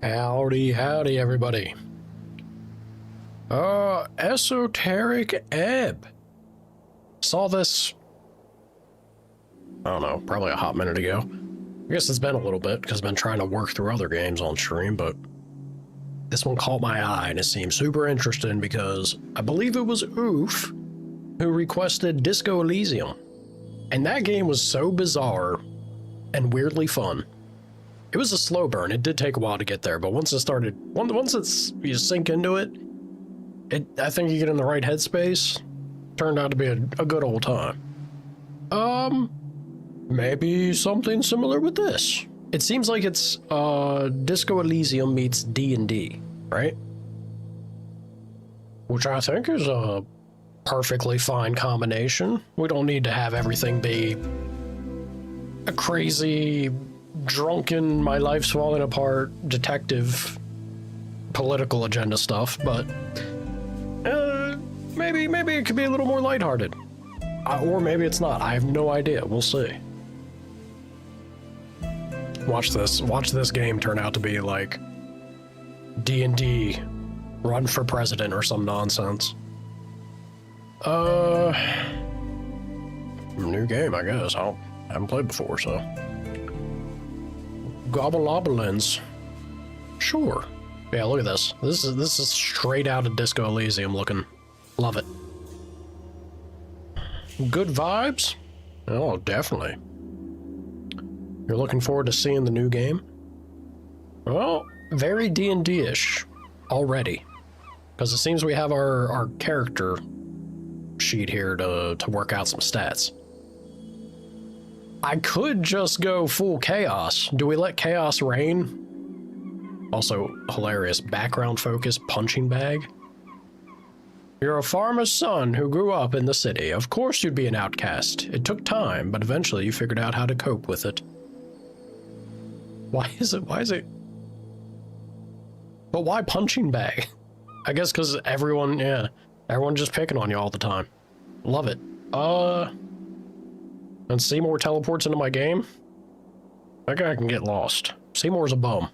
Howdy, howdy, everybody. Esoteric Ebb. Saw this, I don't know, probably a hot minute ago. I guess it's been a little bit because I've been trying to work through other games on stream, but this one caught my eye and it seemed super interesting because I believe it was Oof who requested Disco Elysium. And that game was so bizarre and weirdly fun. It was a slow burn. It did take a while to get there, but once it started, you sink into it, I think you get in the right headspace. Turned out to be a good old time. Maybe something similar with this. It seems like it's Disco Elysium meets D&D, right? Which I think is a perfectly fine combination. We don't need to have everything be a crazy, drunken, my life's falling apart, detective, political agenda stuff, but maybe it could be a little more lighthearted. Or maybe it's not. I have no idea. We'll see. Watch this game turn out to be like D&D Run for President or some nonsense. New game, I guess. I haven't played before, so. Gobbleoblins. Sure. Yeah, look at this. This is straight out of Disco Elysium looking. Love it. Good vibes? Oh, definitely. You're looking forward to seeing the new game? Well, very D&D-ish already. Because it seems we have our character sheet here to work out some stats. I could just go full chaos. Do we let chaos reign? Also, hilarious background focus punching bag. You're a farmer's son who grew up in the city. Of course you'd be an outcast. It took time, but eventually you figured out how to cope with it. Why is it? But why punching bag? I guess because everyone just picking on you all the time. Love it. And Seymour teleports into my game? That guy can get lost. Seymour's a bum.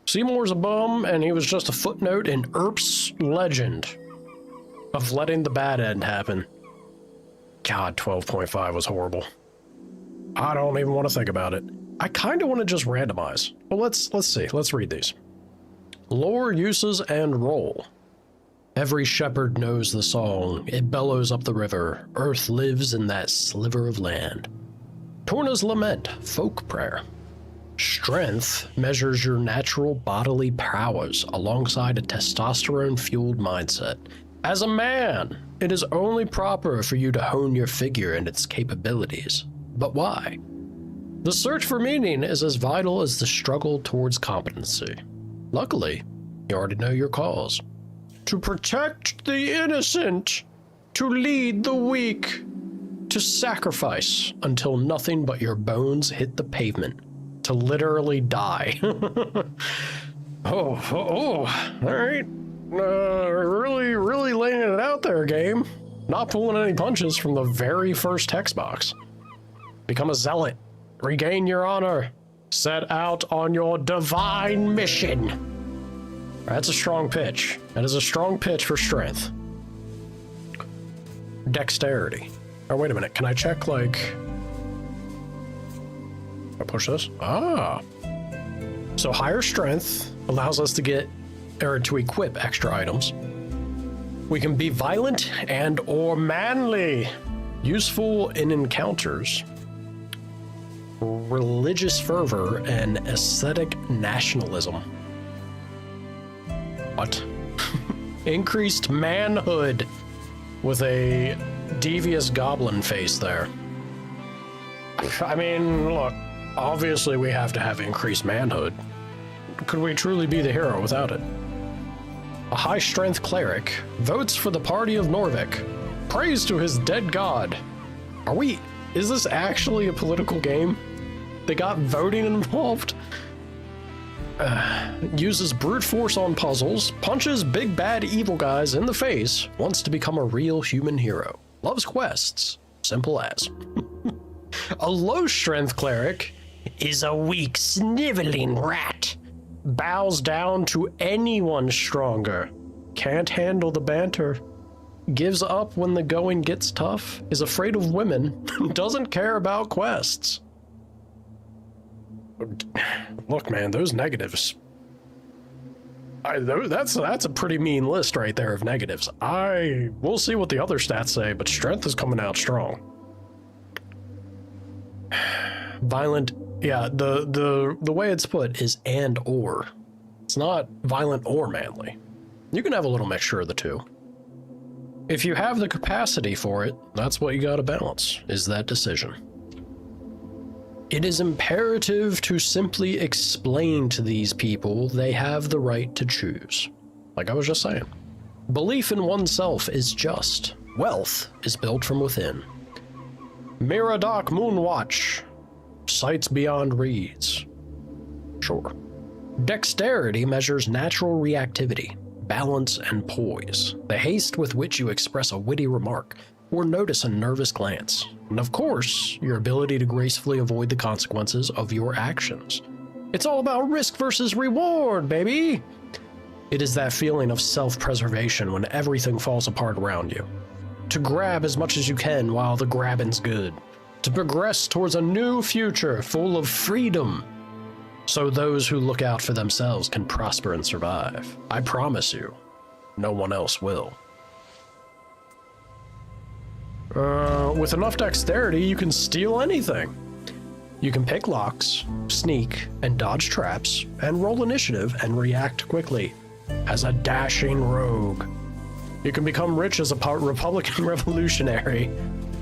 Seymour's a bum, and he was just a footnote in Earp's legend of letting the bad end happen. God, 12.5 was horrible. I don't even want to think about it. I kind of want to just randomize. Well, let's see. Let's read these. Lore, uses, and role. Every shepherd knows the song. It bellows up the river. Earth lives in that sliver of land. Torna's lament, folk prayer. Strength measures your natural bodily prowess alongside a testosterone-fueled mindset. As a man, it is only proper for you to hone your figure and its capabilities. But why? The search for meaning is as vital as the struggle towards competency. Luckily, you already know your cause. To protect the innocent, to lead the weak, to sacrifice until nothing but your bones hit the pavement, to literally die. All right. Really laying it out there, game. Not pulling any punches from the very first text box. Become a zealot. Regain your honor. Set out on your divine mission. That's a strong pitch. That is a strong pitch for strength. Dexterity. Oh, wait a minute. Can I check, like... I push this? Ah. So higher strength allows us to get, or to equip extra items. We can be violent and or manly. Useful in encounters. Religious fervor and aesthetic nationalism. What? Increased manhood with a devious goblin face there. I mean, look, obviously we have to have increased manhood. Could we truly be the hero without it? A high-strength cleric votes for the party of Norvik. Praise to his dead god. Is this actually a political game? They got voting involved? Uses brute force on puzzles, punches big bad evil guys in the face, wants to become a real human hero. Loves quests. Simple as. A low-strength cleric is a weak, sniveling rat. bows down to anyone stronger, can't handle the banter, gives up when the going gets tough, is afraid of women, doesn't care about quests. Look, man, those negatives. That's a pretty mean list right there of negatives. We'll see what the other stats say, but strength is coming out strong. Violent, yeah, the way it's put is and or. It's not violent or manly. You can have a little mixture of the two. If you have the capacity for it, that's what you gotta balance, is that decision. It is imperative to simply explain to these people they have the right to choose. Like I was just saying. Belief in oneself is just. Wealth is built from within. Miradoc Moonwatch. Sights beyond reeds. Sure. Dexterity measures natural reactivity, balance, and poise, the haste with which you express a witty remark or notice a nervous glance, and of course, your ability to gracefully avoid the consequences of your actions. It's all about risk versus reward, baby! It is that feeling of self-preservation when everything falls apart around you. To grab as much as you can while the grabbing's good. To progress towards a new future full of freedom, so those who look out for themselves can prosper and survive. I promise you, no one else will. With enough dexterity, you can steal anything. You can pick locks, sneak, and dodge traps, and roll initiative and react quickly. As a dashing rogue. You can become rich as a Republican revolutionary.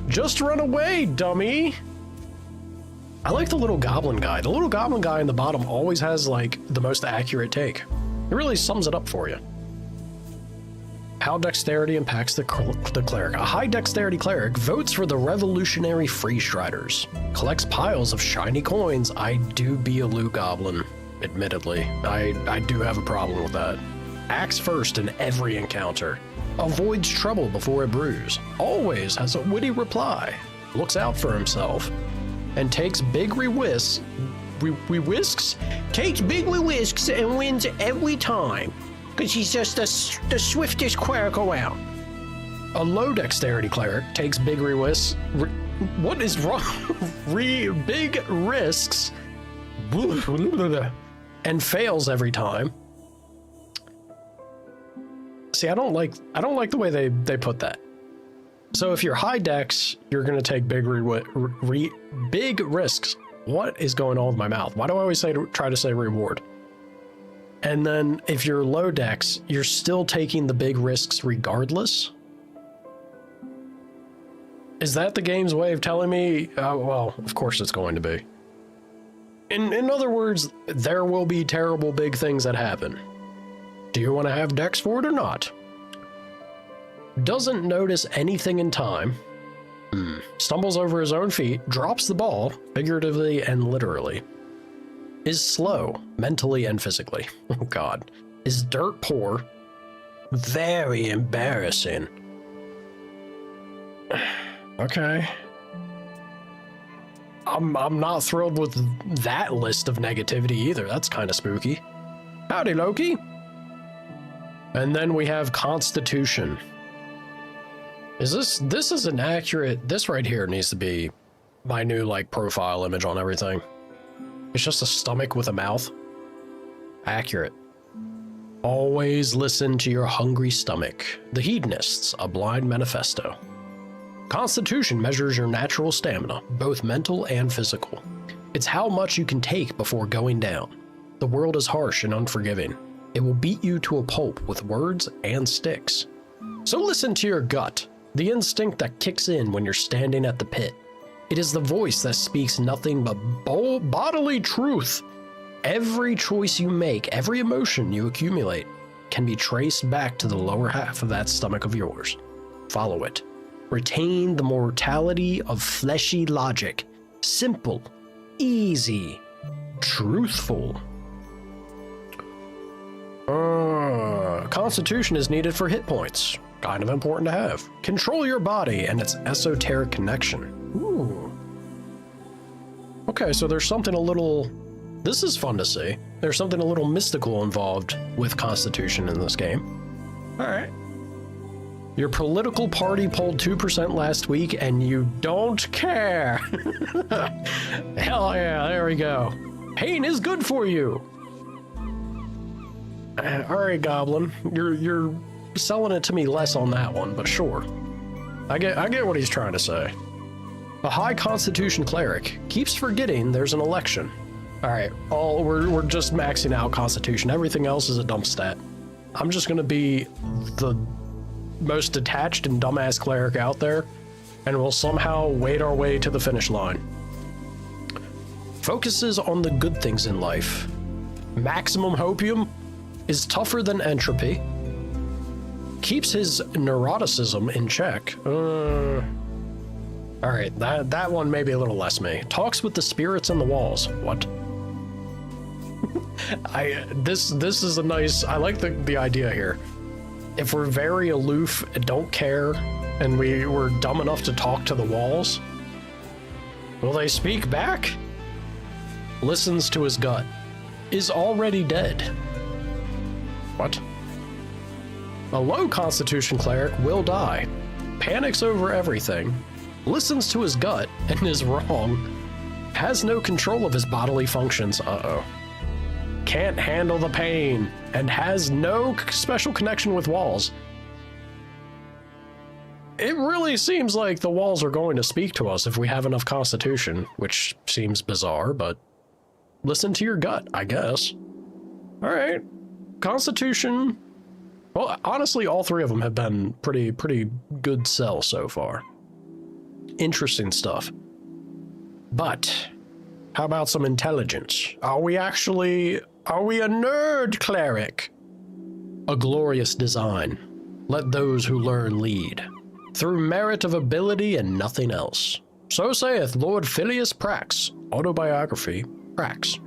Just run away, dummy! I like the little goblin guy. The little goblin guy in the bottom always has, like, the most accurate take. It really sums it up for you. How dexterity impacts the cleric. A high dexterity cleric votes for the revolutionary freestriders. Collects piles of shiny coins. I do be a Lou Goblin, admittedly. I do have a problem with that. Acts first in every encounter. Avoids trouble before it brews. Always has a witty reply. Looks out for himself. And takes big whisks. Takes big whisks and wins every time. Because he's just the swiftest cleric around. A low dexterity cleric takes big whisks. What is wrong? Big risks. And fails every time. See, I don't like the way they put that. So if you're high dex, you're gonna take big risks. What is going on with my mouth? Why do I always try to say reward? And then if you're low dex, you're still taking the big risks regardless? Is that the game's way of telling me? Well, of course it's going to be. In other words, there will be terrible big things that happen. Do you want to have dex for it or not? Doesn't notice anything in time. Stumbles over his own feet, drops the ball, figuratively and literally. Is slow, mentally and physically. Oh god. Is dirt poor. Very embarrassing. Okay. I'm not thrilled with that list of negativity either. That's kind of spooky. Howdy, Loki. And then we have Constitution. This is an accurate, this right here needs to be my new, like, profile image on everything. It's just a stomach with a mouth. Accurate. Always listen to your hungry stomach. The Hedonists, a blind manifesto. Constitution measures your natural stamina, both mental and physical. It's how much you can take before going down. The world is harsh and unforgiving. It will beat you to a pulp with words and sticks. So listen to your gut, the instinct that kicks in when you're standing at the pit. It is the voice that speaks nothing but bodily truth. Every choice you make, every emotion you accumulate, can be traced back to the lower half of that stomach of yours. Follow it. Retain the mortality of fleshy logic. Simple, easy, truthful. Constitution is needed for hit points. Kind of important to have. Control your body and its esoteric connection. Ooh. Okay, so there's something a little... This is fun to see. There's something a little mystical involved with Constitution in this game. All right. Your political party polled 2% last week, and you don't care. Hell yeah, there we go. Pain is good for you. All right, Goblin, you're selling it to me less on that one, but sure. I get what he's trying to say. A high Constitution cleric keeps forgetting there's an election. All right, we're just maxing out Constitution. Everything else is a dump stat. I'm just gonna be the most detached and dumbass cleric out there, and we'll somehow wade our way to the finish line. Focuses on the good things in life. Maximum hopium is tougher than entropy. Keeps his neuroticism in check. All right, that one may be a little less me. Talks with the spirits in the walls. What? This is a nice. I like the idea here. If we're very aloof, don't care, and we're dumb enough to talk to the walls, will they speak back? Listens to his gut. Is already dead. What? A low Constitution cleric will die. Panics over everything. Listens to his gut and is wrong. Has no control of his bodily functions. Uh-oh. Can't handle the pain and has no special connection with walls. It really seems like the walls are going to speak to us if we have enough Constitution, which seems bizarre, but listen to your gut, I guess. All right. Constitution. Well, honestly, all three of them have been pretty good sell so far. Interesting stuff. But how about some intelligence? Are we a nerd cleric? A glorious design. Let those who learn lead. Through merit of ability and nothing else. So saith Lord Phileas Prax. Autobiography, Prax.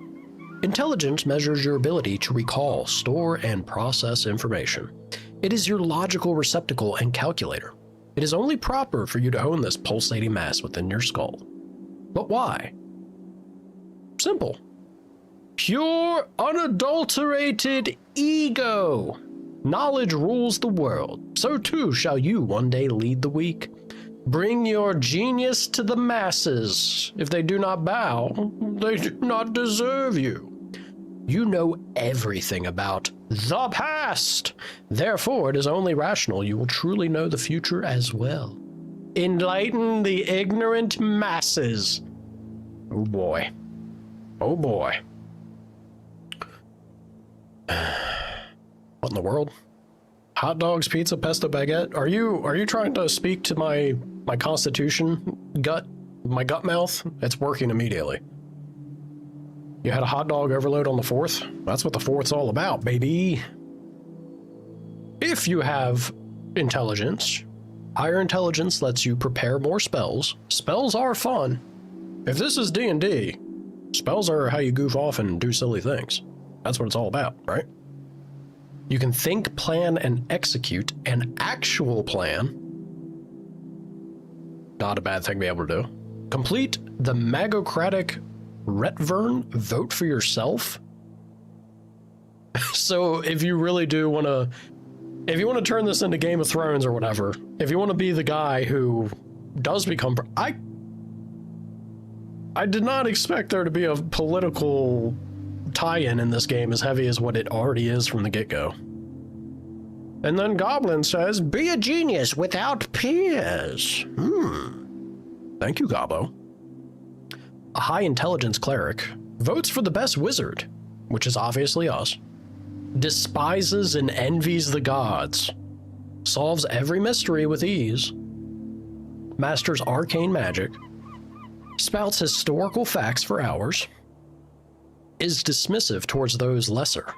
Intelligence measures your ability to recall, store, and process information. It is your logical receptacle and calculator. It is only proper for you to own this pulsating mass within your skull. But why? Simple. Pure, unadulterated ego. Knowledge rules the world. So too shall you one day lead the weak. Bring your genius to the masses. If they do not bow, they do not deserve you. You know everything about the past. Therefore, it is only rational you will truly know the future as well. Enlighten the ignorant masses. Oh boy. Oh boy. What in the world? Hot dogs, pizza, pesto, baguette. Are you trying to speak to my Constitution gut, my gut mouth? It's working immediately. You had a hot dog overload on the 4th? That's what the 4th's all about, baby. If you have intelligence, higher intelligence lets you prepare more spells. Spells are fun. If this is D&D, spells are how you goof off and do silly things. That's what it's all about, right? You can think, plan, and execute an actual plan. Not a bad thing to be able to do. Complete the magocratic Retvern, vote for yourself. So if you really do want to, if you want to turn this into Game of Thrones or whatever, if you want to be the guy who does become, I did not expect there to be a political tie-in in this game as heavy as what it already is from the get-go. And then Goblin says, be a genius without peers. Thank you, Gobbo. A high intelligence cleric votes for the best wizard, which is obviously us. Despises and envies the gods. Solves every mystery with ease. Masters arcane magic. Spouts historical facts for hours. Is dismissive towards those lesser.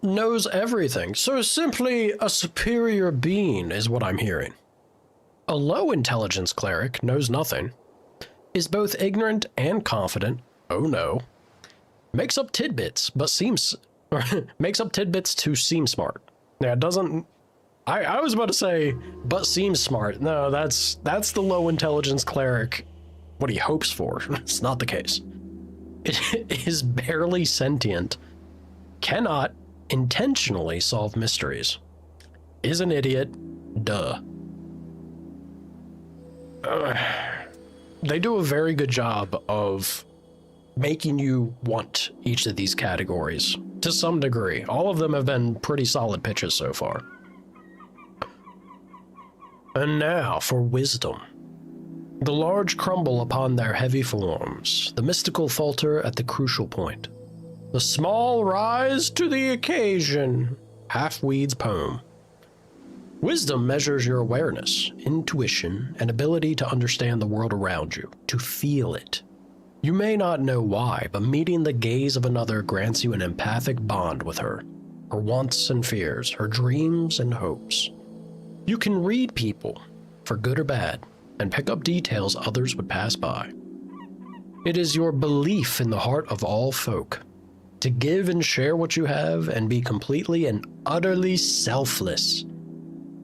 Knows everything, so simply a superior being is what I'm hearing. A low intelligence cleric knows nothing. Is both ignorant and confident. Oh no. Makes up tidbits, but makes up tidbits to seem smart. Yeah, it doesn't. I was about to say, but seems smart. No, that's the low intelligence cleric. What he hopes for. It's not the case. It is barely sentient cannot intentionally solve mysteries, is an idiot, duh. They do a very good job of making you want each of these categories to some degree. All of them have been pretty solid pitches so far. And now for wisdom. The large crumble upon their heavy forms, the mystical falter at the crucial point. The small rise to the occasion. Half-Weed's poem. Wisdom measures your awareness, intuition, and ability to understand the world around you, to feel it. You may not know why, but meeting the gaze of another grants you an empathic bond with her wants and fears, her dreams and hopes. You can read people, for good or bad, and pick up details others would pass by. It is your belief in the heart of all folk, to give and share what you have and be completely and utterly selfless.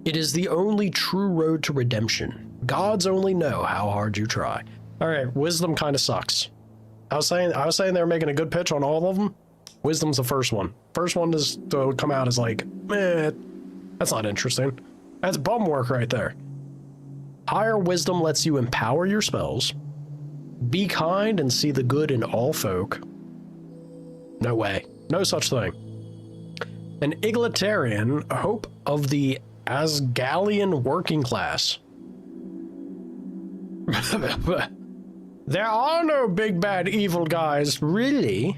It is the only true road to redemption. Gods only know how hard you try. All right, wisdom kind of sucks. I was saying they were making a good pitch on all of them. Wisdom's the first one. First one is to come out as like, that's not interesting. That's bum work right there. Higher wisdom lets you empower your spells, be kind and see the good in all folk. No way. No such thing. An egalitarian hope of the Asgalian working class. There are no big bad evil guys, really?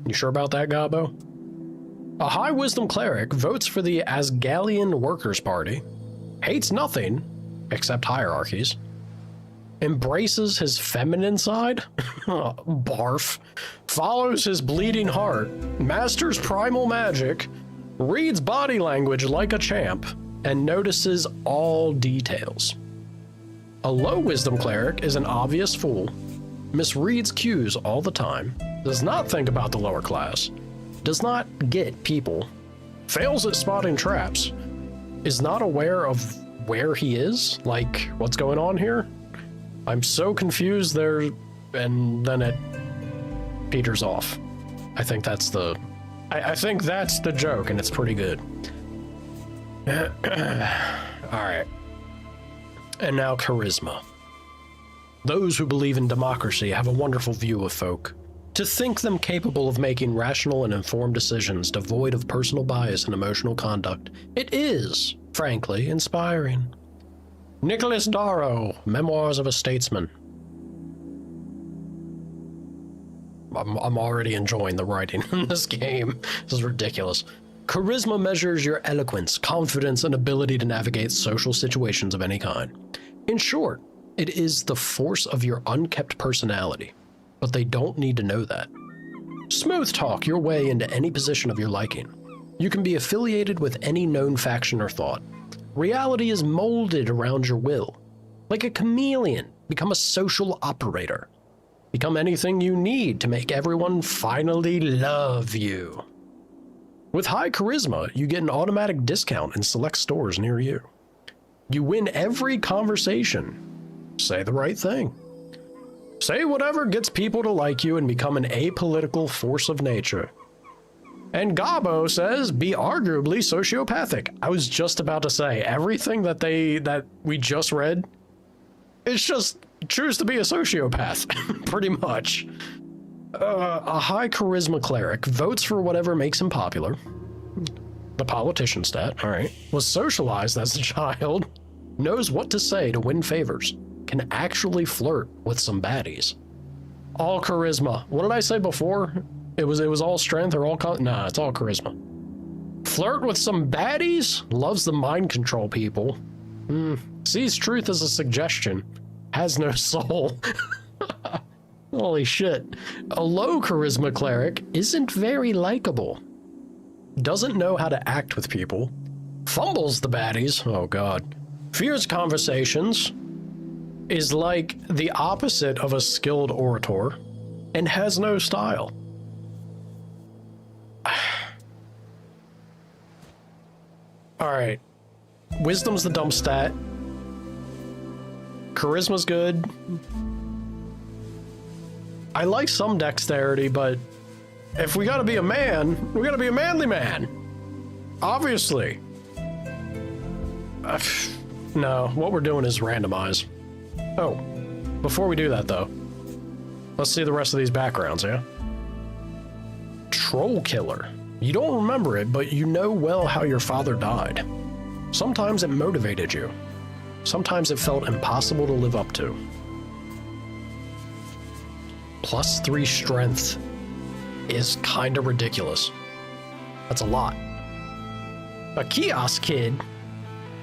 You sure about that, Gabo? A high wisdom cleric votes for the Asgalian Workers' Party, hates nothing except hierarchies, embraces his feminine side, barf, follows his bleeding heart, masters primal magic, reads body language like a champ, and notices all details. A low wisdom cleric is an obvious fool, misreads cues all the time, does not think about the lower class, does not get people, fails at spotting traps, is not aware of where he is, like what's going on here. I'm so confused there, and then it peters off. I think that's the joke, and it's pretty good. Alright. And now charisma. Those who believe in democracy have a wonderful view of folk. To think them capable of making rational and informed decisions devoid of personal bias and emotional conduct, it is, frankly, inspiring. Nicholas Darrow, Memoirs of a Statesman. I'm already enjoying the writing in this game. This is ridiculous. Charisma measures your eloquence, confidence, and ability to navigate social situations of any kind. In short, it is the force of your unkept personality, but they don't need to know that. Smooth talk your way into any position of your liking. You can be affiliated with any known faction or thought. Reality is molded around your will. Like a chameleon, become a social operator. Become anything you need to make everyone finally love you. With high charisma, you get an automatic discount in select stores near you. You win every conversation. Say the right thing. Say whatever gets people to like you and become an apolitical force of nature. And Gabo says, be arguably sociopathic. I was just about to say, everything that we just read, it's just choose to be a sociopath, pretty much. A high charisma cleric votes for whatever makes him popular. The politician stat, all right. Was socialized as a child, knows what to say to win favors, can actually flirt with some baddies. All charisma. What did I say before? It was all strength or all nah, it's all charisma. Flirt with some baddies, loves the mind control people. Sees truth as a suggestion, has no soul. Holy shit. A low charisma cleric isn't very likable. Doesn't know how to act with people. Fumbles the baddies, oh god. Fears conversations. Is like the opposite of a skilled orator. And has no style. Alright. Wisdom's the dumb stat. Charisma's good. I like some dexterity, but if we gotta be a man, we gotta be a manly man. Obviously. No, what we're doing is randomize. Oh, before we do that though, let's see the rest of these backgrounds, yeah? Troll killer. You don't remember it, but you know well how your father died. Sometimes it motivated you. Sometimes it felt impossible to live up to. +3 strength is kinda ridiculous. That's a lot. A kiosk kid.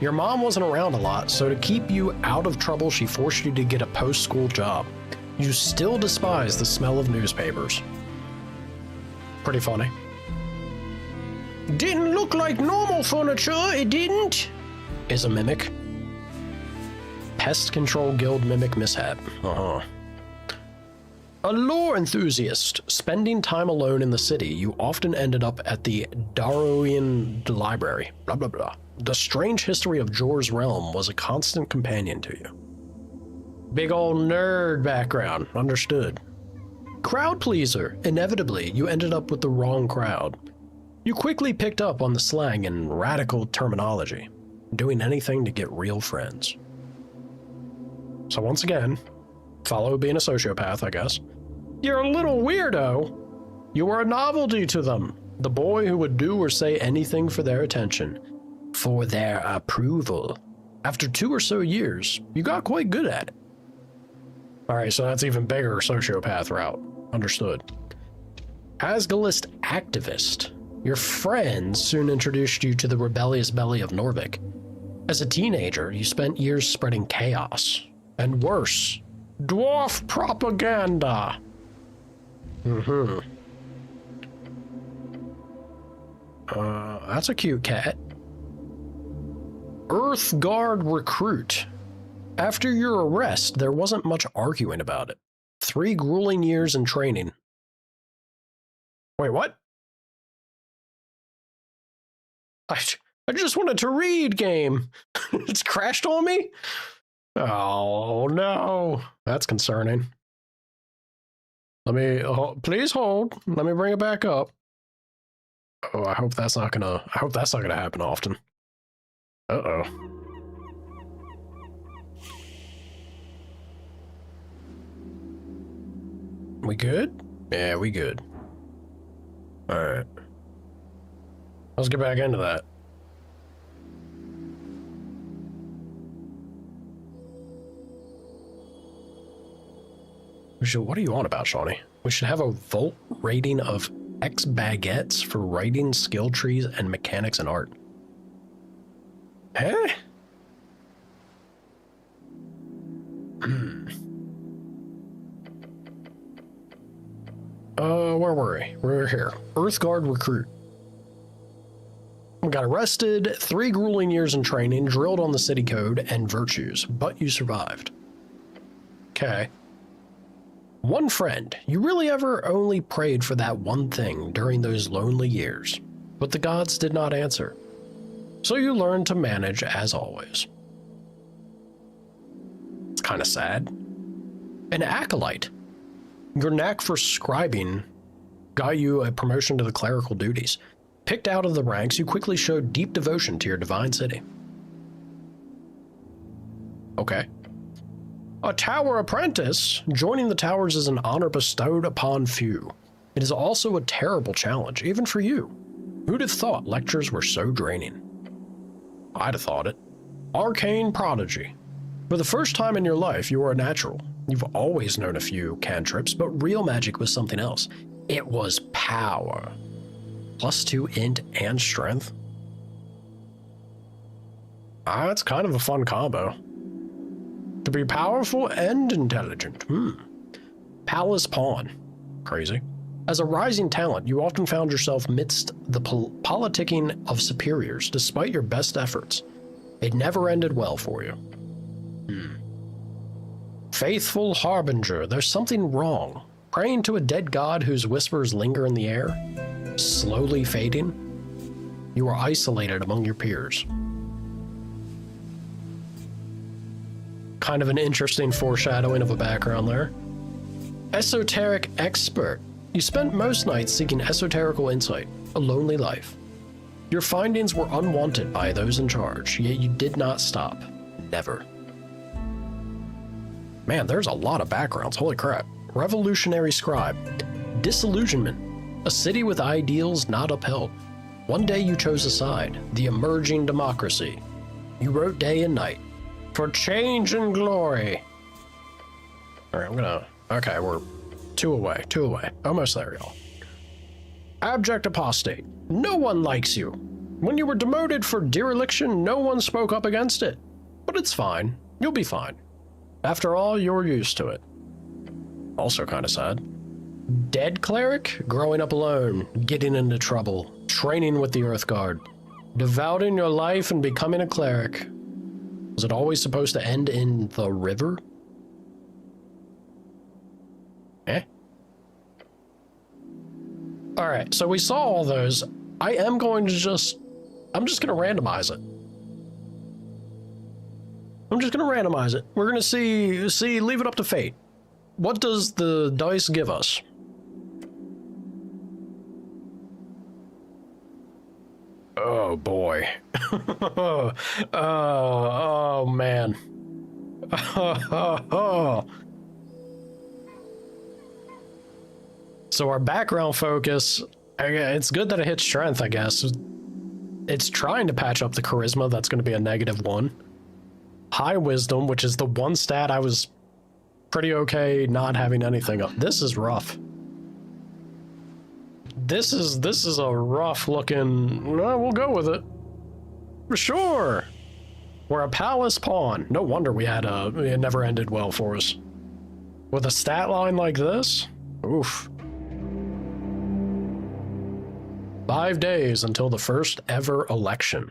Your mom wasn't around a lot, so to keep you out of trouble, she forced you to get a post-school job. You still despise the smell of newspapers. Pretty funny. Didn't look like normal furniture, it didn't. Is a mimic. Pest Control Guild mimic mishap. A lore enthusiast. Spending time alone in the city, you often ended up at the Darwinian Library. Blah, blah, blah. The strange history of Jor's realm was a constant companion to you. Big old nerd background. Understood. Crowd pleaser. Inevitably, you ended up with the wrong crowd. You quickly picked up on the slang and radical terminology, doing anything to get real friends. So once again, follow being a sociopath, I guess. You're a little weirdo. You were a novelty to them. The boy who would do or say anything for their attention. For their approval. After 2 or so years, you got quite good at it. Alright, so that's even bigger sociopath route. Understood. Asgalist activist. Your friends soon introduced you to the rebellious belly of Norvik. As a teenager, you spent years spreading chaos. And worse, dwarf propaganda. That's a cute cat. Earth Guard recruit. After your arrest, there wasn't much arguing about it. 3 grueling years in training. Wait, what? I just wanted to read, game. It's crashed on me? Oh, no. That's concerning. Let me, please hold. Let me bring it back up. Oh, I hope that's not gonna happen often. Uh-oh. We good? Yeah, we good. Alright. Let's get back into that. What are you on about, Shawnee? We should have a Volt rating of X baguettes for writing, skill trees, and mechanics and art. Eh? Where were we? We're here. Earthguard recruit. We got arrested, 3 grueling years in training, drilled on the city code and virtues, but you survived. Okay. One friend. You really ever only prayed for that one thing during those lonely years, but the gods did not answer. So you learned to manage as always. It's kind of sad. An acolyte. Your knack for scribing got you a promotion to the clerical duties. Picked out of the ranks, you quickly showed deep devotion to your divine city. Okay. A tower apprentice. Joining the towers is an honor bestowed upon few. It is also a terrible challenge, even for you. Who'd have thought lectures were so draining? I'd have thought it. Arcane prodigy. For the first time in your life, you are a natural. You've always known a few cantrips, but real magic was something else. It was power. +2 int and strength. That's kind of a fun combo. To be powerful and intelligent. Palace Pawn. Crazy. As a rising talent, you often found yourself midst the politicking of superiors, despite your best efforts. It never ended well for you. Faithful Harbinger. There's something wrong. Praying to a dead god whose whispers linger in the air, slowly fading. You are isolated among your peers. Kind of an interesting foreshadowing of a background there. Esoteric expert. You spent most nights seeking esoterical insight, a lonely life. Your findings were unwanted by those in charge, yet you did not stop. Never. Man, there's a lot of backgrounds, holy crap. Revolutionary scribe. Disillusionment. A city with ideals not upheld. One day you chose a side, the emerging democracy. You wrote day and night. For change and glory. Alright, okay, we're two away. Almost there, y'all. Abject apostate. No one likes you. When you were demoted for dereliction, no one spoke up against it. But it's fine. You'll be fine. After all, you're used to it. Also kind of sad. Dead cleric? Growing up alone, getting into trouble, training with the Earth Guard, devoting your life and becoming a cleric. Was it always supposed to end in the river? Eh? Alright, so we saw all those. I'm just going to randomize it. I'm just going to randomize it. We're going to see, leave it up to fate. What does the dice give us? Oh boy. oh man. So our background focus, it's good that it hits strength, I guess. It's trying to patch up the charisma, that's going to be a -1. High wisdom, which is the one stat I was pretty okay not having anything up. This is rough. This is a rough looking, well, we'll go with it. For sure. We're a palace pawn. No wonder it never ended well for us. With a stat line like this? Oof. 5 days until the first ever election.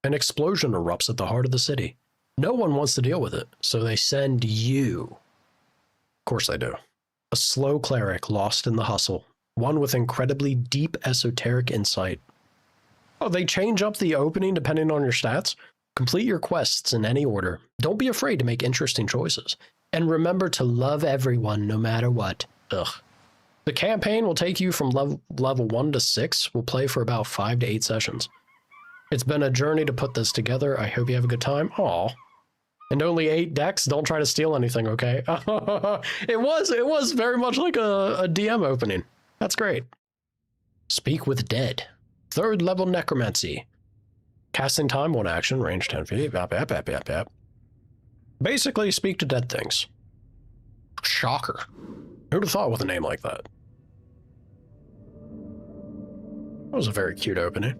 An explosion erupts at the heart of the city. No one wants to deal with it, so they send you. Of course they do. A slow cleric lost in the hustle, one with incredibly deep esoteric insight. Oh, they change up the opening depending on your stats? Complete your quests in any order. Don't be afraid to make interesting choices. And remember to love everyone no matter what. Ugh. The campaign will take you from level 1 to 6. We'll play for about 5 to 8 sessions. It's been a journey to put this together. I hope you have a good time. Aw. And only 8 decks. Don't try to steal anything, okay? It was very much like a DM opening. That's great. Speak with dead. 3rd level necromancy. Casting time, 1 action, range 10 feet. Yap. Basically, speak to dead things. Shocker. Who'd have thought with a name like that? That was a very cute opening.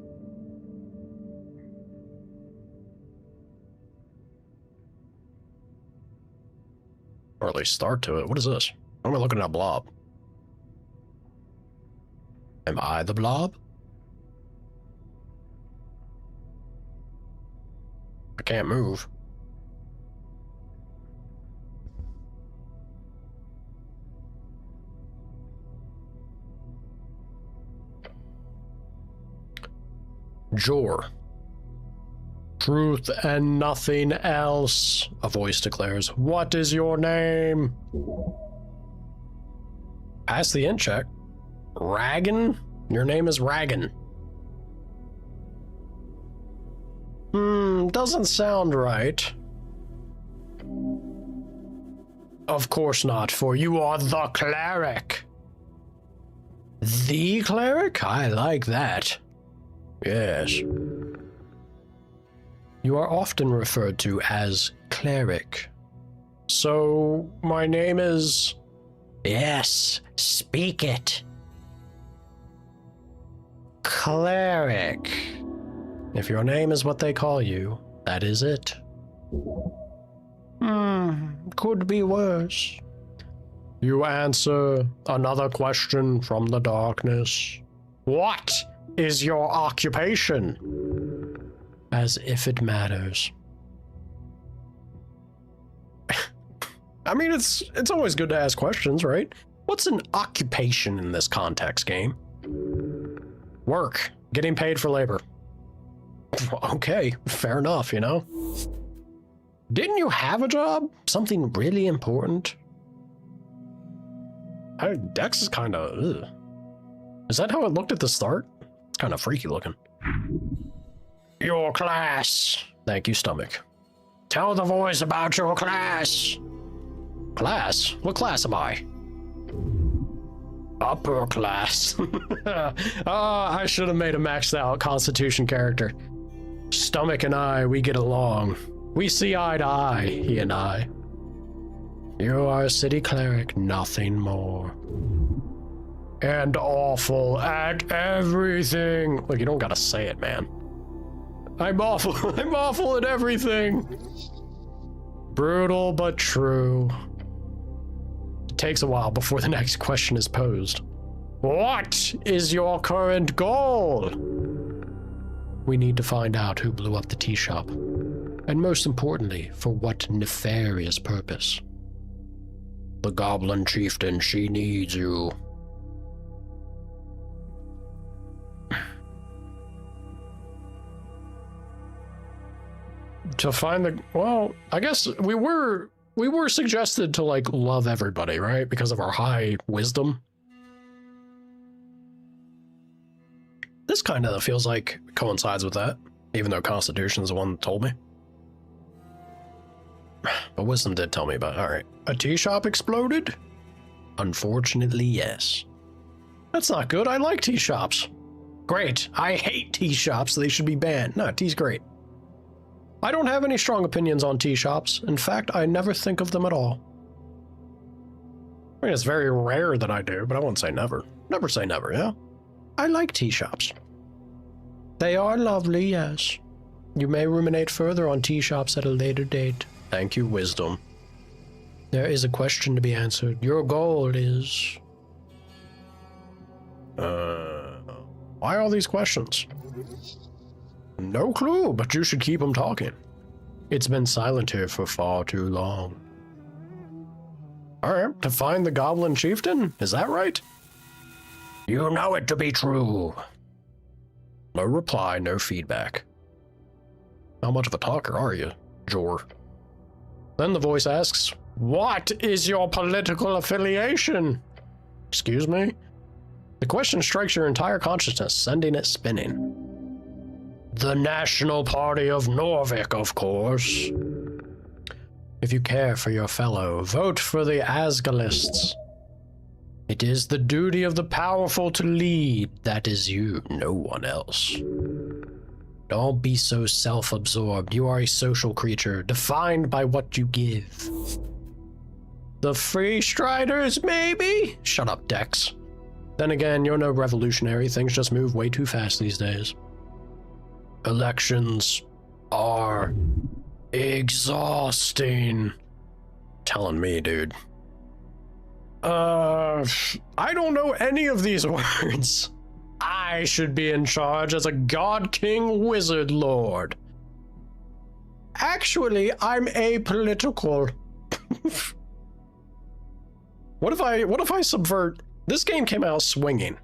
Or at least start to it. What is this? Why am I looking at a blob? Am I the blob? I can't move. Jor. Truth and nothing else, a voice declares. What is your name? Pass the int check. Ragan? Your name is Ragan. Doesn't sound right. Of course not, for you are the cleric. The cleric? I like that. Yes. You are often referred to as cleric. So, my name is... Yes, speak it. Cleric. If your name is what they call you, that is it. Could be worse. You answer another question from the darkness. What is your occupation? As if it matters. I mean, it's always good to ask questions, right? What's an occupation in this context game? Work. Getting paid for labor. Okay, fair enough, you know? Didn't you have a job? Something really important? Dex is kind of... Is that how it looked at the start? It's kind of freaky looking. Your class. Thank you, stomach. Tell the voice about your class. Class? What class am I? Upper class. I should have made a maxed out Constitution character. Stomach and I, we get along. We see eye to eye, he and I. You are a city cleric, nothing more. And awful at everything. Look, you don't gotta say it, man. I'm awful. I'm awful at everything. Brutal but true. It takes a while before the next question is posed. What is your current goal? We need to find out who blew up the tea shop. And most importantly, for what nefarious purpose. The Goblin Chieftain, she needs you. To find the... Well, I guess we were suggested to, like, love everybody, right? Because of our high wisdom. This kind of feels like coincides with that, even though Constitution's the one that told me. But wisdom did tell me about it. All right. A tea shop exploded? Unfortunately, yes. That's not good. I like tea shops. Great. I hate tea shops. They should be banned. No, tea's great. I don't have any strong opinions on tea shops. In fact, I never think of them at all. I mean, it's very rare that I do, but I won't say never. Never say never, yeah? I like tea shops. They are lovely, yes. You may ruminate further on tea shops at a later date. Thank you, wisdom. There is a question to be answered. Your goal is... why all these questions? No clue, but you should keep them talking. It's been silent here for far too long. Alright, to find the Goblin Chieftain? Is that right? You know it to be true. No reply, no feedback. How much of a talker are you, Jor? Then the voice asks, what is your political affiliation? Excuse me? The question strikes your entire consciousness, sending it spinning. The National Party of Norvik, of course. If you care for your fellow, vote for the Asgalists. It is the duty of the powerful to lead. That is you, no one else. Don't be so self-absorbed. You are a social creature, defined by what you give. The Free Striders, maybe? Shut up, Dex. Then again, you're no revolutionary. Things just move way too fast these days. Elections are exhausting. Telling me, dude. I don't know any of these words. I should be in charge as a God King Wizard Lord. Actually, I'm apolitical. What if I subvert? This game came out swinging.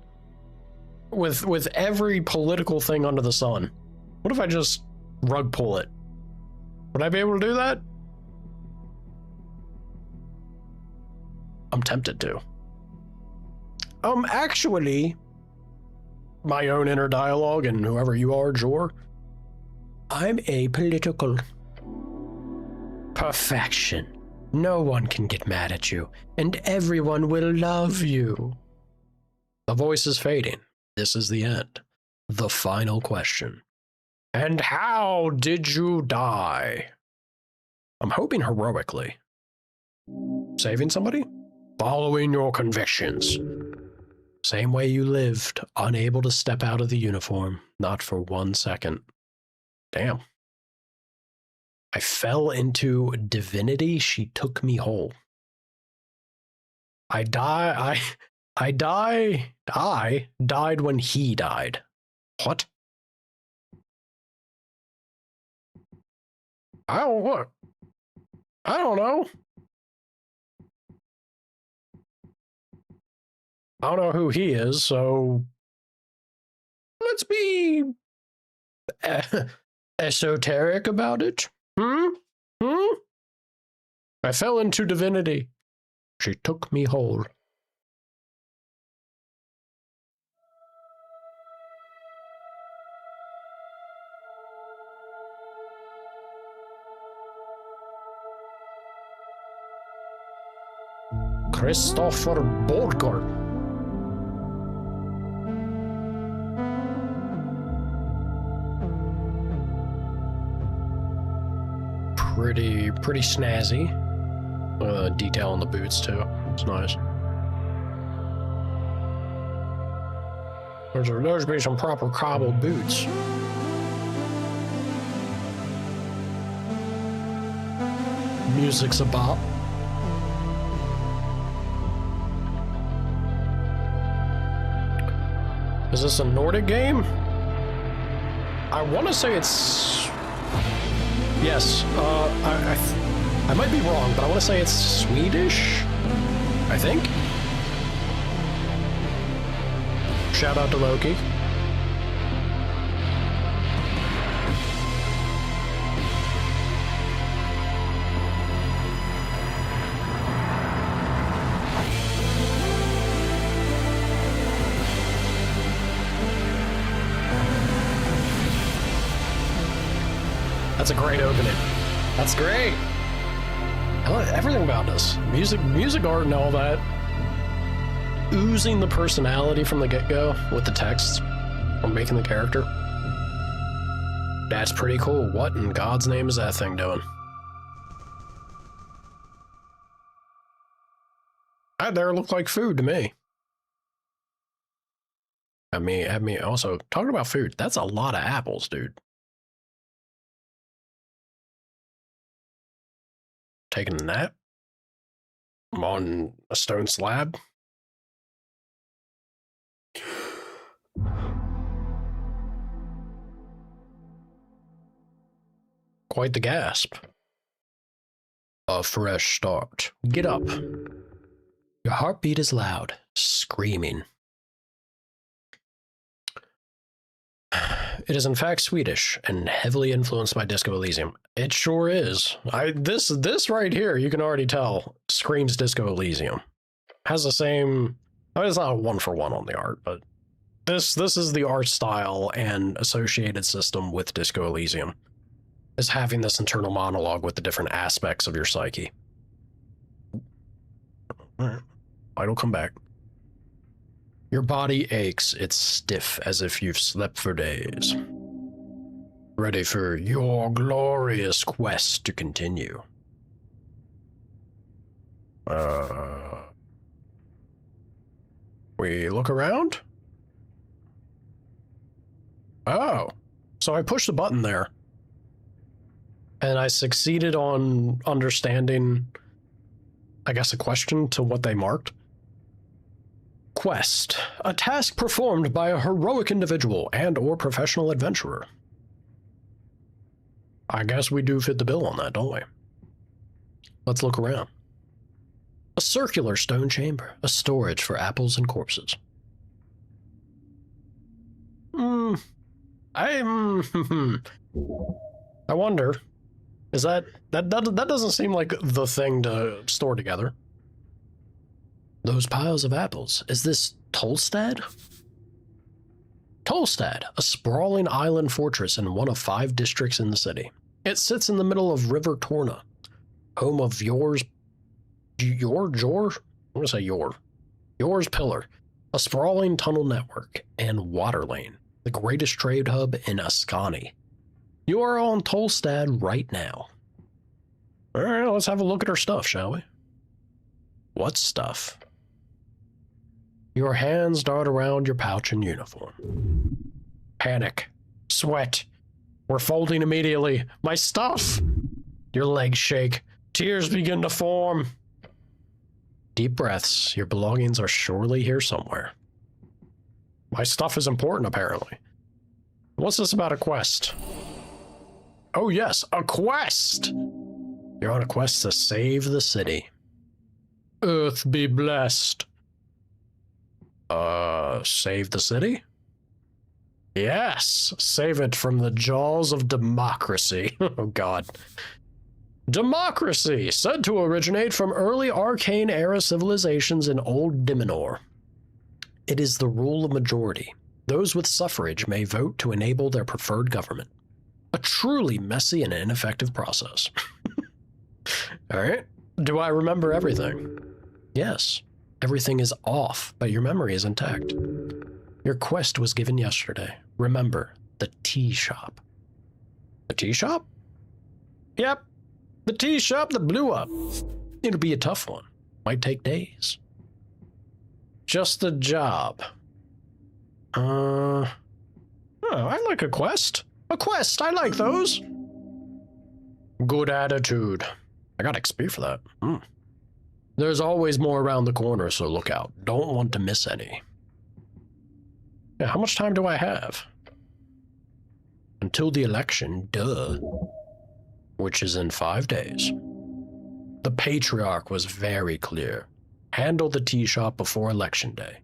With every political thing under the sun. What if I just rug pull it? Would I be able to do that? I'm tempted to. Actually, my own inner dialogue and whoever you are, Jor, I'm apolitical. Perfection. No one can get mad at you, and everyone will love you. The voice is fading. This is the end. The final question. And how did you die? I'm hoping heroically. Saving somebody? Following your convictions. Same way you lived, unable to step out of the uniform, not for 1 second. Damn. I fell into divinity, she took me whole. I died when he died. What? I don't know. I don't know who he is, so let's be esoteric about it. I fell into divinity. She took me whole. Christopher Borgert. Pretty snazzy. Detail on the boots too. It's nice. There's be some proper cobbled boots. Music's a bop. Is this a Nordic game? I want to say it's... Yes, I might be wrong, but I want to say it's Swedish, I think. Shout out to Loki. That's a great opening. That's great. I like everything about this. Music art and all that. Oozing the personality from the get-go with the text or making the character. That's pretty cool. What in God's name is that thing doing? That there looked like food to me. I mean, also, talking about food, that's a lot of apples, dude. Taking a nap? I'm on a stone slab. Quite the gasp. A fresh start. Get up. Your heartbeat is loud, screaming. It is in fact Swedish and heavily influenced by Disco Elysium. It sure is. This right here, you can already tell, screams Disco Elysium. Has the same... I mean, it's not a one-for-one on the art, but this is the art style and associated system with Disco Elysium. Is having this internal monologue with the different aspects of your psyche. Alright. It'll come back. Your body aches. It's stiff as if you've slept for days. Ready for your glorious quest to continue. We look around? Oh. So I pushed the button there. And I succeeded on understanding, I guess, a question to what they marked. Quest. A task performed by a heroic individual and or professional adventurer. I guess we do fit the bill on that, don't we? Let's look around. A circular stone chamber. A storage for apples and corpses. I wonder... Is that doesn't seem like the thing to store together. Those piles of apples. Is this Tolstad? Tolstad, a sprawling island fortress in one of 5 districts in the city. It sits in the middle of River Torna, home of Yours Pillar, a sprawling tunnel network, and Water Lane, the greatest trade hub in Ascani. You are on Tolstad right now. All right, let's have a look at our stuff, shall we? What stuff? Your hands dart around your pouch and uniform. Panic. Sweat. We're folding immediately. My stuff! Your legs shake. Tears begin to form. Deep breaths. Your belongings are surely here somewhere. My stuff is important, apparently. What's this about a quest? Oh yes, a quest! You're on a quest to save the city. Earth be blessed. Save the city? Yes, save it from the jaws of democracy. Oh god. Democracy, said to originate from early arcane era civilizations in Old Dimenor. It is the rule of majority. Those with suffrage may vote to enable their preferred government. A truly messy and ineffective process. All right. Do I remember everything? Yes, everything is off, but your memory is intact. Your quest was given yesterday. Remember, the tea shop. The tea shop? Yep, the tea shop that blew up. It'll be a tough one. Might take days. Just a job. Oh, I like a quest. A quest, I like those. Good attitude. I got XP for that. There's always more around the corner, so look out. Don't want to miss any. Yeah, how much time do I have? Until the election, duh. Which is in 5 days. The Patriarch was very clear. Handle the tea shop before election day.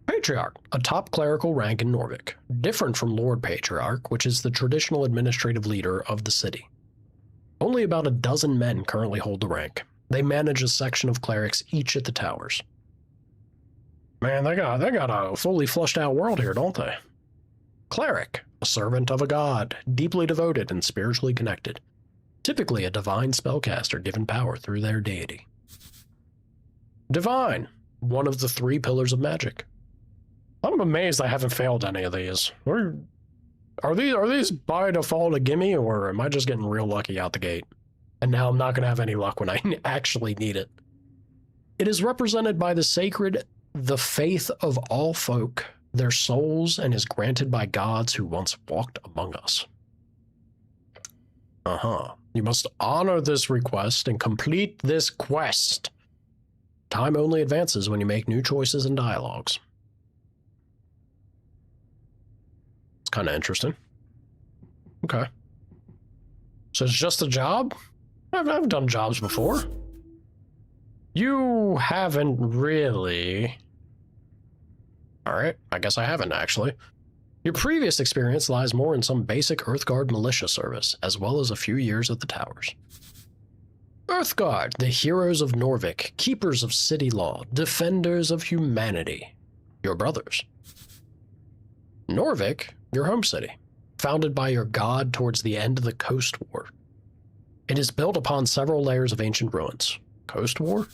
Patriarch, a top clerical rank in Norvik, different from Lord Patriarch, which is the traditional administrative leader of the city. Only about a dozen men currently hold the rank. They manage a section of clerics each at the towers. Man, they got a fully fleshed out world here, don't they? Cleric, a servant of a god, deeply devoted and spiritually connected. Typically a divine spellcaster given power through their deity. Divine, one of the 3 pillars of magic. I'm amazed I haven't failed any of these. Are these by default a gimme, or am I just getting real lucky out the gate? And now I'm not going to have any luck when I actually need it. It is represented by the sacred, the faith of all folk, their souls, and is granted by gods who once walked among us. You must honor this request and complete this quest. Time only advances when you make new choices and dialogues. It's kind of interesting. Okay. So it's just a job? I've done jobs before. You haven't really. Alright, I guess I haven't actually. Your previous experience lies more in some basic Earthguard militia service, as well as a few years at the towers. Earthguard, the heroes of Norvik, keepers of city law, defenders of humanity. Your brothers. Norvik, your home city, founded by your god towards the end of the Coast War. It is built upon several layers of ancient ruins. Coast War?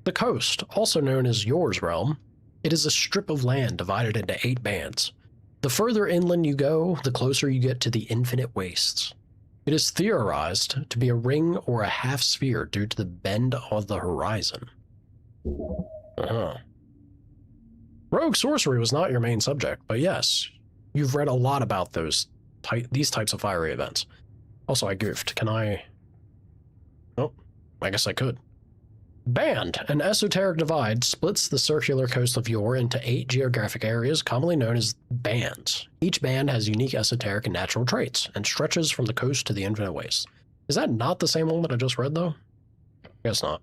The Coast, also known as Yours Realm, it is a strip of land divided into 8 bands. The further inland you go, the closer you get to the infinite wastes. It is theorized to be a ring or a half sphere due to the bend of the horizon. Rogue sorcery was not your main subject, but yes, you've read a lot about these types of fiery events. Also, I goofed. Can I? Oh, I guess I could. Band, an esoteric divide, splits the circular coast of Yor into 8 geographic areas commonly known as bands. Each band has unique esoteric and natural traits, and stretches from the coast to the infinite wastes. Is that not the same one that I just read, though? Guess not.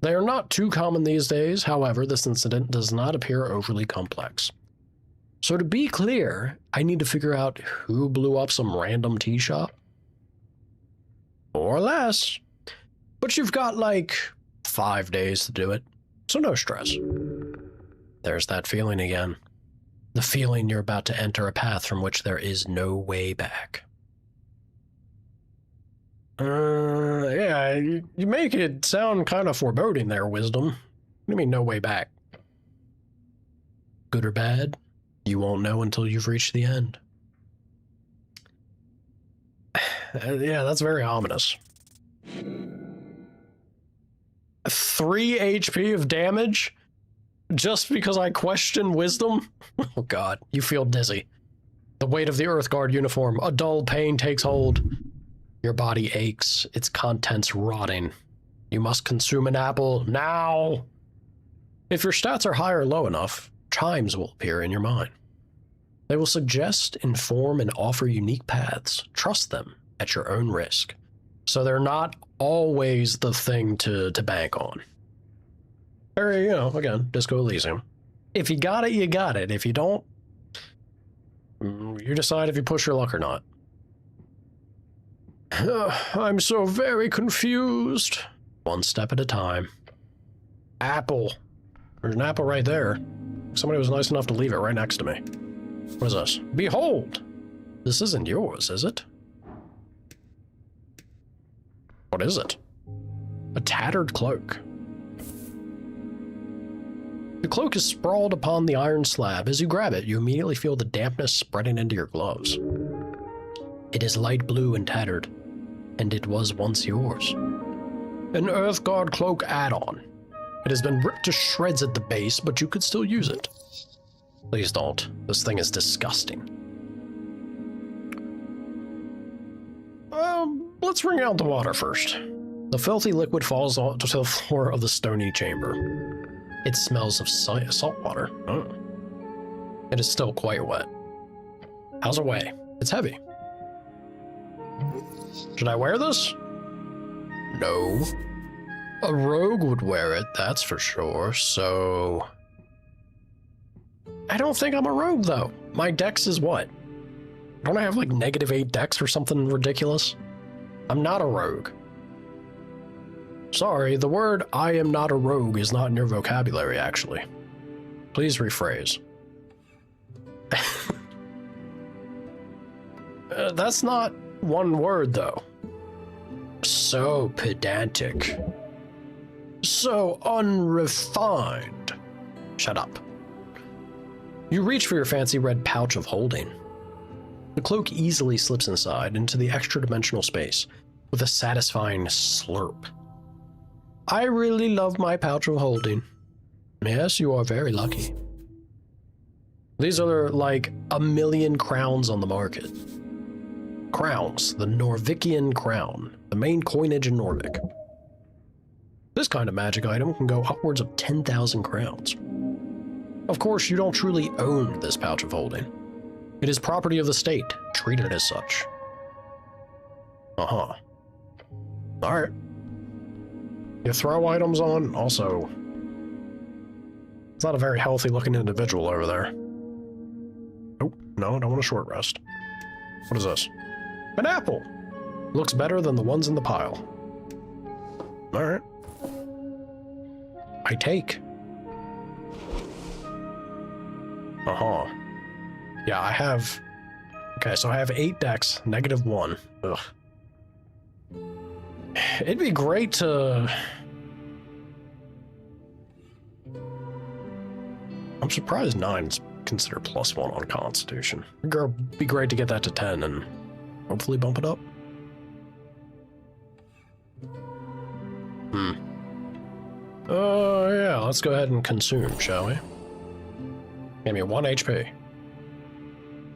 They are not too common these days, however, this incident does not appear overly complex. So to be clear, I need to figure out who blew up some random tea shop. Or less. But you've got, like, 5 days to do it, so no stress. There's that feeling again. The feeling you're about to enter a path from which there is no way back. Yeah, you make it sound kind of foreboding there, Wisdom. What do you mean, no way back? Good or bad, you won't know until you've reached the end. Yeah, that's very ominous. 3 HP of damage? Just because I question Wisdom? Oh god, you feel dizzy. The weight of the Earthguard uniform, a dull pain takes hold. Your body aches, its contents rotting. You must consume an apple, now! If your stats are high or low enough, chimes will appear in your mind. They will suggest, inform, and offer unique paths. Trust them at your own risk. So they're not always the thing to bank on. Very, you know, again, Disco Elysium. If you got it, you got it. If you don't, you decide if you push your luck or not. I'm so very confused. One step at a time. Apple. There's an apple right there. Somebody was nice enough to leave it right next to me. What is this? Behold! This isn't yours, is it? What is it? A tattered cloak. The cloak is sprawled upon the iron slab. As you grab it, you immediately feel the dampness spreading into your gloves. It is light blue and tattered, and it was once yours. An Earthguard cloak add-on. It has been ripped to shreds at the base, but you could still use it. Please don't. This thing is disgusting. Let's wring out the water first. The filthy liquid falls onto the floor of the stony chamber. It smells of salt water. Oh. It is still quite wet. How's it weigh? It's heavy. Should I wear this? No. A rogue would wear it, that's for sure, so... I don't think I'm a rogue, though. My dex is what? Don't I have like -8 dex or something ridiculous? I'm not a rogue. Sorry, the word I am not a rogue is not in your vocabulary, actually. Please rephrase. That's not one word, though. So pedantic. So unrefined. Shut up. You reach for your fancy red pouch of holding. The cloak easily slips inside into the extra-dimensional space with a satisfying slurp. I really love my pouch of holding. Yes, you are very lucky. These are like 1,000,000 crowns on the market. Crowns, the Norvikian crown, the main coinage in Norvik. This kind of magic item can go upwards of 10,000 crowns. Of course, you don't truly own this pouch of holding. It is property of the state, treated as such. Uh-huh. Alright. You throw items on, also... It's not a very healthy looking individual over there. Oh, no, I don't want a short rest. What is this? An apple! Looks better than the ones in the pile. Alright. I take. Uh-huh. Yeah, I have... Okay, so I have 8 dex, -1. Ugh. It'd be great to... I'm surprised 9's considered +1 on Constitution. It'd be great to get that to 10 and hopefully bump it up. Yeah, let's go ahead and consume, shall we? Give me 1 HP.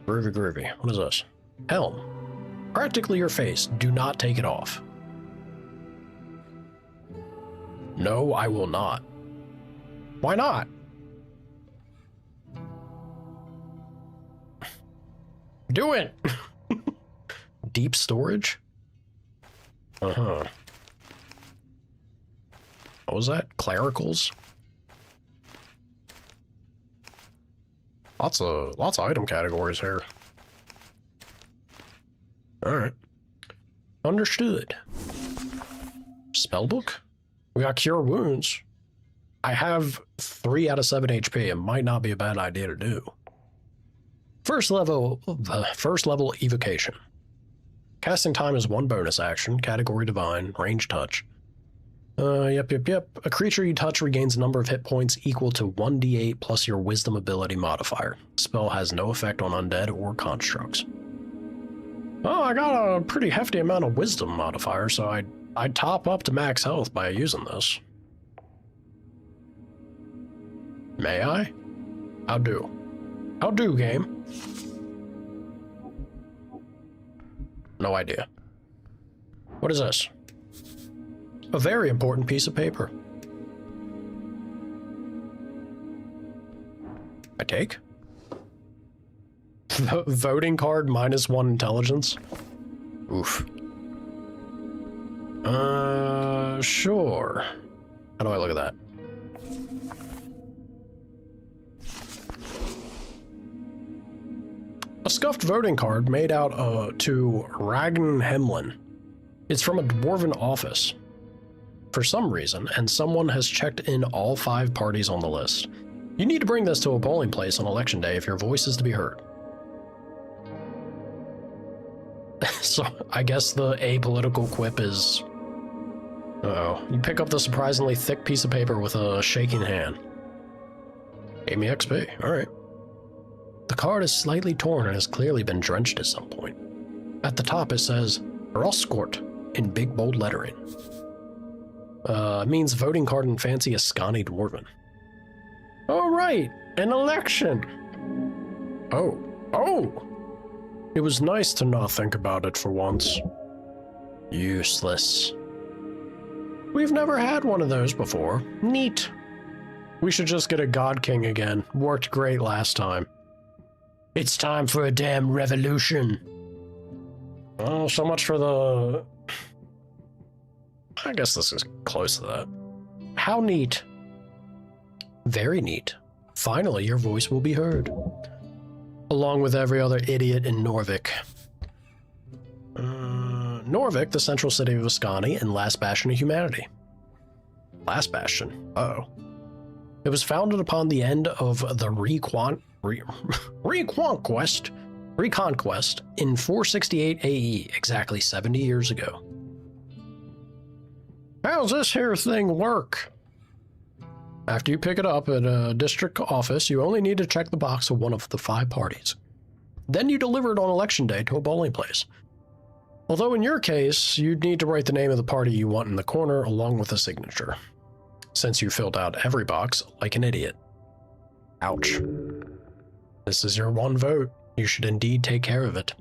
Groovy, groovy. What is this? Helm. Practically your face. Do not take it off. No, I will not. Why not? Do it! Deep storage? Uh-huh. What was that? Clericals? Lots of item categories here. Alright. Understood. Spellbook? We got Cure Wounds. I have 3 out of 7 HP. It might not be a bad idea to do. First level evocation. Casting time is 1 bonus action. Category Divine. Range touch. Yep. A creature you touch regains a number of hit points equal to 1d8 plus your wisdom ability modifier. Spell has no effect on undead or constructs. Oh, I got a pretty hefty amount of wisdom modifier, so I'd top up to max health by using this. May I? How do? How do, game? No idea. What is this? A very important piece of paper. I take? Voting card -1 intelligence? Oof. Sure. How do I look at that? A scuffed voting card made out to Ragn Hemlin. It's from a dwarven office. For some reason, and someone has checked in all 5 parties on the list. You need to bring this to a polling place on election day if your voice is to be heard. So, I guess the apolitical quip is... Uh-oh. You pick up the surprisingly thick piece of paper with a shaking hand. Gave me XP. Alright. The card is slightly torn and has clearly been drenched at some point. At the top it says, Roskort, in big bold lettering. Means voting card in fancy Ascani Dwarven. Oh, right! An election! Oh. It was nice to not think about it for once. Useless. We've never had one of those before. Neat. We should just get a God King again. Worked great last time. It's time for a damn revolution. Oh, so much for the... I guess this is close to that. How neat. Very neat. Finally, your voice will be heard. Along with every other idiot in Norvik. Norvik, the central city of Ascani and last bastion of humanity. Last bastion? Uh-oh. It was founded upon the end of the Reconquest in 468 AE, exactly 70 years ago. How's this here thing work? After you pick it up at a district office, you only need to check the box of one of the 5 parties. Then you deliver it on election day to a polling place. Although in your case, you'd need to write the name of the party you want in the corner along with a signature, since you filled out every box like an idiot. Ouch. This is your one vote. You should indeed take care of it.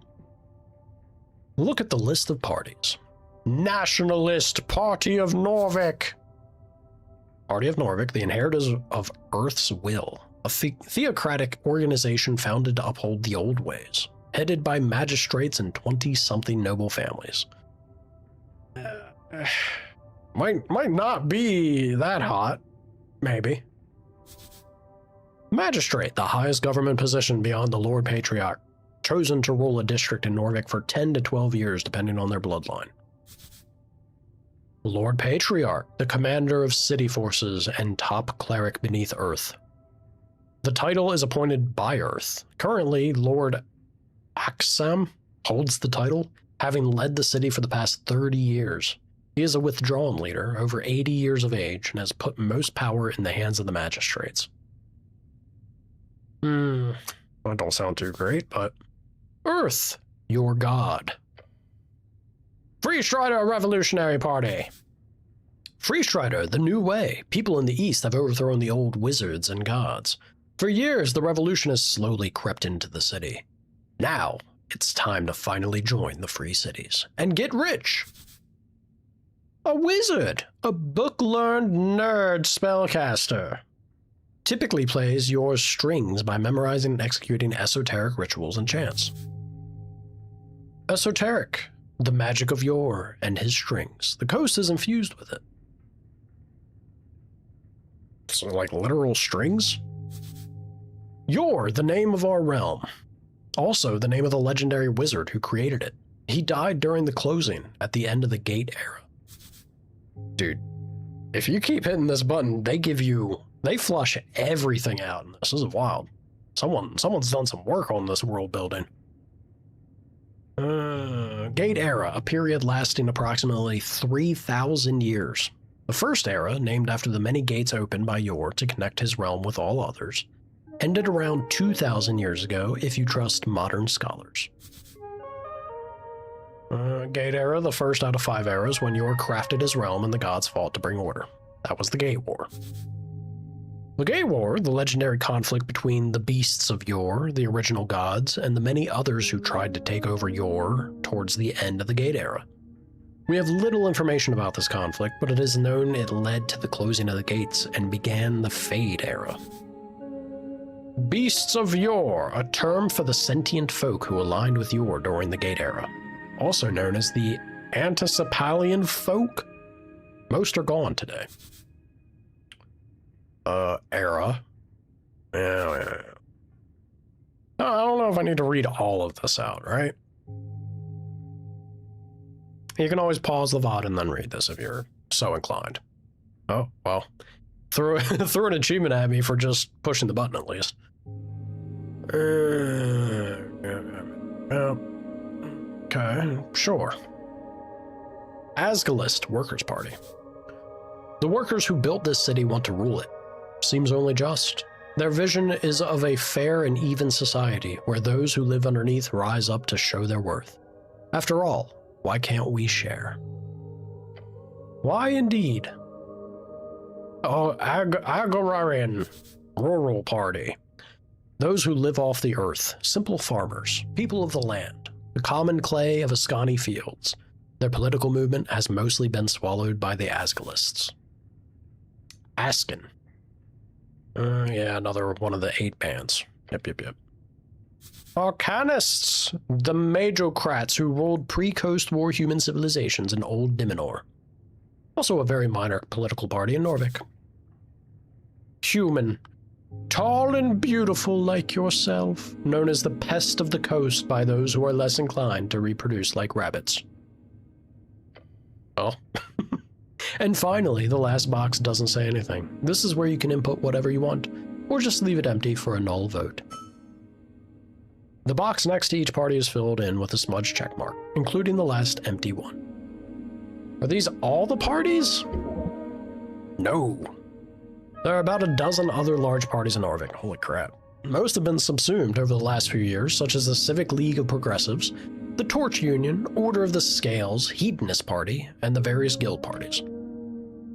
Look at the list of parties. Nationalist Party of Norvik. Party of Norvik, the inheritors of Earth's will. A theocratic organization founded to uphold the old ways. Headed by magistrates and 20-something noble families. Might not be that hot. Maybe. Magistrate, the highest government position beyond the Lord Patriarch, chosen to rule a district in Norvik for 10 to 12 years depending on their bloodline. Lord Patriarch, the commander of city forces and top cleric beneath Earth. The title is appointed by Earth. Currently, Lord Aksam holds the title, having led the city for the past 30 years. He is a withdrawn leader, over 80 years of age, and has put most power in the hands of the magistrates. That don't sound too great, but... Earth, your god. Free Strider Revolutionary Party. Free Strider, the new way. People in the East have overthrown the old wizards and gods. For years, the revolution has slowly crept into the city. Now, it's time to finally join the free cities and get rich. A wizard, a book-learned nerd spellcaster. Typically plays your strings by memorizing and executing esoteric rituals and chants. Esoteric, the magic of yore and his strings. The coast is infused with it. So like literal strings? Yore, the name of our realm. Also the name of the legendary wizard who created it. He died during the closing at the end of the Gate era. Dude, if you keep hitting this button, they flush everything out. This is wild. Someone's done some work on this world building. Gate era, a period lasting approximately 3,000 years. The first era, named after the many gates opened by Yor to connect his realm with all others, ended around 2,000 years ago if you trust modern scholars. Gate era, the first out of 5 eras when Yor crafted his realm and the gods fought to bring order. That was the Gate War. The Gate War, the legendary conflict between the beasts of Yor, the original gods, and the many others who tried to take over Yor towards the end of the Gate era. We have little information about this conflict, but it is known it led to the closing of the gates and began the Fade era. Beasts of Yor, a term for the sentient folk who aligned with Yor during the Gate era, also known as the Anticipalian folk. Most are gone today. Era. Yeah. I don't know if I need to read all of this out, right? You can always pause the VOD and then read this if you're so inclined. Oh, well. Threw an achievement at me for just pushing the button at least. Okay, sure. Asgalist Workers' Party. The workers who built this city want to rule it. Seems only just. Their vision is of a fair and even society where those who live underneath rise up to show their worth. After all, why can't we share? Why indeed? Oh, Agrarian Rural Party. Those who live off the earth, simple farmers, people of the land, the common clay of Ascani fields. Their political movement has mostly been swallowed by the Asgalists. Askin. Yeah, another one of the 8 bands. Yep. Arcanists, the Majocrats who ruled pre-Coast War human civilizations in Old Diminor. Also a very minor political party in Norvik. Human. Tall and beautiful like yourself, known as the pest of the coast by those who are less inclined to reproduce like rabbits. Well. And finally, the last box doesn't say anything. This is where you can input whatever you want, or just leave it empty for a null vote. The box next to each party is filled in with a smudged checkmark, including the last empty one. Are these all the parties? No. There are about a dozen other large parties in Norvik. Holy crap. Most have been subsumed over the last few years, such as the Civic League of Progressives, the Torch Union, Order of the Scales, Hedonist Party, and the various guild parties.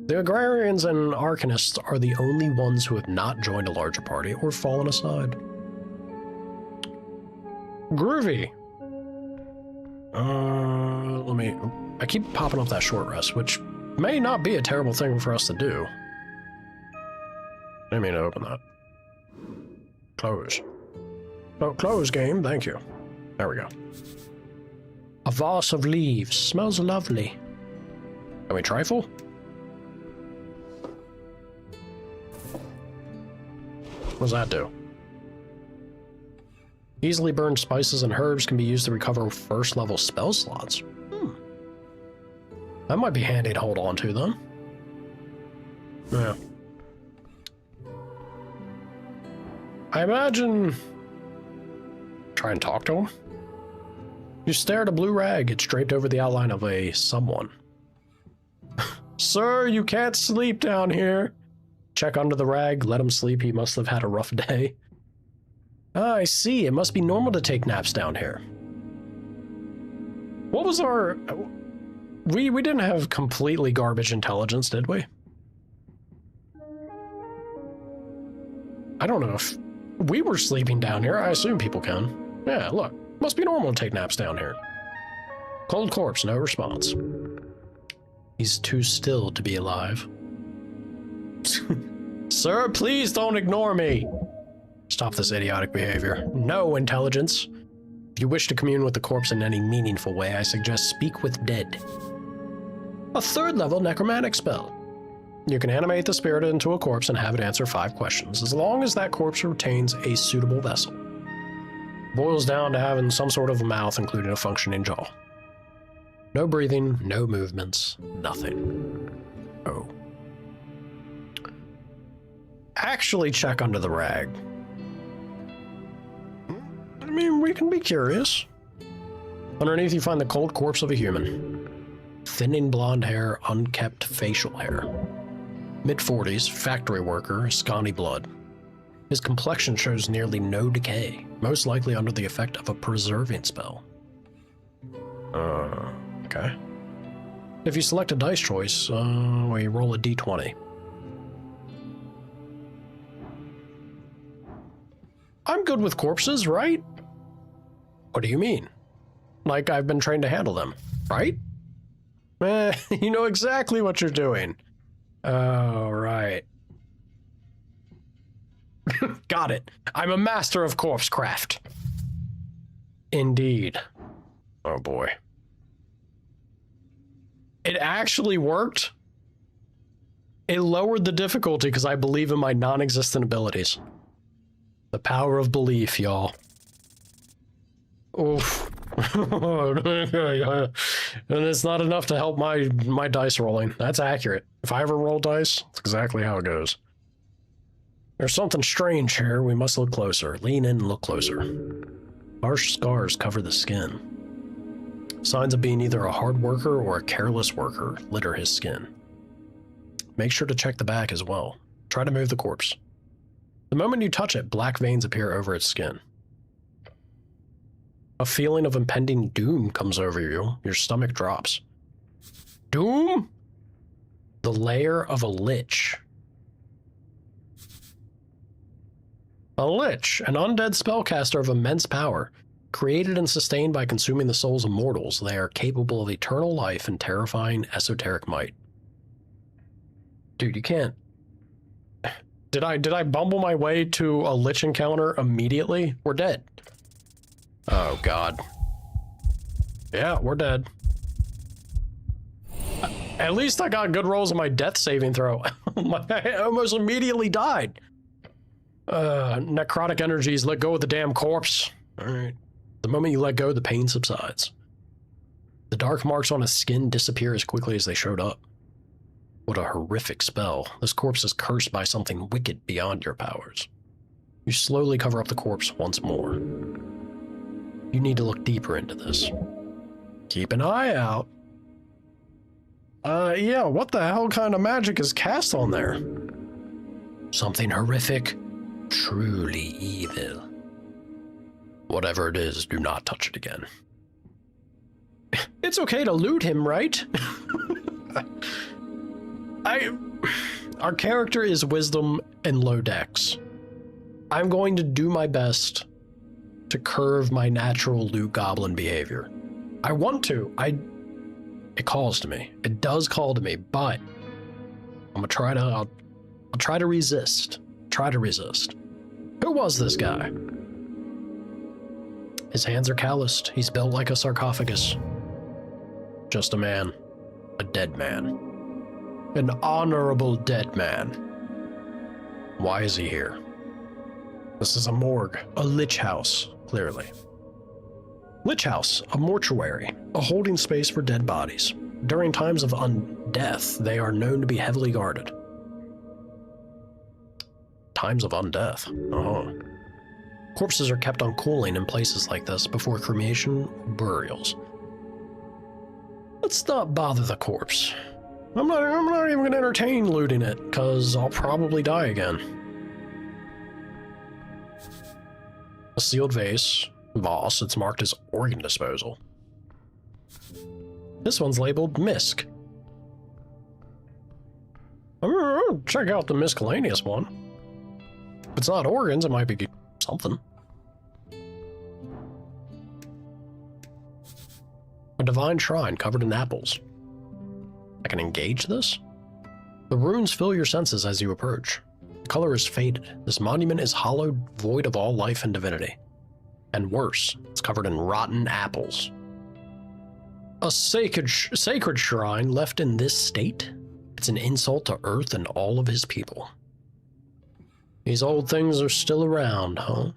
The Agrarians and Arcanists are the only ones who have not joined a larger party or fallen aside. Groovy. I keep popping up that short rest, which may not be a terrible thing for us to do. I didn't mean to open that. Close. Oh, close game, thank you. There we go. A vase of leaves. Smells lovely. Can we trifle? What does that do? Easily burned spices and herbs can be used to recover first level spell slots. That might be handy to hold on to, though. Yeah. I imagine... Try and talk to him? You stare at a blue rag. It's draped over the outline of a someone. Sir, you can't sleep down here. Check under the rag. Let him sleep. He must have had a rough day. Ah, I see. It must be normal to take naps down here. What was our... We didn't have completely garbage intelligence, did we? I don't know if... We were sleeping down here. I assume people can. Yeah, look. Must be normal to take naps down here. Cold corpse, no response. He's too still to be alive. Sir, please don't ignore me. Stop this idiotic behavior. No intelligence. If you wish to commune with the corpse in any meaningful way, I suggest speak with dead. A 3rd level necromantic spell. You can animate the spirit into a corpse and have it answer 5 questions, as long as that corpse retains a suitable vessel. Boils down to having some sort of a mouth, including a functioning jaw. No breathing, no movements, nothing. Oh. Actually check under the rag. I mean, we can be curious. Underneath you find the cold corpse of a human. Thinning blonde hair, unkept facial hair. Mid-40s, factory worker, scrawny blood. His complexion shows nearly no decay, most likely under the effect of a preserving spell. Okay. If you select a dice choice, we roll a d20. I'm good with corpses, right? What do you mean? Like I've been trained to handle them, right? You know exactly what you're doing. Oh, right. Got it. I'm a master of corpse craft. Indeed. Oh boy. It actually worked. It lowered the difficulty because I believe in my non-existent abilities. The power of belief, y'all. Oof. And it's not enough to help my dice rolling. That's accurate. If I ever roll dice, that's exactly how it goes. There's something strange here. We must look closer. Lean in and look closer. Harsh scars cover the skin. Signs of being either a hard worker or a careless worker litter his skin. make sure to check the back as well. Try to move the corpse. The moment you touch it, black veins appear over its skin. A feeling of impending doom comes over you. Your stomach drops. Doom? The lair of a lich. A lich, an undead spellcaster of immense power. Created and sustained by consuming the souls of mortals, they are capable of eternal life and terrifying esoteric might. Dude, you can't... Did I bumble my way to a lich encounter immediately? We're dead. Oh, God. Yeah, we're dead. At least I got good rolls on my death saving throw. I almost immediately died. Necrotic energies, let go of the damn corpse. Alright. The moment you let go, the pain subsides. The dark marks on his skin disappear as quickly as they showed up. What a horrific spell. This corpse is cursed by something wicked beyond your powers. You slowly cover up the corpse once more. You need to look deeper into this. Keep an eye out. Yeah, what the hell kind of magic is cast on there? Something horrific, truly evil. Whatever it is, do not touch it again. It's okay to loot him, right? Our character is wisdom and low dex. I'm going to do my best to curve my natural loot goblin behavior. I want to. It calls to me. It does call to me, but I'll try to resist. Try to resist. Who was this guy? His hands are calloused. He's built like a sarcophagus. Just a man. A dead man. An honorable dead man. Why is he here? This is a morgue. A lich house, clearly. Lich house, a mortuary, a holding space for dead bodies. During times of undeath, they are known to be heavily guarded. Times of undeath. Oh. Corpses are kept on cooling in places like this before cremation or burials. Let's not bother the corpse. I'm not even going to entertain looting it, because I'll probably die again. A sealed vase. Vase, it's marked as organ disposal. This one's labeled misc. Check out the miscellaneous one. If it's not organs, it might be something. A divine shrine covered in apples. I can engage this? The runes fill your senses as you approach. The color is faded. This monument is hollowed, void of all life and divinity. And worse, it's covered in rotten apples. A sacred shrine left in this state? It's an insult to Earth and all of his people. These old things are still around, huh?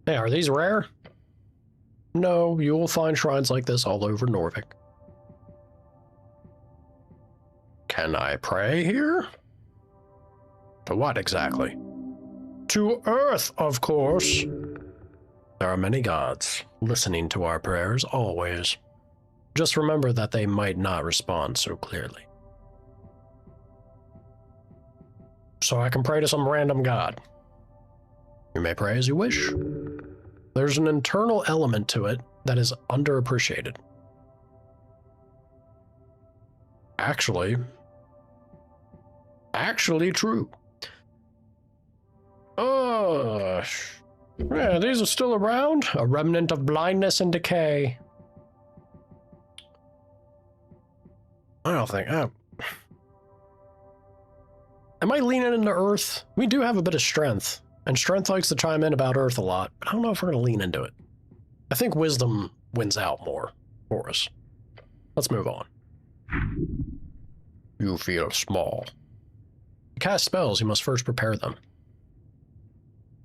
Hey, are these rare? No, you will find shrines like this all over Norvik. Can I pray here? To what exactly? To Earth, of course. There are many gods listening to our prayers always. Just remember that they might not respond so clearly. So I can pray to some random god. You may pray as you wish. There's an internal element to it that is underappreciated. Actually true. Yeah, these are still around. A remnant of blindness and decay. I don't think... am I leaning into Earth? We do have a bit of strength, and strength likes to chime in about Earth a lot, but I don't know if we're going to lean into it. I think wisdom wins out more for us. Let's move on. You feel small. To cast spells, you must first prepare them.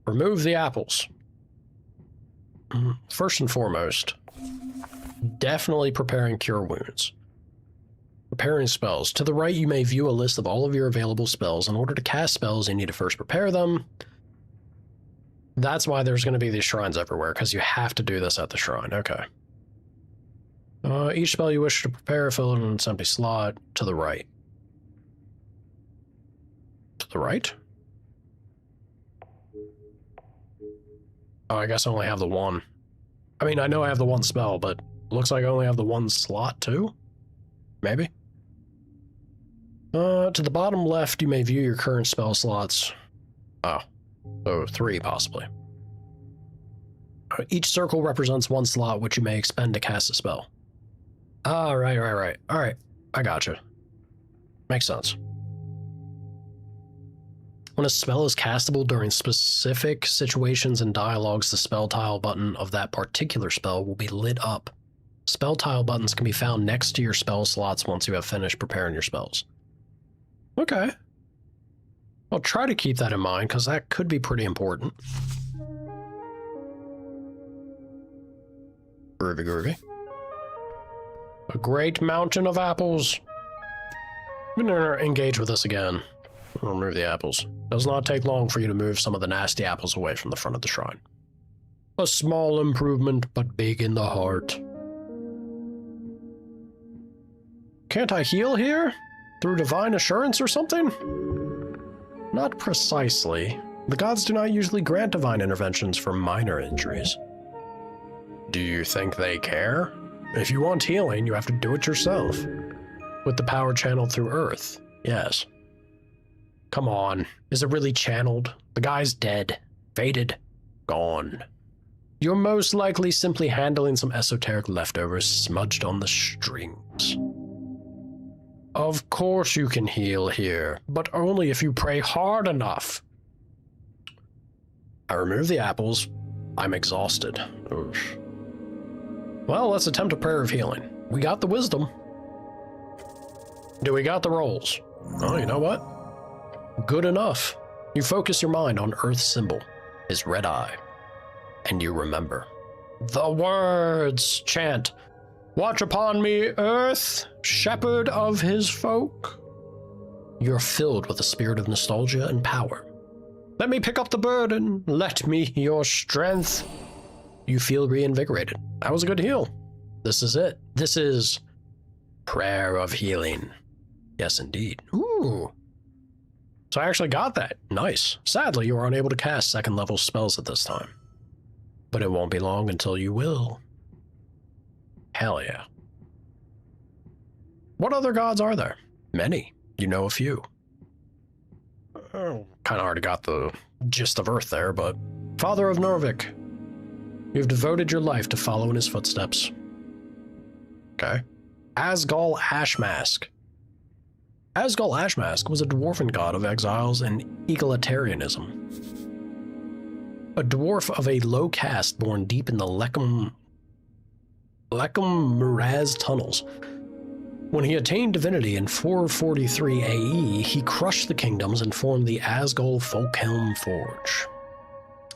Remove the apples. First and foremost, definitely preparing cure wounds. Preparing spells. To the right, you may view a list of all of your available spells. In order to cast spells, you need to first prepare them. That's why there's going to be these shrines everywhere, because you have to do this at the shrine. Okay. Each spell you wish to prepare, fill it in its empty slot to the right. the right? Oh, I guess I only have the one. I mean, I know I have the one spell, but it looks like I only have the one slot too? Maybe? To the bottom left, you may view your current spell slots. Oh, so 3 possibly. Each circle represents one slot which you may expend to cast a spell. Ah, right. Alright, I gotcha. Makes sense. When a spell is castable during specific situations and dialogues, the spell tile button of that particular spell will be lit up. Spell tile buttons can be found next to your spell slots once you have finished preparing your spells. Okay. I'll try to keep that in mind, because that could be pretty important. Groovy. A great mountain of apples. I'm gonna engage with this again. I'll remove the apples. Does not take long for you to move some of the nasty apples away from the front of the shrine. A small improvement, but big in the heart. Can't I heal here? Through divine assurance or something? Not precisely. The gods do not usually grant divine interventions for minor injuries. Do you think they care? If you want healing, you have to do it yourself. With the power channeled through Earth, yes. Come on, is it really channeled? The guy's dead, fated, gone. You're most likely simply handling some esoteric leftovers smudged on the strings. Of course you can heal here, but only if you pray hard enough. I remove the apples. I'm exhausted. Oof. Well, let's attempt a prayer of healing. We got the wisdom. Do we got the rolls? Oh, you know what? Good enough. You focus your mind on Earth's symbol, his red eye, and you remember. The words chant. Watch upon me, Earth, shepherd of his folk. You're filled with a spirit of nostalgia and power. Let me pick up the burden. Let me your strength. You feel reinvigorated. That was a good heal. This is it. This is prayer of healing. Yes, indeed. Ooh. So I actually got that. Nice. Sadly, you are unable to cast second level spells at this time. But it won't be long until you will. Hell yeah. What other gods are there? Many. You know a few. Kind of already got the gist of Earth there, but... Father of Norvik. You've devoted your life to follow in his footsteps. Okay. Asgal Ashmask. Asgal Ashmask was a dwarven god of exiles and egalitarianism. A dwarf of a low caste born deep in the Leckham Miraz tunnels. When he attained divinity in 443 AE, he crushed the kingdoms and formed the Asgal Folkhelm Forge.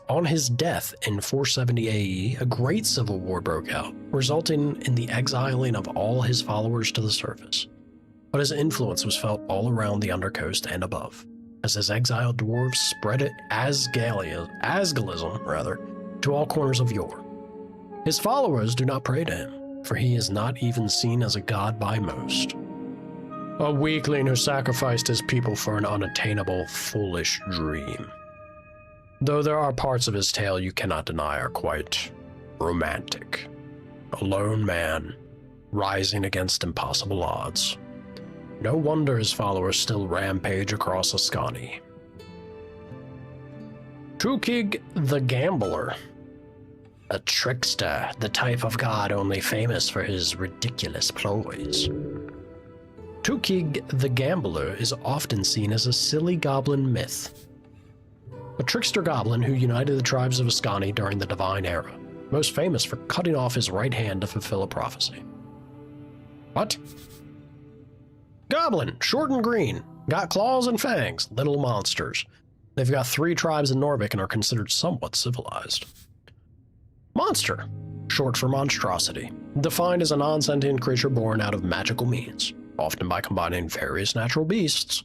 On his death in 470 AE, a great civil war broke out, resulting in the exiling of all his followers to the surface. But his influence was felt all around the Undercoast and above, as his exiled dwarves spread Asgalism to all corners of Yore. His followers do not pray to him, for he is not even seen as a god by most. A weakling who sacrificed his people for an unattainable, foolish dream. Though there are parts of his tale you cannot deny are quite romantic. A lone man, rising against impossible odds. No wonder his followers still rampage across Ascani. Tukig the Gambler. A trickster, the type of god only famous for his ridiculous ploys. Tukig the Gambler is often seen as a silly goblin myth. A trickster goblin who united the tribes of Ascani during the Divine Era, most famous for cutting off his right hand to fulfill a prophecy. What? Goblin, short and green, got claws and fangs, little monsters. They've got 3 tribes in Norvik and are considered somewhat civilized. Monster, short for monstrosity, defined as a non-sentient creature born out of magical means, often by combining various natural beasts,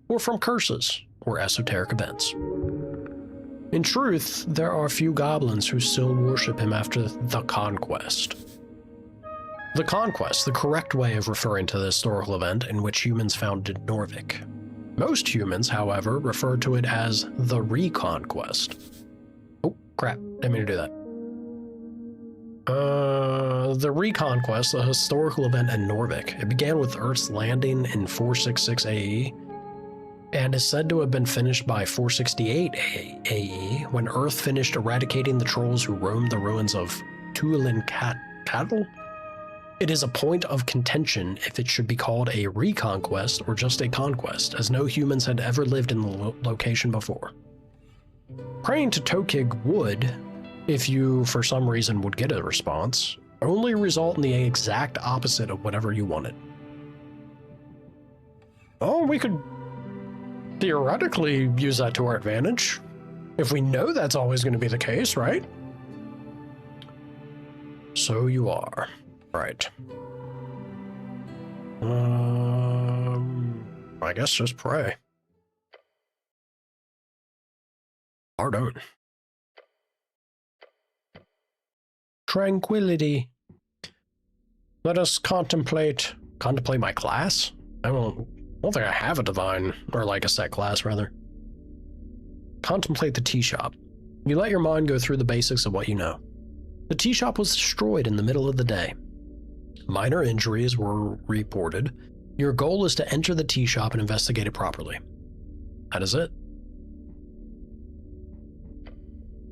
or from curses or esoteric events. In truth, there are few goblins who still worship him after the Conquest. The Conquest, the correct way of referring to the historical event in which humans founded Norvik. Most humans, however, refer to it as the Reconquest. Oh, crap. Didn't mean to do that. The Reconquest, a historical event in Norvik. It began with Earth's landing in 466 AE, and is said to have been finished by 468 AE, when Earth finished eradicating the trolls who roamed the ruins of Tuilancatl. It is a point of contention if it should be called a reconquest or just a conquest, as no humans had ever lived in the location before. Praying to Tokig would, if you for some reason would get a response, only result in the exact opposite of whatever you wanted. Oh, we could theoretically use that to our advantage, if we know that's always going to be the case, right? So you are. Right. I guess just pray. Pardon. Tranquility. Let us contemplate my class? I don't think I have a divine, or like a set class, rather. Contemplate the tea shop. You let your mind go through the basics of what you know. The tea shop was destroyed in the middle of the day. Minor injuries were reported. Your goal is to enter the tea shop and investigate it properly. That is it.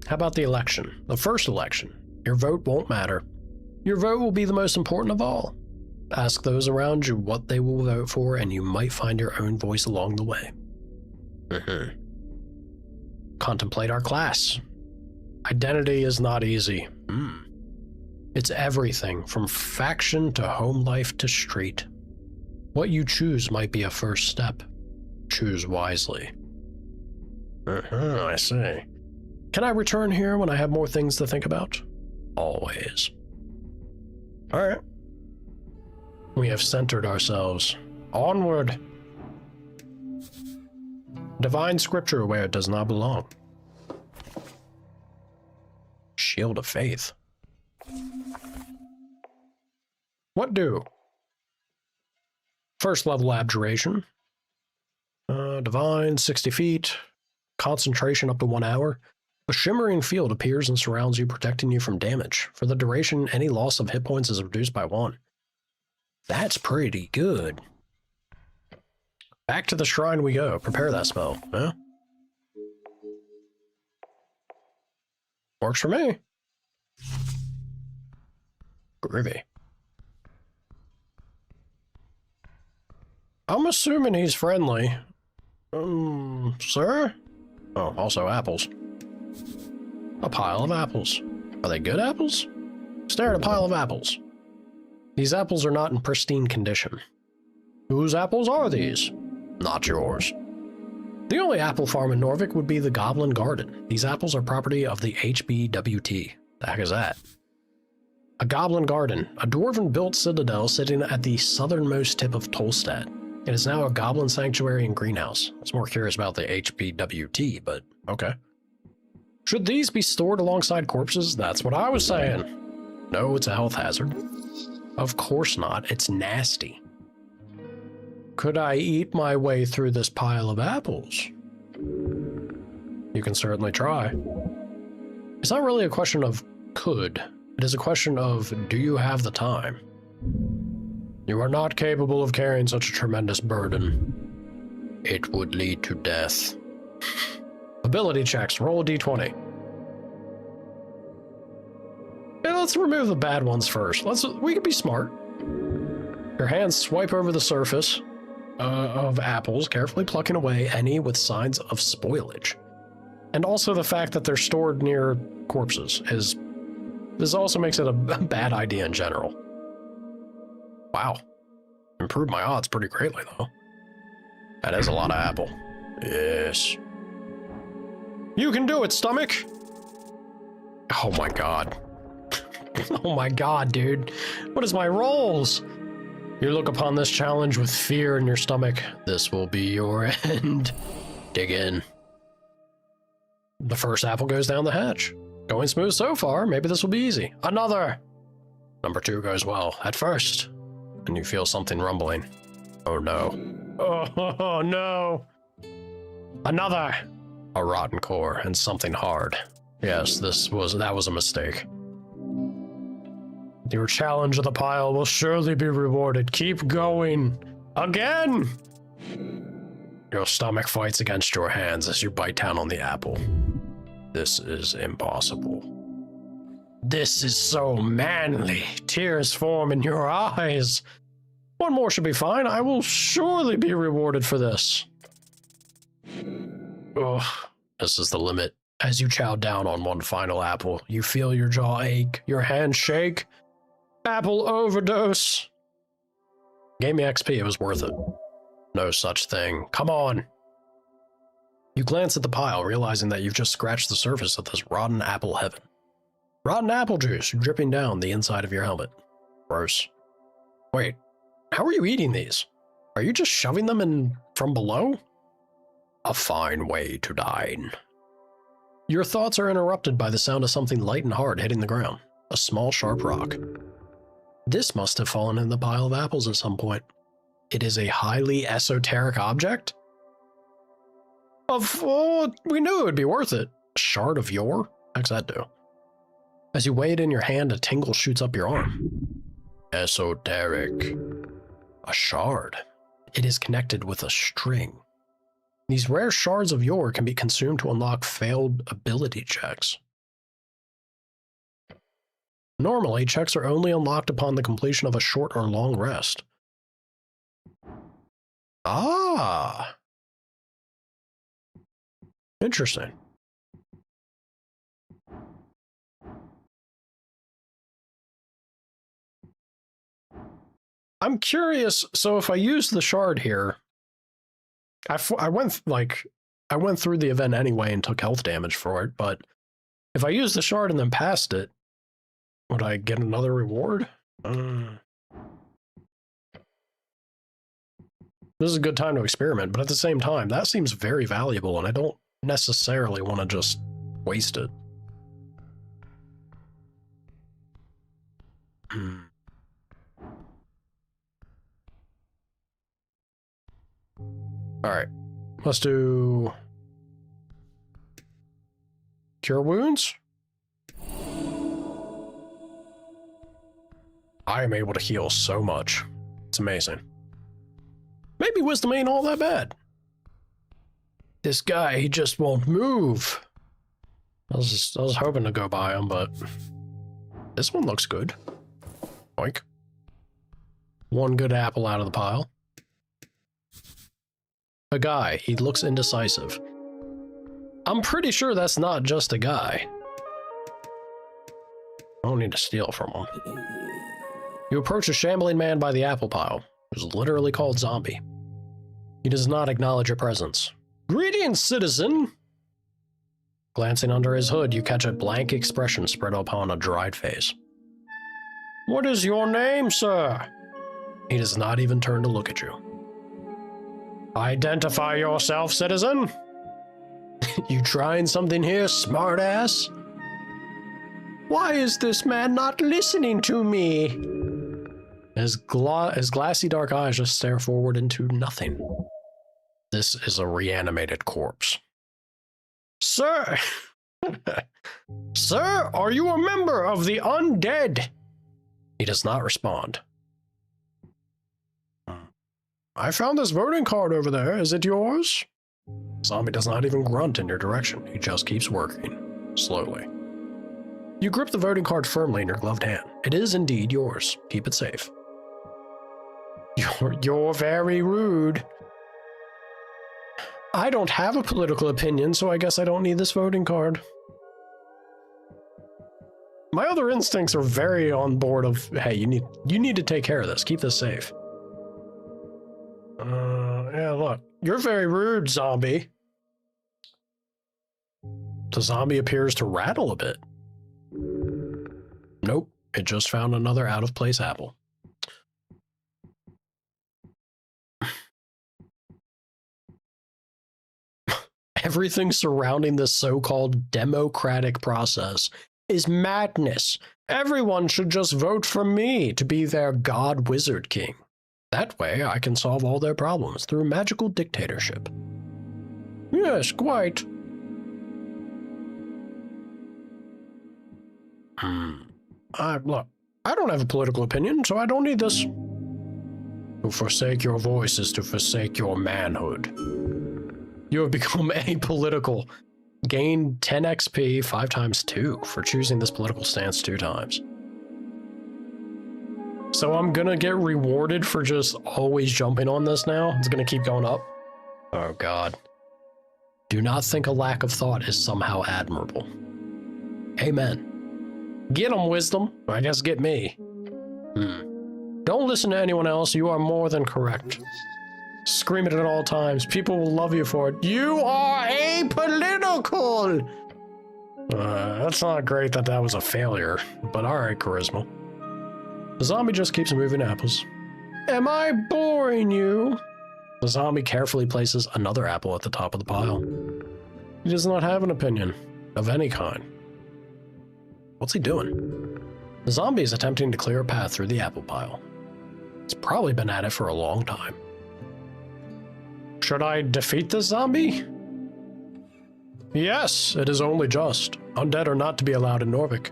How about the election? The first election. Your vote won't matter. Your vote will be the most important of all. Ask those around you what they will vote for, and you might find your own voice along the way. Contemplate our class. Identity is not easy. It's everything from faction to home life to street. What you choose might be a first step. Choose wisely. I see. Can I return here when I have more things to think about? Always. Alright. We have centered ourselves. Onward. Divine scripture where it does not belong. Shield of faith. What do? First level abjuration. Divine, 60 feet. Concentration up to 1 hour. A shimmering field appears and surrounds you, protecting you from damage. For the duration, any loss of hit points is reduced by 1. That's pretty good. Back to the shrine we go. Prepare that spell, huh? Works for me. Groovy. I'm assuming he's friendly. Sir? Oh, also apples. A pile of apples. Are they good apples? Stare at a pile of apples. These apples are not in pristine condition. Whose apples are these? Not yours. The only apple farm in Norvik would be the Goblin Garden. These apples are property of the HBWT. The heck is that? A Goblin Garden, a dwarven-built citadel sitting at the southernmost tip of Tolstad. It is now a goblin sanctuary and greenhouse. I was more curious about the HBWT, but okay. Should these be stored alongside corpses? That's what I was saying. No, it's a health hazard. Of course not. It's nasty. Could I eat my way through this pile of apples? You can certainly try. It's not really a question of could. It is a question of do you have the time? You are not capable of carrying such a tremendous burden. It would lead to death. Ability checks. Roll a d20. Yeah, let's remove the bad ones first. We can be smart. Your hands swipe over the surface of apples, carefully plucking away any with signs of spoilage. And also the fact that they're stored near corpses this also makes it a bad idea in general. Wow. Improved my odds pretty greatly, though. That is a lot of apple. Yes. You can do it, stomach! Oh my god. Oh my god, dude. What is my rolls? You look upon this challenge with fear in your stomach. This will be your end. Dig in. The first apple goes down the hatch. Going smooth so far, maybe this will be easy. Another! Number 2 goes well at first, and you feel something rumbling. Oh no. Oh, no. Another. A rotten core and something hard. Yes, that was a mistake. Your challenge of the pile will surely be rewarded. Keep going. Again! Your stomach fights against your hands as you bite down on the apple. This is impossible. This is so manly. Tears form in your eyes. One more should be fine. I will surely be rewarded for this. Ugh, this is the limit. As you chow down on one final apple, you feel your jaw ache, your hands shake. Apple overdose. Gave me XP, it was worth it. No such thing. Come on. You glance at the pile, realizing that you've just scratched the surface of this rotten apple heaven. Rotten apple juice dripping down the inside of your helmet. Gross. Wait, how are you eating these? Are you just shoving them in from below? A fine way to dine. Your thoughts are interrupted by the sound of something light and hard hitting the ground. A small, sharp rock. This must have fallen in the pile of apples at some point. It is a highly esoteric object? We knew it would be worth it. A shard of yore? How's that do? As you weigh it in your hand, a tingle shoots up your arm. Esoteric. A shard. It is connected with a string. These rare shards of yore can be consumed to unlock failed ability checks. Normally, checks are only unlocked upon the completion of a short or long rest. Ah! Interesting. I'm curious, so if I use the shard here, I went through the event anyway and took health damage for it, but if I use the shard and then passed it, would I get another reward? This is a good time to experiment, but at the same time, that seems very valuable, and I don't necessarily want to just waste it. Alright, let's do Cure Wounds. I am able to heal so much. It's amazing. Maybe Wisdom ain't all that bad. This guy, he just won't move. I was hoping to go by him, but this one looks good. Oink. One good apple out of the pile. A guy, he looks indecisive. I'm pretty sure that's not just a guy. I don't need to steal from him. You approach a shambling man by the apple pile, who's literally called Zombie. He does not acknowledge your presence. Greetings, citizen! Glancing under his hood, you catch a blank expression spread upon a dried face. What is your name, sir? He does not even turn to look at you. Identify yourself, citizen. You trying something here, smartass? Why is this man not listening to me? His glassy dark eyes just stare forward into nothing. This is a reanimated corpse. Sir! Sir, are you a member of the undead? He does not respond. I found this voting card over there. Is it yours? Zombie does not even grunt in your direction. He just keeps working, slowly. You grip the voting card firmly in your gloved hand. It is indeed yours. Keep it safe. You're very rude. I don't have a political opinion, so I guess I don't need this voting card. My other instincts are very on board of, hey, you need to take care of this. Keep this safe. Yeah, look. You're very rude, zombie. The zombie appears to rattle a bit. Nope, it just found another out-of-place apple. Everything surrounding this so-called democratic process is madness. Everyone should just vote for me to be their god wizard king. That way I can solve all their problems through magical dictatorship. Yes, quite. Look, I don't have a political opinion, so I don't need this. To forsake your voice is to forsake your manhood. You have become apolitical. Gain 10 XP 5 times 2 for choosing this political stance 2 times. So I'm gonna get rewarded for just always jumping on this now? It's gonna keep going up? Oh god. Do not think a lack of thought is somehow admirable. Amen. Get 'em, wisdom. I guess get me. Don't listen to anyone else. You are more than correct. Scream it at all times. People will love you for it. You are apolitical! That's not great that was a failure, but alright, charisma. The zombie just keeps moving apples. Am I boring you? The zombie carefully places another apple at the top of the pile. He does not have an opinion of any kind. What's he doing? The zombie is attempting to clear a path through the apple pile. He's probably been at it for a long time. Should I defeat this zombie? Yes, it is only just. Undead are not to be allowed in Norvik.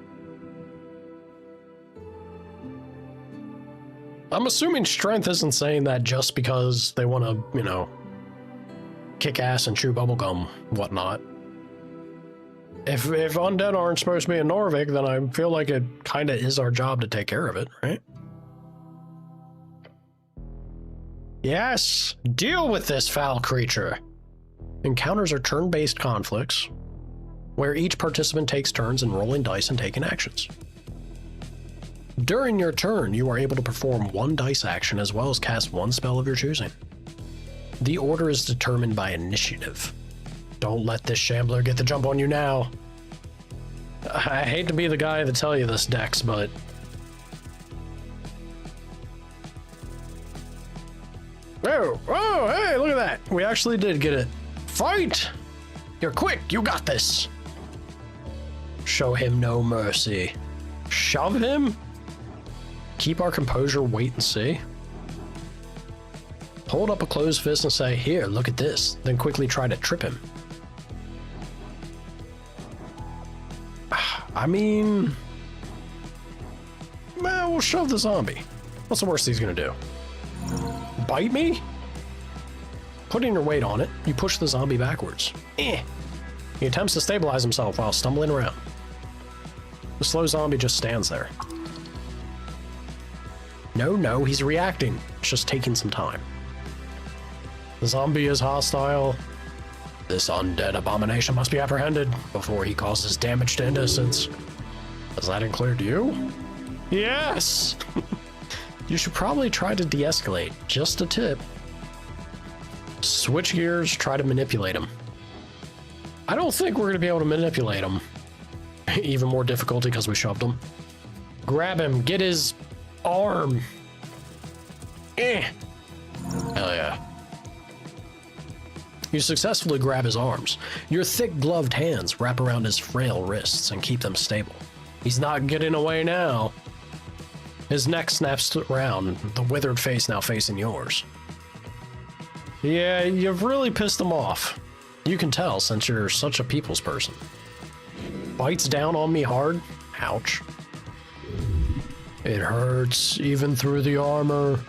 I'm assuming strength isn't saying that just because they want to, you know, kick ass and chew bubblegum, whatnot. If undead aren't supposed to be in Norvik, then I feel like it kind of is our job to take care of it, right? Yes, deal with this foul creature. Encounters are turn-based conflicts, where each participant takes turns in rolling dice and taking actions. During your turn, you are able to perform 1 dice action as well as cast 1 spell of your choosing. The order is determined by initiative. Don't let this shambler get the jump on you now. I hate to be the guy to tell you this, Dex, but... Oh, hey, look at that. We actually did get it. Fight! You're quick, you got this. Show him no mercy. Shove him? Keep our composure, wait and see. Hold up a closed fist and say, here, look at this. Then quickly try to trip him. I mean... well, we'll shove the zombie. What's the worst he's gonna do? Bite me? Putting your weight on it, you push the zombie backwards. He attempts to stabilize himself while stumbling around. The slow zombie just stands there. No, he's reacting. It's just taking some time. The zombie is hostile. This undead abomination must be apprehended before he causes damage to innocents. Does that include you? Yes! You should probably try to de-escalate. Just a tip. Switch gears, try to manipulate him. I don't think we're going to be able to manipulate him. Even more difficulty because we shoved him. Grab him, get his arm. Hell yeah. You successfully grab his arms. Your thick gloved hands wrap around his frail wrists and keep them stable. He's not getting away now. His neck snaps around, the withered face now facing yours. Yeah, you've really pissed him off. You can tell since you're such a people's person. Bites down on me hard. Ouch. It hurts, even through the armor.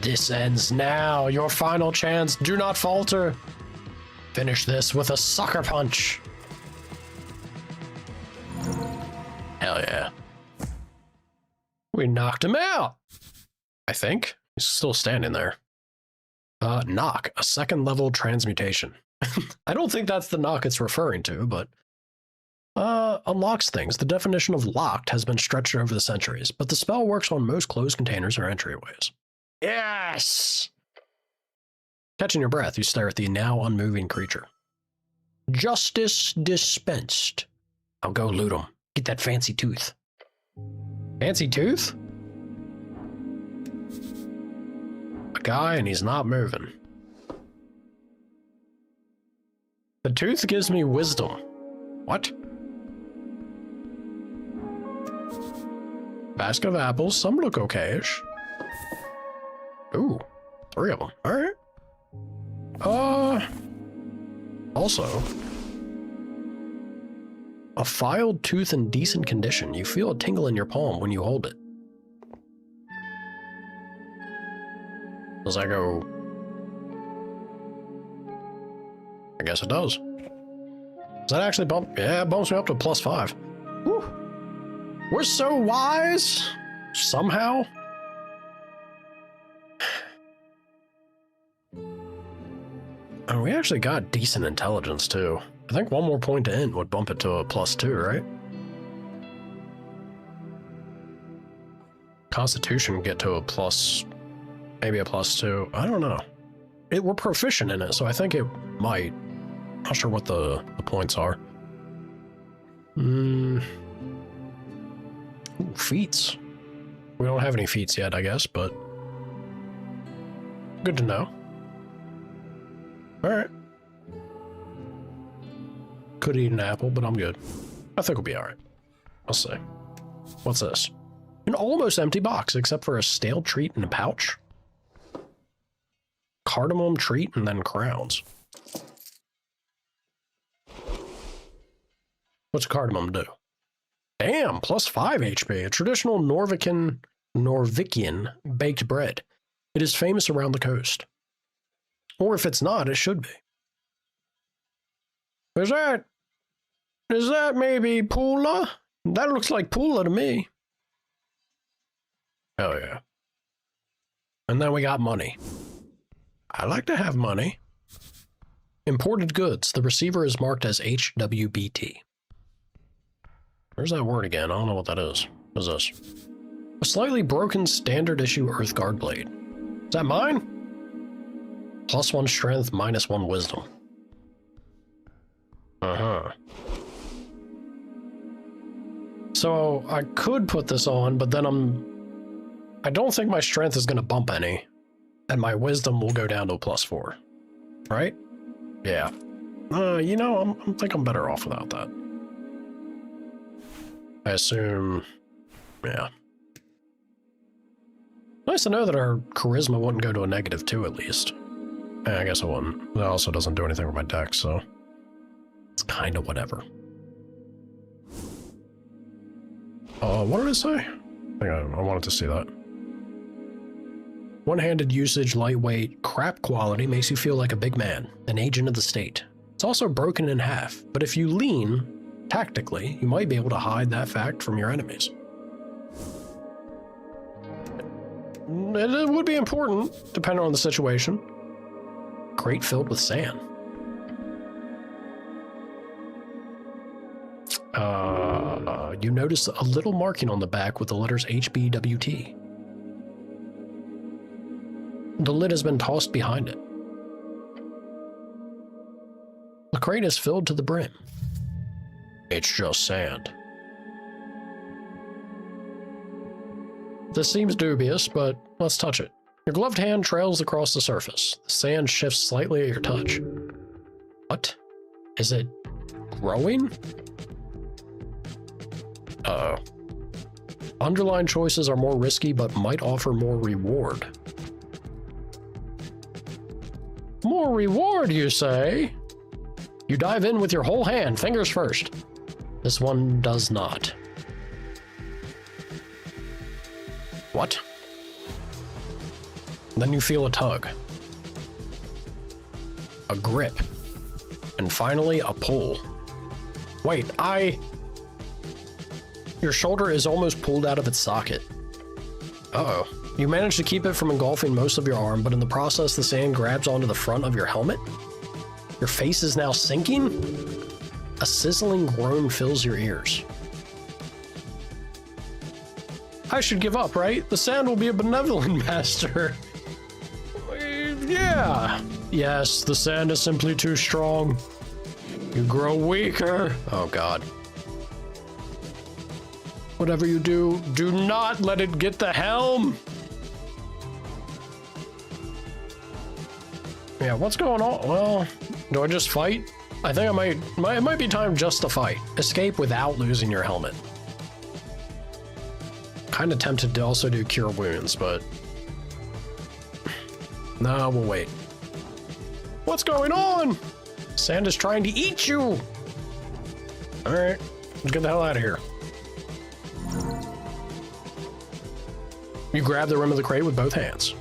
This ends now. Your final chance. Do not falter. Finish this with a sucker punch. Hell yeah. We knocked him out. I think. He's still standing there. Knock. A 2nd level transmutation. I don't think that's the knock it's referring to, but... unlocks things. The definition of locked has been stretched over the centuries, but the spell works on most closed containers or entryways. Yes! Catching your breath, you stare at the now unmoving creature. Justice dispensed. I'll go loot him. Get that fancy tooth. Fancy tooth? A guy and he's not moving. The tooth gives me wisdom. What? Basket of apples, some look okayish. Ooh, 3 of them. All right. Also, a filed tooth in decent condition. You feel a tingle in your palm when you hold it. Does that go? I guess it does. Does that actually bump? Yeah, it bumps me up to +5. Whew. We're so wise. Somehow. And we actually got decent intelligence too. I think one more point to int would bump it to a +2, right? Constitution get to a plus, maybe a +2. I don't know. We're proficient in it, so I think it might. Not sure what the points are. Ooh, feats. We don't have any feats yet, I guess, but good to know. All right. Could eat an apple, but I'm good. I think we'll be all right. Let's see. What's this? An almost empty box, except for a stale treat in a pouch. Cardamom treat and then crowns. What's cardamom do? Damn, +5 HP. A traditional Norwegian baked bread. It is famous around the coast. Or if it's not, it should be. Is that maybe Pula? That looks like Pula to me. Oh yeah. And then we got money. I like to have money. Imported goods. The receiver is marked as HWBT. Where's that word again? I don't know what that is. What is this? A slightly broken standard issue Earthguard blade. Is that mine? +1 strength, -1 wisdom. Uh-huh. So I could put this on, but then I don't think my strength is going to bump any, and my wisdom will go down to a +4. Right? Yeah. You know, I think I'm better off without that. I assume, yeah. Nice to know that our charisma wouldn't go to a -2 at least. I guess it wouldn't. That also doesn't do anything with my dex, so it's kind of whatever. What did it say? I think I wanted to see that. One-handed usage, lightweight, crap quality makes you feel like a big man, an agent of the state. It's also broken in half, but if you lean, tactically, you might be able to hide that fact from your enemies. It would be important, depending on the situation. Crate filled with sand. You notice a little marking on the back with the letters HBWT. The lid has been tossed behind it. The crate is filled to the brim. It's just sand. This seems dubious, but let's touch it. Your gloved hand trails across the surface. The sand shifts slightly at your touch. What? Is it growing? Uh-oh. Underlined choices are more risky, but might offer more reward. More reward, you say? You dive in with your whole hand, fingers first. This one does not. What? Then you feel a tug. A grip. And finally, a pull. Wait, Your shoulder is almost pulled out of its socket. Uh-oh. You manage to keep it from engulfing most of your arm, but in the process, the sand grabs onto the front of your helmet. Your face is now sinking. A sizzling groan fills your ears. I should give up, right? The sand will be a benevolent master. Yeah. Yes, the sand is simply too strong. You grow weaker. Oh, God. Whatever you do, do not let it get the helm. Yeah, what's going on? Well, do I just fight? I think it might be time just to fight. Escape without losing your helmet. Kind of tempted to also do cure wounds, but No, we'll wait. What's going on? Sand is trying to eat you. All right, let's get the hell out of here. You grab the rim of the crate with both hands.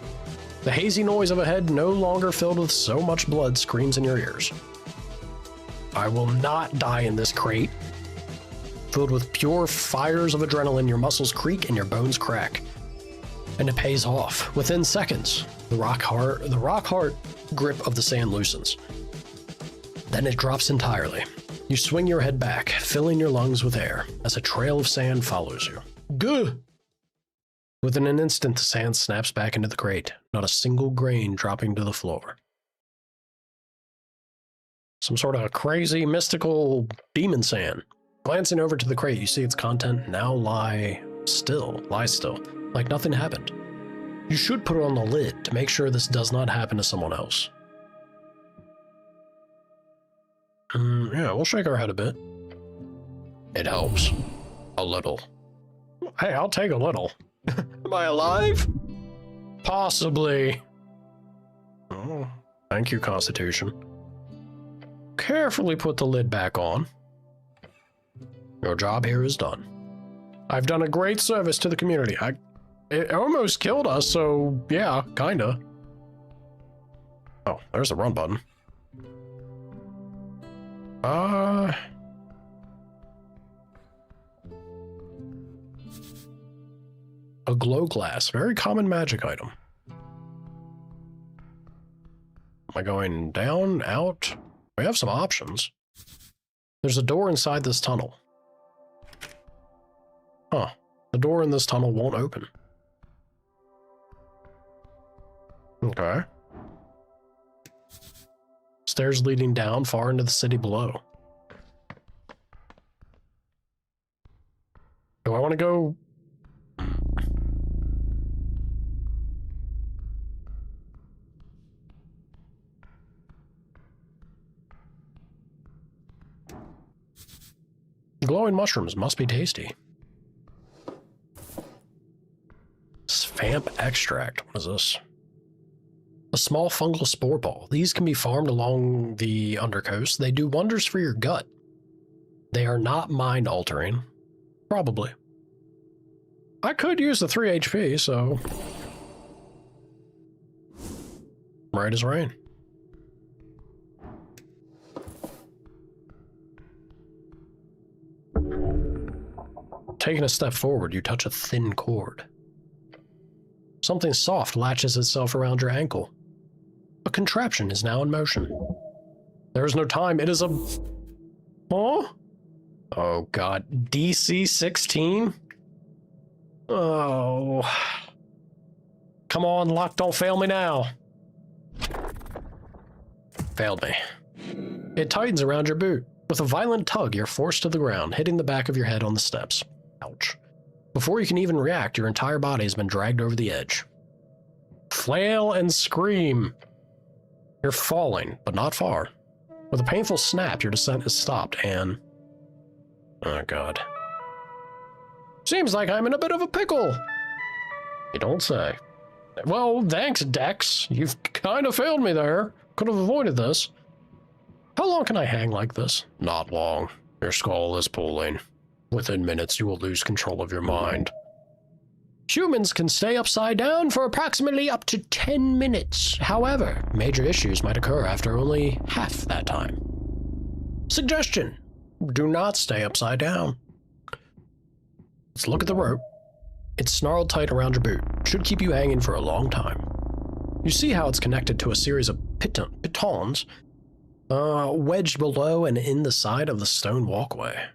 The hazy noise of a head no longer filled with so much blood screams in your ears. I will not die in this crate. Filled with pure fires of adrenaline, your muscles creak and your bones crack. And it pays off. Within seconds, the rock hard grip of the sand loosens. Then it drops entirely. You swing your head back, filling your lungs with air, as a trail of sand follows you. Good! Within an instant, the sand snaps back into the crate, not a single grain dropping to the floor. Some sort of crazy, mystical demon sand. Glancing over to the crate, you see its content now lie still, like nothing happened. You should put it on the lid to make sure this does not happen to someone else. Yeah, we'll shake our head a bit. It helps. A little. Hey, I'll take a little. Am I alive? Possibly. Oh, thank you, Constitution. Carefully put the lid back on. Your job here is done. I've done a great service to the community. It almost killed us, so yeah, kinda. Oh, there's the run button. A glow glass, very common magic item. Am I going down, out? We have some options. There's a door inside this tunnel. Huh, the door in this tunnel won't open. Okay. Stairs leading down far into the city below. Do I want to go? Glowing mushrooms must be tasty. Svamp extract. What is this? A small fungal spore ball. These can be farmed along the undercoast. They do wonders for your gut. They are not mind altering. Probably. I could use the 3 HP, so... right as rain. Taking a step forward, you touch a thin cord. Something soft latches itself around your ankle. A contraption is now in motion. There is no time. It is a... Huh? Oh god. DC 16? Oh. Come on, luck, don't fail me now. Failed me. It tightens around your boot. With a violent tug, you're forced to the ground, hitting the back of your head on the steps. Ouch. Before you can even react, your entire body has been dragged over the edge. Flail and scream. You're falling, but not far. With a painful snap, your descent is stopped and... oh god. Seems like I'm in a bit of a pickle. You don't say. Well, thanks, Dex. You've kind of failed me there. Could have avoided this. How long can I hang like this? Not long. Your skull is pulling. Within minutes, you will lose control of your mind. Humans can stay upside down for approximately up to 10 minutes. However, major issues might occur after only half that time. Suggestion: do not stay upside down. Let's look at the rope. It's snarled tight around your boot. Should keep you hanging for a long time. You see how it's connected to a series of pitons wedged below and in the side of the stone walkway.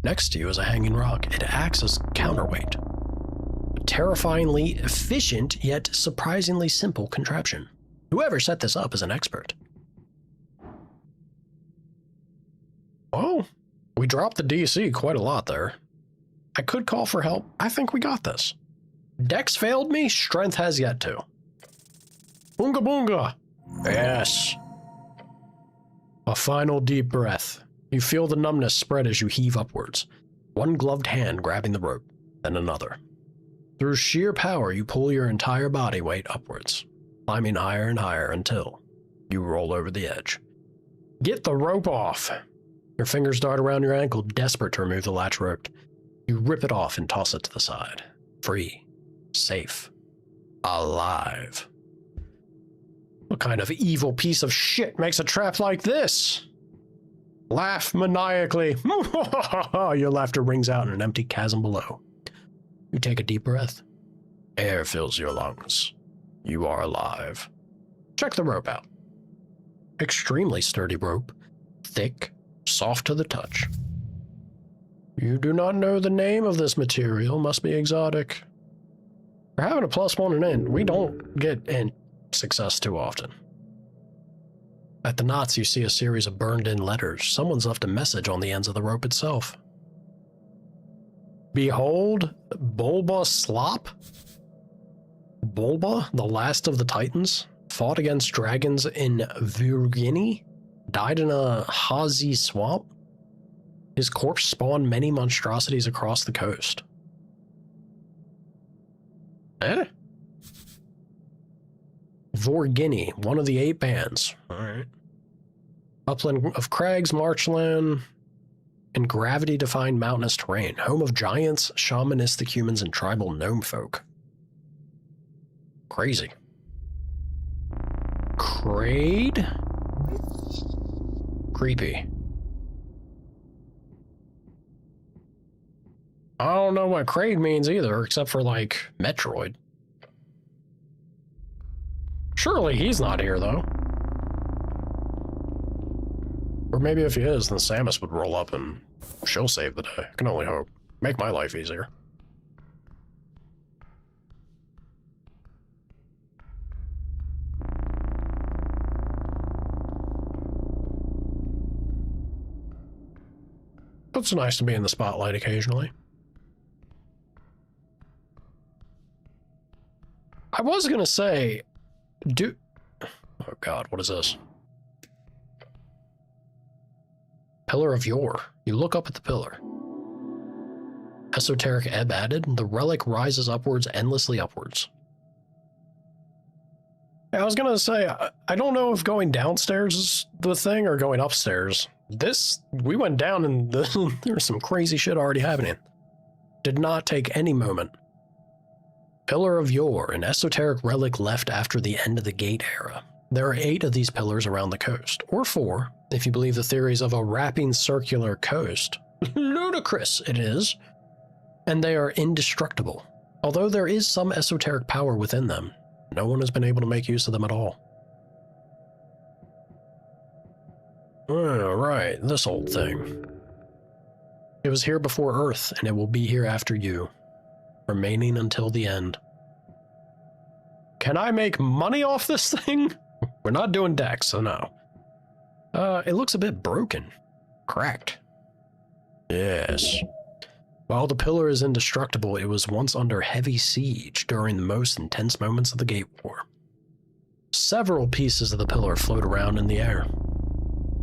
Next to you is a hanging rock. It acts as counterweight. A terrifyingly efficient, yet surprisingly simple contraption. Whoever set this up is an expert. Oh, we dropped the DC quite a lot there. I could call for help. I think we got this. Dex failed me, strength has yet to. Boonga boonga. Yes. A final deep breath. You feel the numbness spread as you heave upwards. One gloved hand grabbing the rope, then another. Through sheer power, you pull your entire body weight upwards. climbing higher and higher until you roll over the edge. Get the rope off. Your fingers dart around your ankle, desperate to remove the latch rope. You rip it off and toss it to the side. Free. Safe. Alive. What kind of evil piece of shit makes a trap like this? Laugh maniacally. Your laughter rings out in an empty chasm below. You take a deep breath. Air fills your lungs. You are alive. Check the rope out. Extremely sturdy rope. Thick, soft to the touch. You do not know the name of this material. Must be exotic. For having a +1 in int, we don't get int success too often. At the knots, you see a series of burned-in letters. Someone's left a message on the ends of the rope itself. Behold, Bulba Slop? Bulba, the last of the Titans, fought against dragons in Virginia, died in a hazy swamp. His corpse spawned many monstrosities across the coast. Vorgini, one of the 8 bands. Alright. Upland of crags, marshland, and gravity-defying mountainous terrain. Home of giants, shamanistic humans, and tribal gnome folk. Crazy. Crade? Creepy. I don't know what Crade means either, except for, like, Metroid. Surely he's not here, though. Or maybe if he is, then Samus would roll up and she'll save the day. I can only hope. Make my life easier. It's nice to be in the spotlight occasionally. I was gonna say, oh god, what is this? Pillar of Yore. You look up at the pillar. Esoteric Ebb added, the relic rises upwards, endlessly upwards. I was gonna say, I don't know if going downstairs is the thing or going upstairs. We went down and there's some crazy shit already happening. Did not take any moment. Pillar of Yore, an esoteric relic left after the end of the Gate era. There are 8 of these pillars around the coast, or 4, if you believe the theories of a wrapping circular coast. Ludicrous it is. And they are indestructible. Although there is some esoteric power within them, no one has been able to make use of them at all. Right, this old thing. It was here before Earth, and it will be here after you, remaining until the end. Can I make money off this thing? We're not doing decks, so no. It looks a bit broken. Cracked. Yes. While the pillar is indestructible, it was once under heavy siege during the most intense moments of the Gate War. Several pieces of the pillar float around in the air,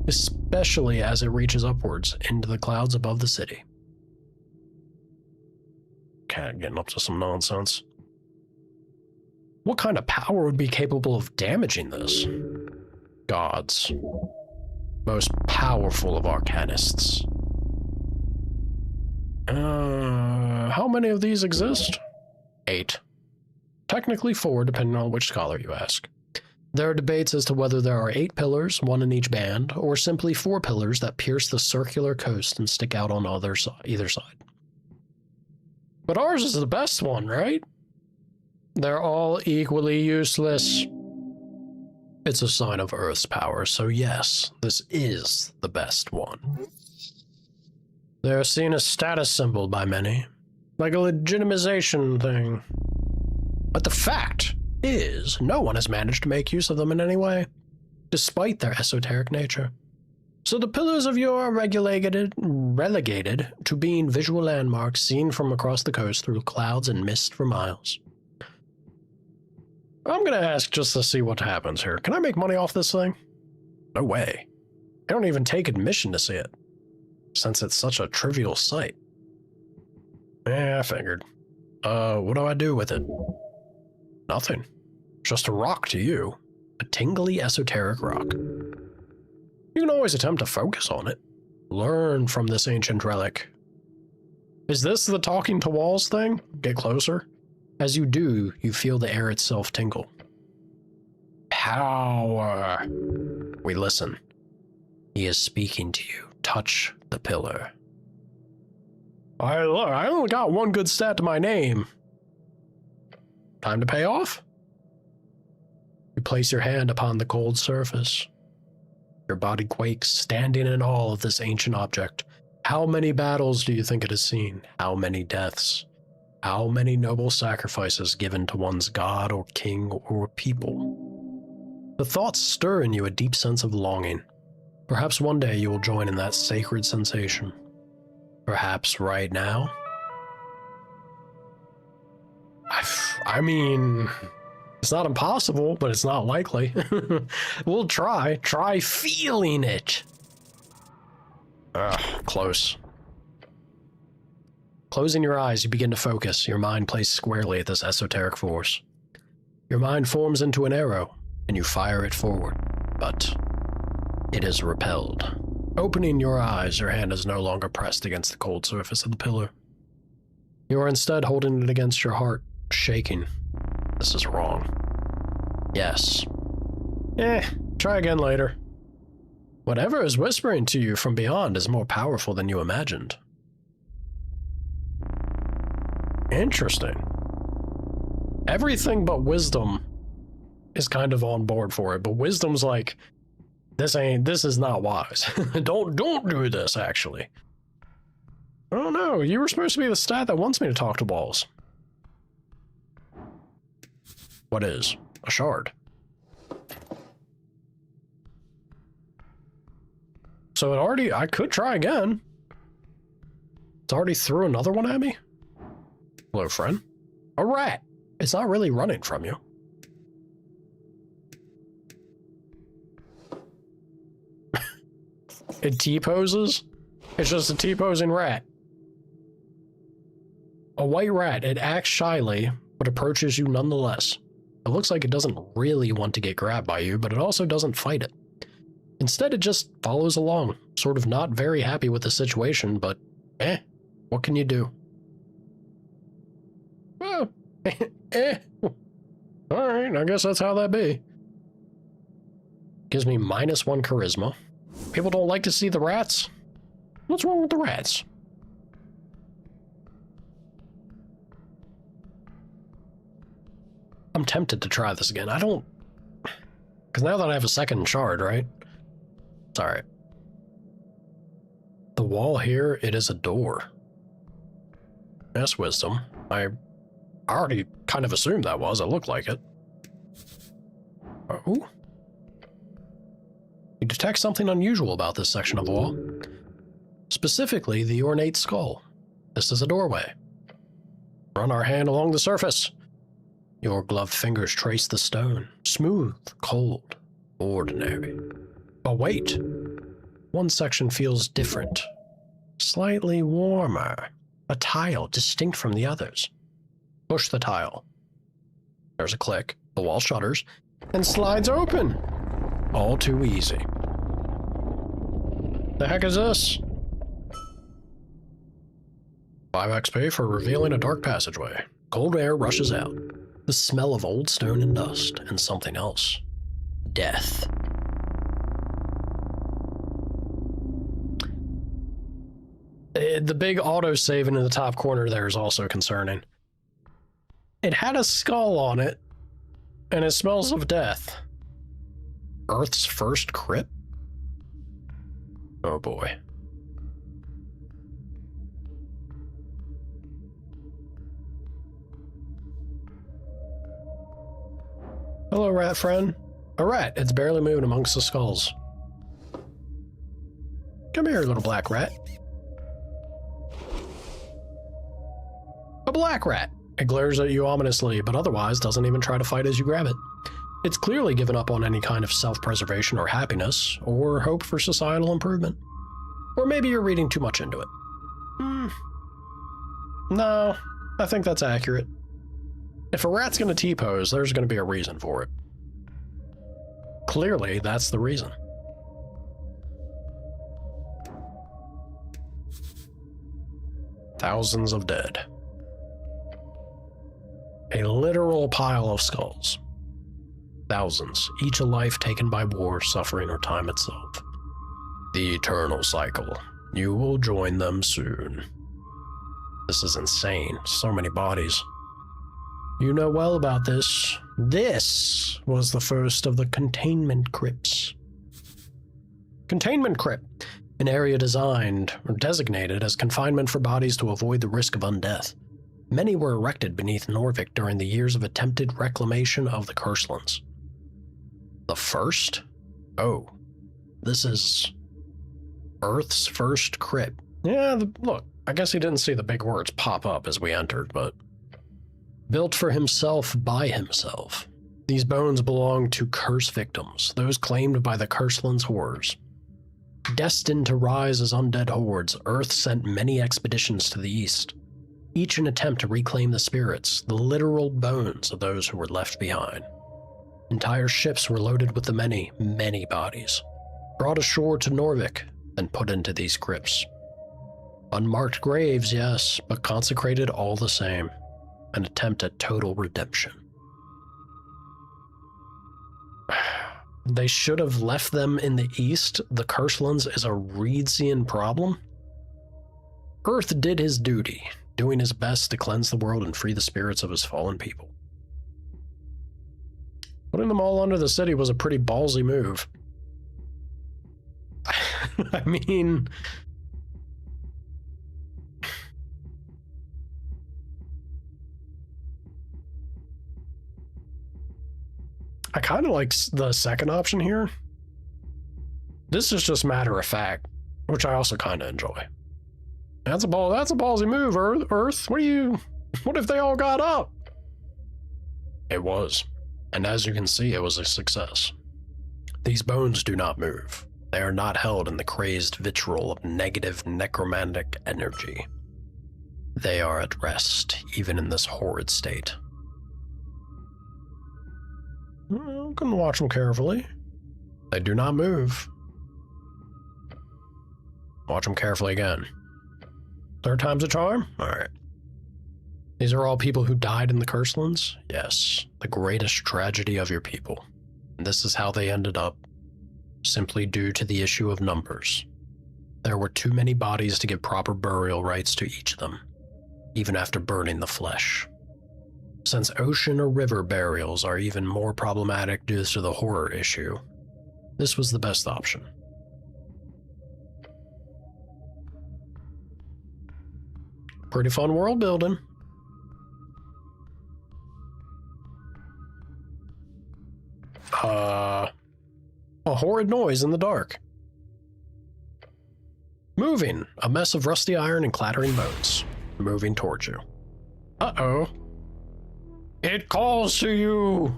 especially as it reaches upwards into the clouds above the city. Cat getting up to some nonsense. What kind of power would be capable of damaging this? Gods. Most powerful of arcanists. How many of these exist? 8. Technically 4, depending on which scholar you ask. There are debates as to whether there are 8 pillars, 1 in each band, or simply 4 pillars that pierce the circular coast and stick out on either side. But ours is the best one, right? They're all equally useless. It's a sign of Earth's power, so yes, this is the best one. They're seen as status symbol by many, like a legitimization thing. But the fact is, no one has managed to make use of them in any way, despite their esoteric nature. So the pillars of Yore are relegated to being visual landmarks seen from across the coast through clouds and mist for miles. I'm gonna ask just to see what happens here. Can I make money off this thing? No way. I don't even take admission to see it, since it's such a trivial sight. I figured. What do I do with it? Nothing. Just a rock to you. A tingly esoteric rock. You can always attempt to focus on it. Learn from this ancient relic. Is this the talking to walls thing? Get closer. As you do, you feel the air itself tingle. Power. We listen. He is speaking to you. Touch the pillar. I only got one good stat to my name. Time to pay off? You place your hand upon the cold surface. Your body quakes, standing in awe of this ancient object. How many battles do you think it has seen? How many deaths? How many noble sacrifices given to one's god or king or people? The thoughts stir in you a deep sense of longing. Perhaps one day you will join in that sacred sensation. Perhaps right now? I mean, it's not impossible, but it's not likely. We'll try. Try feeling it. Close. Closing your eyes, you begin to focus, your mind placed squarely at this esoteric force. Your mind forms into an arrow, and you fire it forward, but it is repelled. Opening your eyes, your hand is no longer pressed against the cold surface of the pillar. You are instead holding it against your heart, shaking. This is wrong. Yes. Try again later. Whatever is whispering to you from beyond is more powerful than you imagined. Interesting. Everything but wisdom is kind of on board for it, but wisdom's like, this is not wise. Don't do this, actually. I don't know, you were supposed to be the stat that wants me to talk to walls. What is? A shard. So it already, I could try again. It's already threw another one at me? Hello, friend. A rat. It's not really running from you. It T-poses? It's just a T-posing rat. A white rat. It acts shyly, but approaches you nonetheless. It looks like it doesn't really want to get grabbed by you, but it also doesn't fight it. Instead, it just follows along, sort of not very happy with the situation, but what can you do? Well, Alright, I guess that's how that be. Gives me -1 charisma. People don't like to see the rats? What's wrong with the rats? I'm tempted to try this again. I don't... Because now that I have a second shard, right? It's alright. The wall here, it is a door. That's wisdom. I already kind of assumed that was. It looked like it. Oh. You detect something unusual about this section of wall. Specifically, the ornate skull. This is a doorway. Run our hand along the surface. Your gloved fingers trace the stone. Smooth, cold, ordinary. But wait. One section feels different. Slightly warmer. A tile distinct from the others. Push the tile. There's a click. The wall shutters and slides open. All too easy. The heck is this? 5 XP for revealing a dark passageway. Cold air rushes out. The smell of old stone and dust, and something else. Death. The big autosave in the top corner there is also concerning. It had a skull on it, and it smells of death. Earth's first crypt? Oh boy. Hello, rat friend. A rat. It's barely moving amongst the skulls. Come here, little black rat. A black rat. It glares at you ominously, but otherwise doesn't even try to fight as you grab it. It's clearly given up on any kind of self-preservation or happiness, or hope for societal improvement. Or maybe you're reading too much into it. No, I think that's accurate. If a rat's gonna T-pose, there's gonna be a reason for it. Clearly, that's the reason. Thousands of dead. A literal pile of skulls. Thousands, each a life taken by war, suffering, or time itself. The eternal cycle. You will join them soon. This is insane. So many bodies. You know well about this. This was the first of the containment crypts. Containment crypt. An area designed or designated as confinement for bodies to avoid the risk of undeath. Many were erected beneath Norvik during the years of attempted reclamation of the Curselands. The first? Oh, this is Earth's first crypt. Yeah, look, I guess he didn't see the big words pop up as we entered, but... Built for himself by himself. These bones belong to curse victims, those claimed by the Curselands horrors. Destined to rise as undead hordes, Earth sent many expeditions to the east, each an attempt to reclaim the spirits, the literal bones of those who were left behind. Entire ships were loaded with the many, many bodies, brought ashore to Norvik, and put into these crypts. Unmarked graves, yes, but consecrated all the same. An attempt at total redemption. They should have left them in the east. The Curselands is a Reedsian problem. Earth did his duty, doing his best to cleanse the world and free the spirits of his fallen people. Putting them all under the city was a pretty ballsy move. I mean... I kind of like the second option here. This is just matter of fact, which I also kind of enjoy. That's a ballsy move, Earth. What if they all got up? It was. And as you can see, it was a success. These bones do not move. They are not held in the crazed vitriol of negative necromantic energy. They are at rest, even in this horrid state. I'm gonna watch them carefully. They do not move. Watch them carefully again. Third time's a charm? Alright. These are all people who died in the Curselands? Yes, the greatest tragedy of your people. And this is how they ended up, simply due to the issue of numbers. There were too many bodies to give proper burial rites to each of them, even after burning the flesh. Since ocean or river burials are even more problematic due to the horror issue, this was the best option. Pretty fun world building. A horrid noise in the dark. Moving, a mess of rusty iron and clattering bones. Moving towards you. Uh-oh. It calls to you!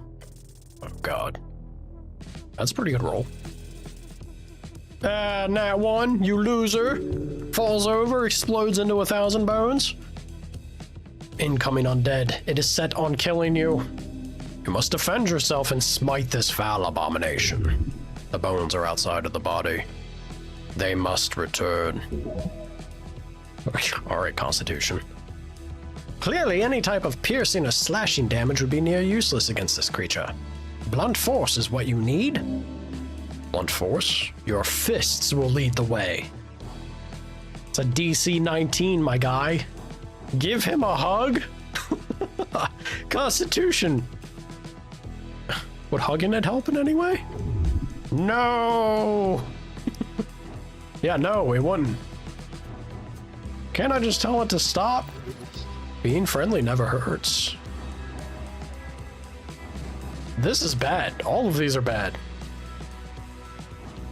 Oh god. That's a pretty good roll. Nat 1, you loser. Falls over, explodes into 1,000 bones. Incoming undead. It is set on killing you. You must defend yourself and smite this foul abomination. The bones are outside of the body. They must return. Alright, Constitution. Clearly, any type of piercing or slashing damage would be near useless against this creature. Blunt force is what you need. Blunt force? Your fists will lead the way. It's a DC 19, my guy. Give him a hug? Constitution. Would hugging it help in any way? No! Yeah, no, it wouldn't. Can't I just tell it to stop? Being friendly never hurts. This is bad. All of these are bad.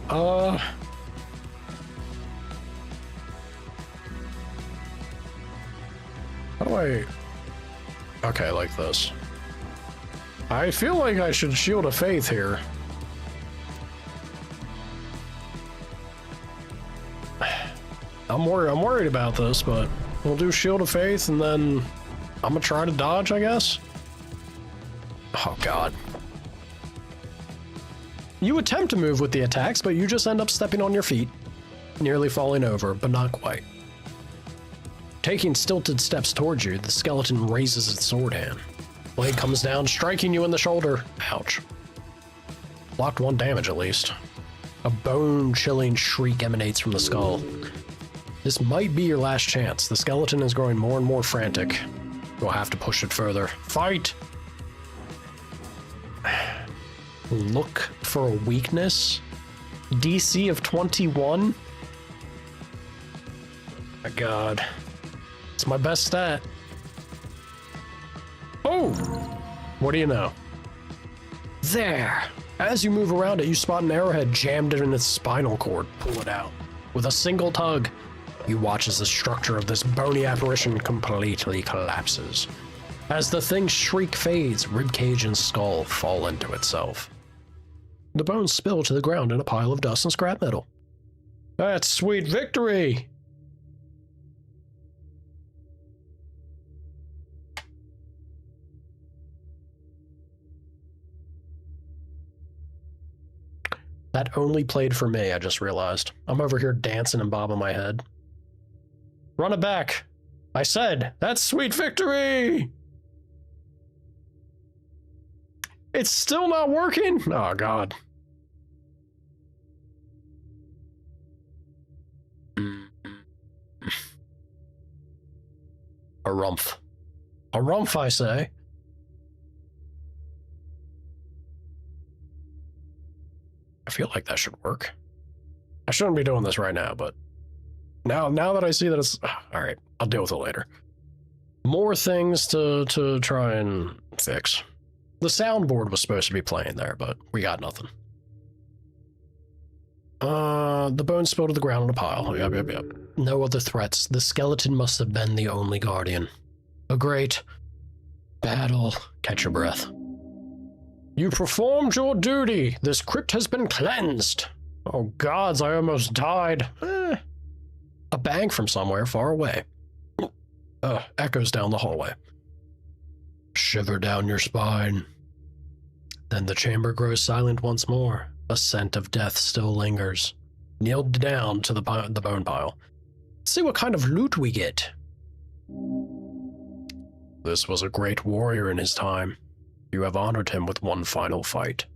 How do I... Okay, like this. I feel like I should Shield of Faith here. I'm worried about this, but we'll do Shield of Faith and then I'm gonna try to dodge, I guess. Oh god. You attempt to move with the attacks, but you just end up stepping on your feet, nearly falling over, but not quite. Taking stilted steps towards you, the skeleton raises its sword hand. Blade comes down, striking you in the shoulder. Ouch. Blocked 1 damage at least. A bone-chilling shriek emanates from the skull. This might be your last chance. The skeleton is growing more and more frantic. You'll have to push it further. Fight! Look for a weakness. DC of 21? My god. It's my best stat. Oh! What do you know? There! As you move around it, you spot an arrowhead jammed in its spinal cord. Pull it out. With a single tug, you watch as the structure of this bony apparition completely collapses. As the thing's shriek fades, ribcage and skull fall into itself. The bones spill to the ground in a pile of dust and scrap metal. That's sweet victory! That only played for me, I just realized. I'm over here dancing and bobbing my head. Run it back. I said, that's sweet victory! It's still not working? Oh, God. A rumph. A rumph, I say. I feel like that should work. I shouldn't be doing this right now, but now that I see that it's... All right, I'll deal with it later. More things to try and fix. The soundboard was supposed to be playing there, but we got nothing. The bones spill to the ground in a pile. Yep. No other threats. The skeleton must have been the only guardian. A great battle. Catch your breath. You performed your duty. This crypt has been cleansed. Oh gods, I almost died. A bang from somewhere far away. Echoes down the hallway. Shiver down your spine. Then the chamber grows silent once more. A scent of death still lingers. Kneeled down to the bone pile. Let's see what kind of loot we get. This was a great warrior in his time. You have honored him with one final fight.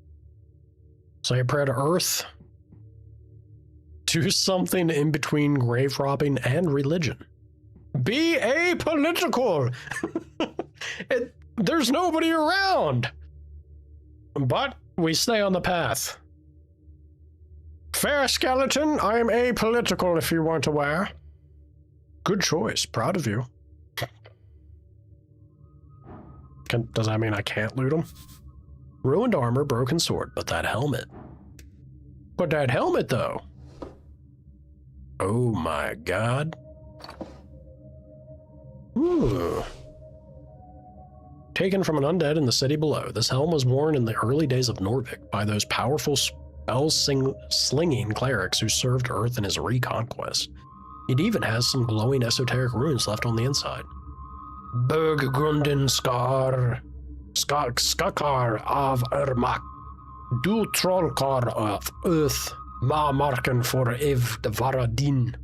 Say a prayer to Earth. Do something in between grave robbing and religion. Be apolitical! There's nobody around! But we stay on the path. Fair skeleton, I am apolitical if you weren't aware. Good choice, proud of you. Does that mean I can't loot him? Ruined armor, broken sword, but that helmet. But that helmet, though. Oh my god. Ooh. Taken from an undead in the city below, this helm was worn in the early days of Norvik by those powerful spell-slinging clerics who served Earth in his reconquest. It even has some glowing esoteric runes left on the inside. Berggrunden Skakar av Ermak, Du Trollkar of Earth, Ma Marken for Ev de Varadin.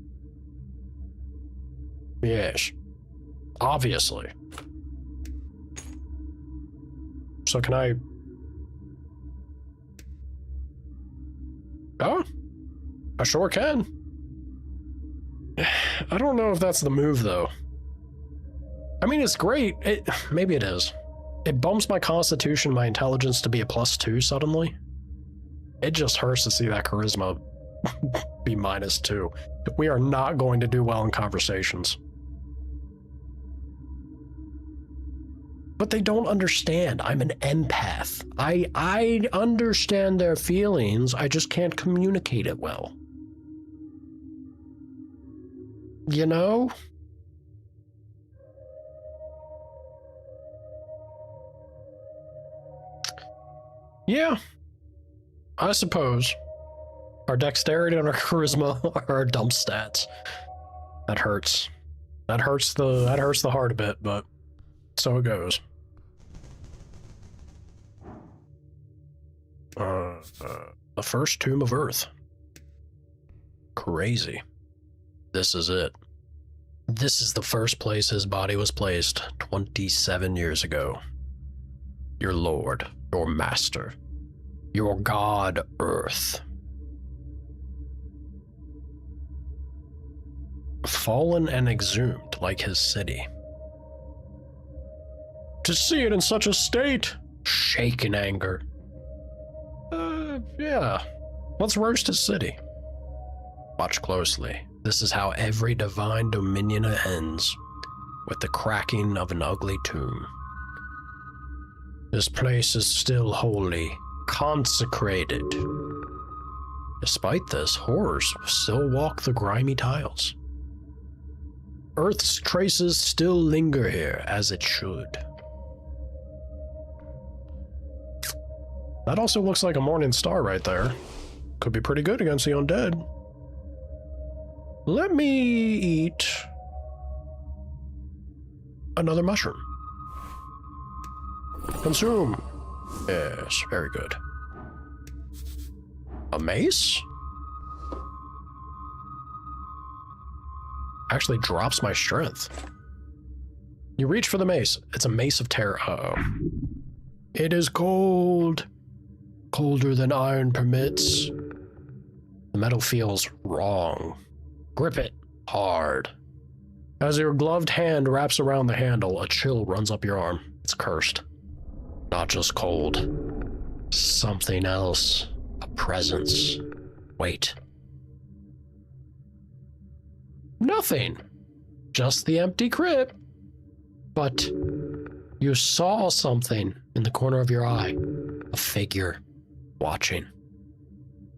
Yes, obviously. So can I... Oh, I sure can. I don't know if that's the move, though. I mean, it's great. Maybe it is. It bumps my constitution, my intelligence to be a +2 suddenly. It just hurts to see that charisma be -2. We are not going to do well in conversations. But they don't understand. I'm an empath. I understand their feelings. I just can't communicate it well. You know? Yeah, I suppose. Our dexterity and our charisma are our dump stats. That hurts. That hurts the heart a bit, but so it goes. The first tomb of Earth. Crazy. This is it. This is the first place his body was placed 27 years ago. Your lord, your master, your god Earth. Fallen and exhumed like his city. To see it in such a state, shake in anger. Yeah. Let's roast his city. Watch closely. This is how every divine dominion ends, with the cracking of an ugly tomb. This place is still holy, consecrated. Despite this, horrors still walk the grimy tiles. Earth's traces still linger here, as it should. That also looks like a morning star right there. Could be pretty good against the undead. Let me eat another mushroom. Consume. Yes, very good. A mace? Actually drops my strength. You reach for the mace. It's a mace of terror. Uh-oh. It is cold. Colder than iron permits. The metal feels wrong. Grip it hard. As your gloved hand wraps around the handle, a chill runs up your arm. It's cursed. Not just cold. Something else. A presence. Wait. Nothing. Just the empty crypt. But you saw something in the corner of your eye. A figure. Watching.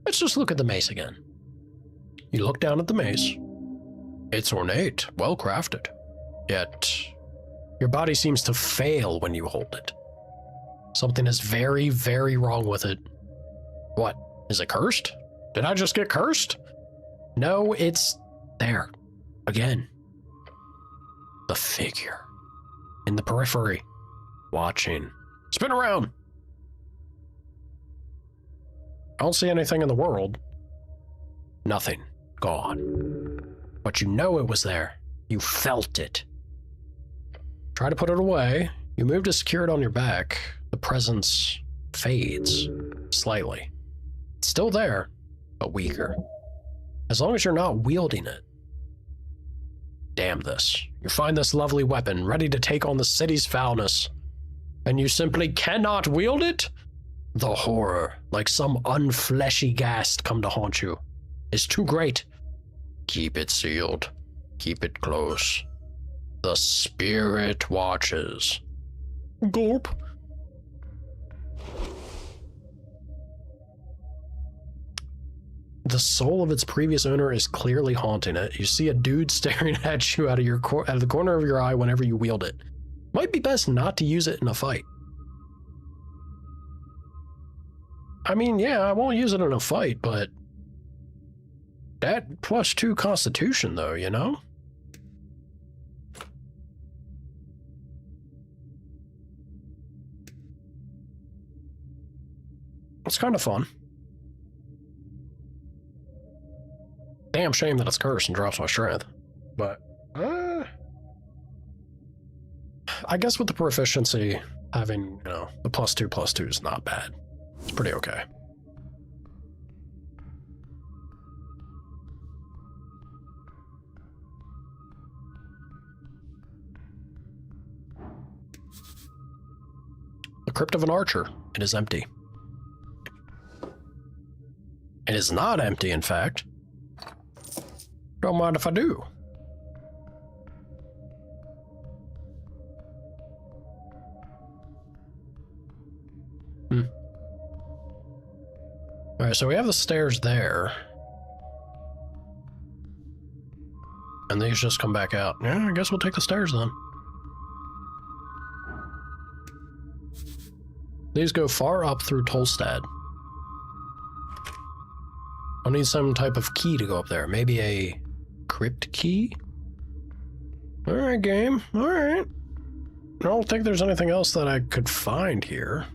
Let's just look at the mace again. You look down at the mace. It's ornate, well crafted. Yet, your body seems to fail when you hold it. Something is very, very wrong with it. What? Is it cursed? Did I just get cursed? No, it's there. Again. The figure. In the periphery. Watching. Spin around! I don't see anything in the world. Nothing. Gone. But you know it was there. You felt it. Try to put it away. You move to secure it on your back. The presence fades slightly. It's still there, but weaker. As long as you're not wielding it. Damn this. You find this lovely weapon, ready to take on the city's foulness. And you simply cannot wield it? The horror, like some unfleshy ghast come to haunt you, is too great. Keep it sealed. Keep it close. The spirit watches. Gulp. The soul of its previous owner is clearly haunting it. You see a dude staring at you out of the corner of your eye whenever you wield it. Might be best not to use it in a fight. I mean, yeah, I won't use it in a fight, but that +2 constitution, though, you know? It's kind of fun. Damn shame that it's cursed and drops my strength. But, I guess with the proficiency, having, you know, the +2 is not bad. It's pretty okay. The crypt of an archer. It is empty. It is not empty, in fact. Don't mind if I do. Alright, so we have the stairs there. And these just come back out. Yeah, I guess we'll take the stairs then. These go far up through Tolstad. I'll need some type of key to go up there. Maybe a crypt key? Alright, game. Alright. I don't think there's anything else that I could find here.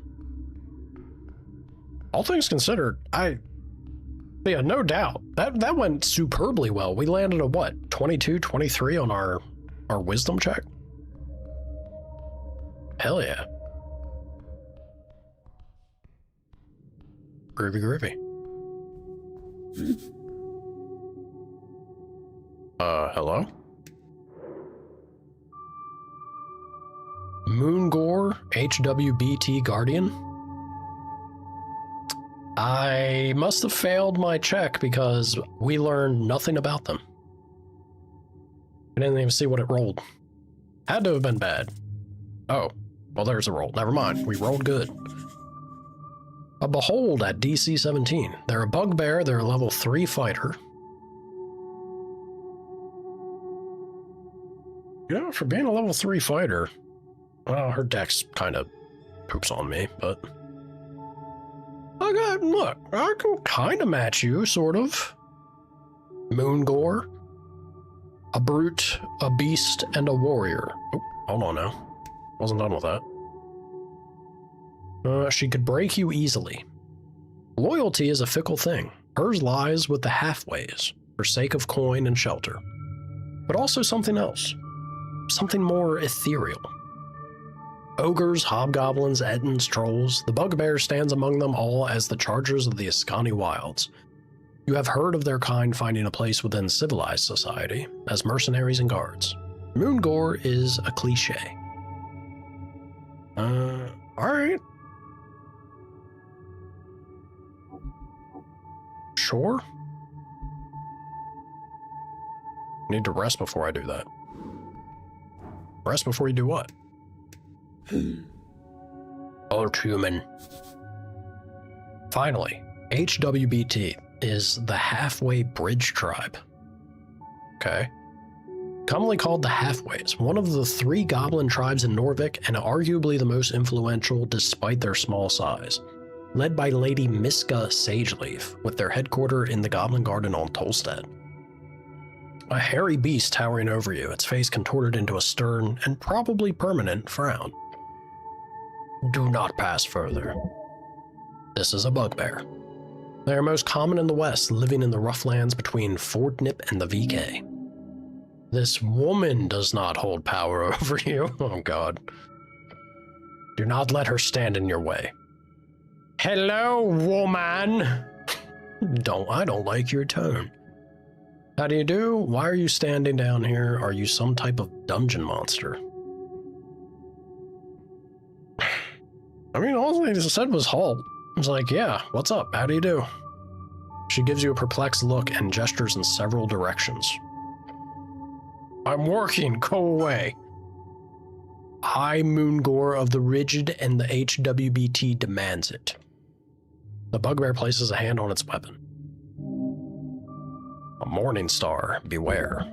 All things considered, yeah, no doubt. That went superbly well. We landed a what? 22, 23 on our wisdom check? Hell yeah. Groovy, groovy. Hello? Moongore, HWBT Guardian? I must have failed my check because we learned nothing about them. I didn't even see what it rolled. Had to have been bad. Oh, well, there's a roll. Never mind. We rolled good. A Behold at DC 17. They're a bugbear. They're a level 3 fighter. Yeah, for being a level 3 fighter, well, her dex kind of poops on me, but... Look, I can kind of match you, sort of. Moongore. A brute, a beast, and a warrior. Oh, hold on now. Wasn't done with that. She could break you easily. Loyalty is a fickle thing. Hers lies with the halfways, for sake of coin and shelter. But also something else. Something more ethereal. Ogres, hobgoblins, ettins, trolls, the bugbear stands among them all as the chargers of the Ascani wilds. You have heard of their kind finding a place within civilized society, as mercenaries and guards. Moongore is a cliché. Alright. Sure. Need to rest before I do that. Rest before you do what? Old human. Finally, HWBT is the Halfway Bridge Tribe. Okay. Commonly called the Halfways, one of the 3 goblin tribes in Norvik and arguably the most influential despite their small size. Led by Lady Miska Sageleaf, with their headquarters in the Goblin Garden on Tolstead. A hairy beast towering over you, its face contorted into a stern and probably permanent frown. Do not pass further. This is a bugbear. They are most common in the west, living in the rough lands between Fordnip and the VK. This woman does not hold power over you. Oh god. Do not let her stand in your way. Hello, woman! I don't like your tone. How do you do? Why are you standing down here? Are you some type of dungeon monster? I mean, all they said was halt. I was like, yeah, what's up? How do you do? She gives you a perplexed look and gestures in several directions. I'm working, go away. I, Moongore of the Rigid and the HWBT demands it. The bugbear places a hand on its weapon. A morning star, beware.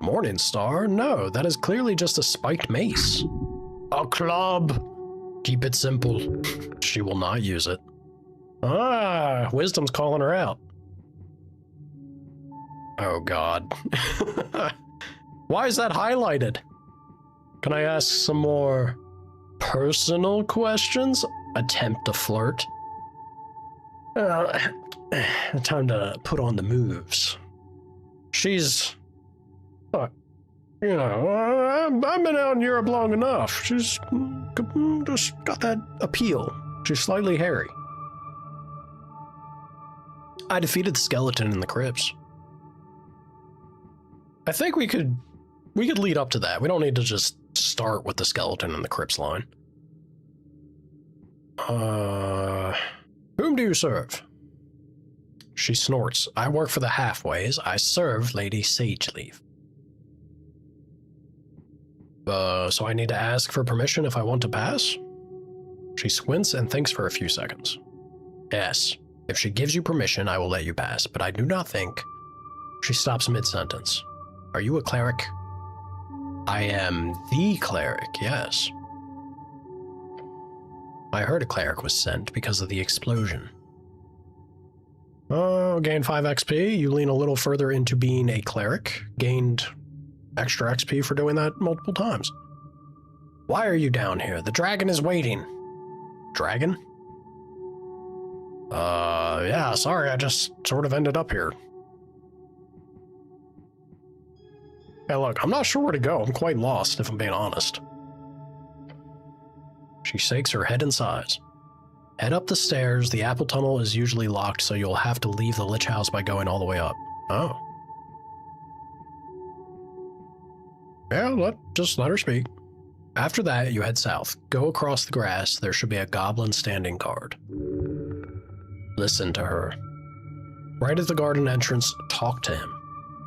Morning star? No, that is clearly just a spiked mace. A club. Keep it simple. She will not use it. Ah, wisdom's calling her out. Oh god. Why is that highlighted? Can I ask some more personal questions? Attempt to flirt. Time to put on the moves. She's... you know, I've been out in Europe long enough. She's just got that appeal. She's slightly hairy. I defeated the skeleton in the crypts. I think we could lead up to that. We don't need to just start with the skeleton in the crypts line. Whom do you serve? She snorts. I work for the Halfways. I serve Lady Sageleaf. So I need to ask for permission if I want to pass? She squints and thinks for a few seconds. Yes. If she gives you permission, I will let you pass, but I do not think... She stops mid-sentence. Are you a cleric? I am the cleric, yes. I heard a cleric was sent because of the explosion. Oh, gained 5 XP. You lean a little further into being a cleric. Gained extra XP for doing that multiple times. Why are you down here? The dragon is waiting. Dragon? Yeah, sorry, I just sort of ended up here. Hey, look, I'm not sure where to go. I'm quite lost, if I'm being honest. She shakes her head and sighs. Head up the stairs. The apple tunnel is usually locked, so you'll have to leave the Lich House by going all the way up. Oh. Yeah, just let her speak. After that, you head south. Go across the grass. There should be a goblin standing guard. Listen to her. Right at the garden entrance, talk to him.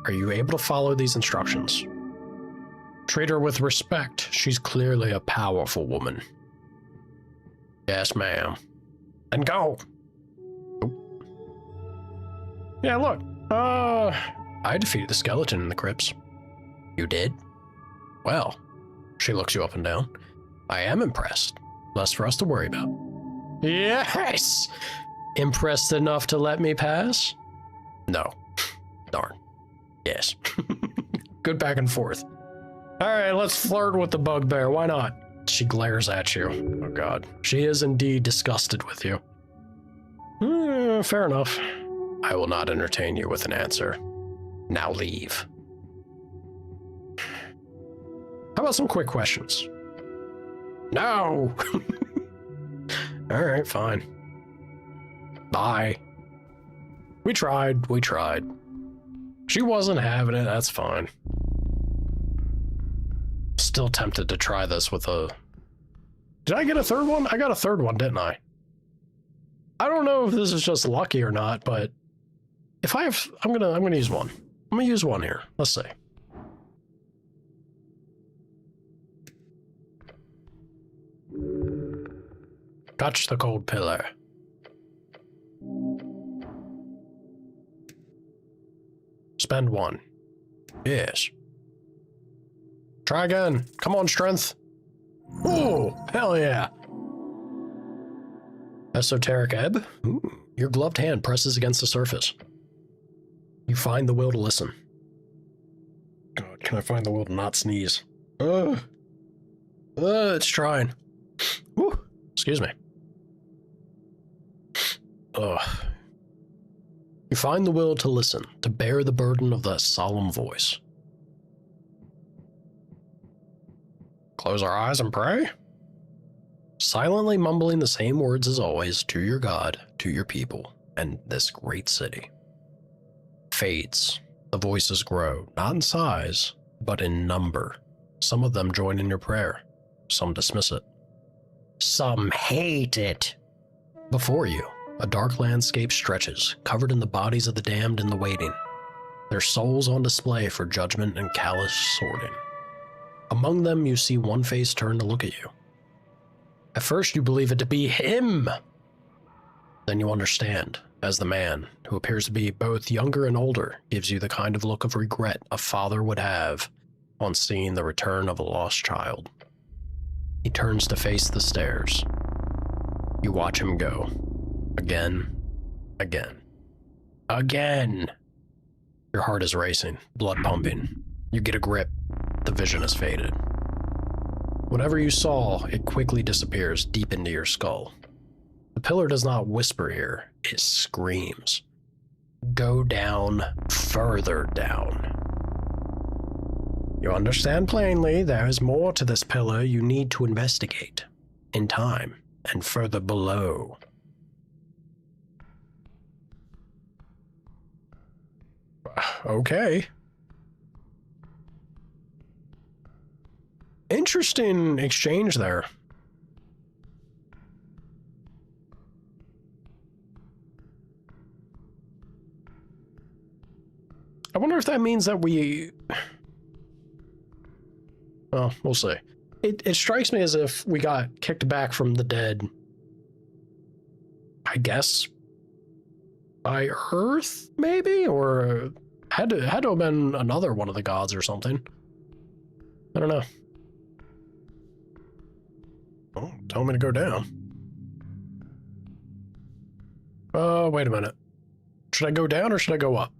Are you able to follow these instructions? Treat her with respect. She's clearly a powerful woman. Yes, ma'am. And go. Yeah, look. I defeated the skeleton in the crypts. You did? Well, she looks you up and down. I am impressed. Less for us to worry about. Yes! Impressed enough to let me pass? No. Darn. Yes. Good back and forth. All right, let's flirt with the bugbear. Why not? She glares at you. Oh, God. She is indeed disgusted with you. Fair enough. I will not entertain you with an answer. Now leave. How about some quick questions? No! All right, fine. Bye. We tried. She wasn't having it, that's fine. Still tempted to try this with a... Did I get a third one? I got a third one, didn't I? I don't know if this is just lucky or not, but if I have... I'm gonna use one. I'm gonna use one here. Let's see. Touch the cold pillar. Spend one. Yes. Try again. Come on, strength. Oh, hell yeah. Esoteric Ebb. Ooh. Your gloved hand presses against the surface. You find the will to listen. God, can I find the will to not sneeze? It's trying. Woo. Excuse me. You find the will to listen, to bear the burden of that solemn voice. Close our eyes and pray. Silently mumbling the same words as always, to your God, to your people, and this great city. Fades. The voices grow, not in size, but in number. Some of them join in your prayer. Some dismiss it. Some hate it. Before you, a dark landscape stretches, covered in the bodies of the damned in the waiting, their souls on display for judgment and callous sorting. Among them, you see one face turn to look at you. At first, you believe it to be him. Then you understand, as the man, who appears to be both younger and older, gives you the kind of look of regret a father would have on seeing the return of a lost child. He turns to face the stairs. You watch him go. Again. Your heart is racing, blood pumping. You get a grip. The vision has faded. Whatever you saw, it quickly disappears deep into your skull. The pillar does not whisper here, it screams. Go down, further down. You understand plainly there is more to this pillar you need to investigate. In time, and further below. Okay. Interesting exchange there. I wonder if that means that we... Well, we'll see. It strikes me as if we got kicked back from the dead, I guess, by Earth, maybe? Or had to have been another one of the gods or something. I don't know. Oh, tell me to go down. Wait a minute. Should I go down or should I go up?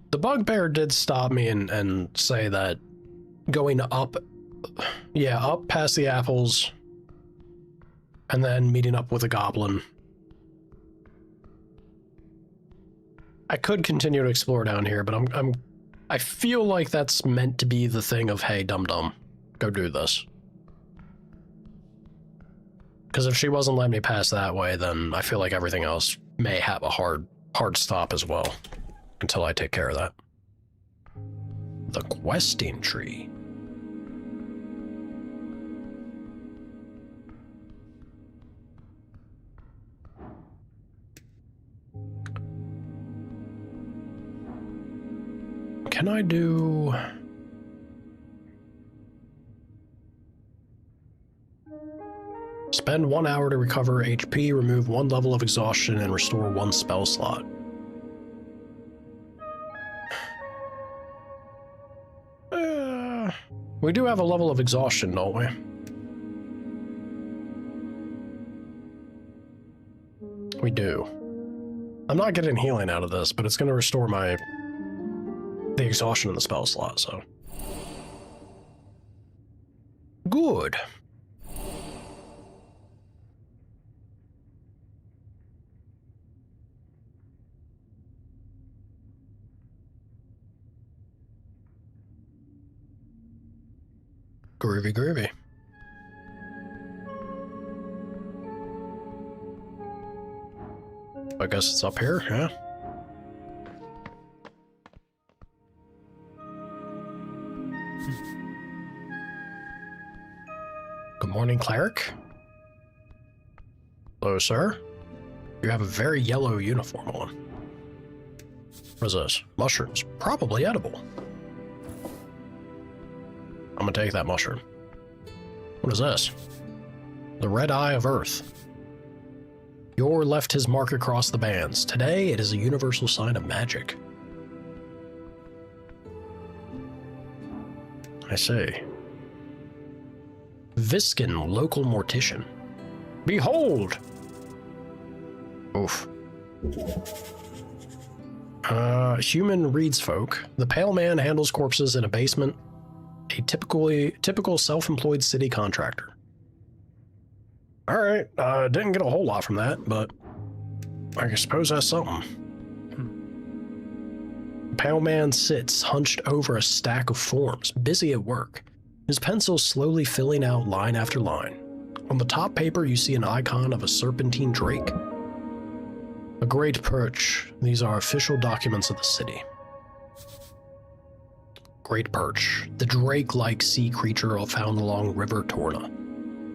The bugbear did stop me and say that going up, yeah, up past the apples and then meeting up with a goblin. I could continue to explore down here, but I feel like that's meant to be the thing of, hey, dum-dum, go do this. Because if she wasn't letting me pass that way, then I feel like everything else may have a hard stop as well, until I take care of that. The questing tree. Can I do... Spend 1 hour to recover HP, remove 1 level of exhaustion, and restore 1 spell slot. We do have a level of exhaustion, don't we? We do. I'm not getting healing out of this, but it's going to restore the exhaustion in the spell slot, so. Good. Groovy, groovy. I guess it's up here, yeah? Good morning, cleric. Hello, sir. You have a very yellow uniform on. What is this? Mushrooms. Probably edible. I'm gonna take that mushroom. What is this? The red eye of Earth. Yor left his mark across the bands. Today, it is a universal sign of magic. I see. Viskin, local mortician. Behold! Oof. Human reads folk. The pale man handles corpses in a basement. A typical self-employed city contractor. All right, didn't get a whole lot from that, but I suppose that's something. Pale man sits hunched over a stack of forms, busy at work, his pencil slowly filling out line after line. On the top paper, you see an icon of a serpentine drake. A great perch. These are official documents of the city. Great perch, the drake-like sea creature found along River Torna.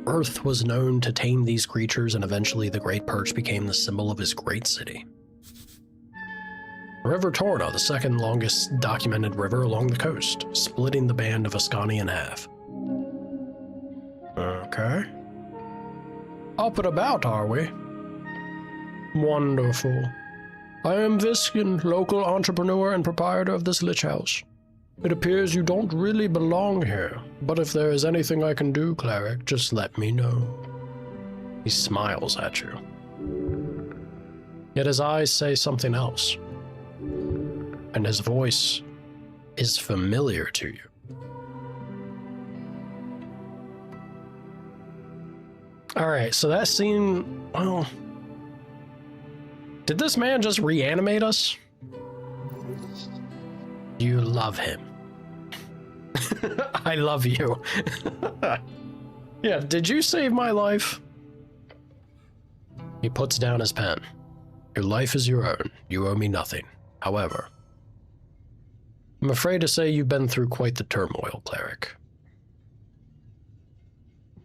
Earth was known to tame these creatures, and eventually the great perch became the symbol of his great city. River Torna, the second longest documented river along the coast, splitting the band of Ascani in half. Okay. Up and about, are we? Wonderful. I am Viskin, local entrepreneur and proprietor of this lich house. It appears you don't really belong here, but if there is anything I can do, cleric, just let me know. He smiles at you. Yet his eyes say something else. And his voice is familiar to you. Alright, so that scene, well... Did this man just reanimate us? You love him. I love you. Yeah, did you save my life? He puts down his pen. Your life is your own. You owe me nothing. However, I'm afraid to say you've been through quite the turmoil, cleric.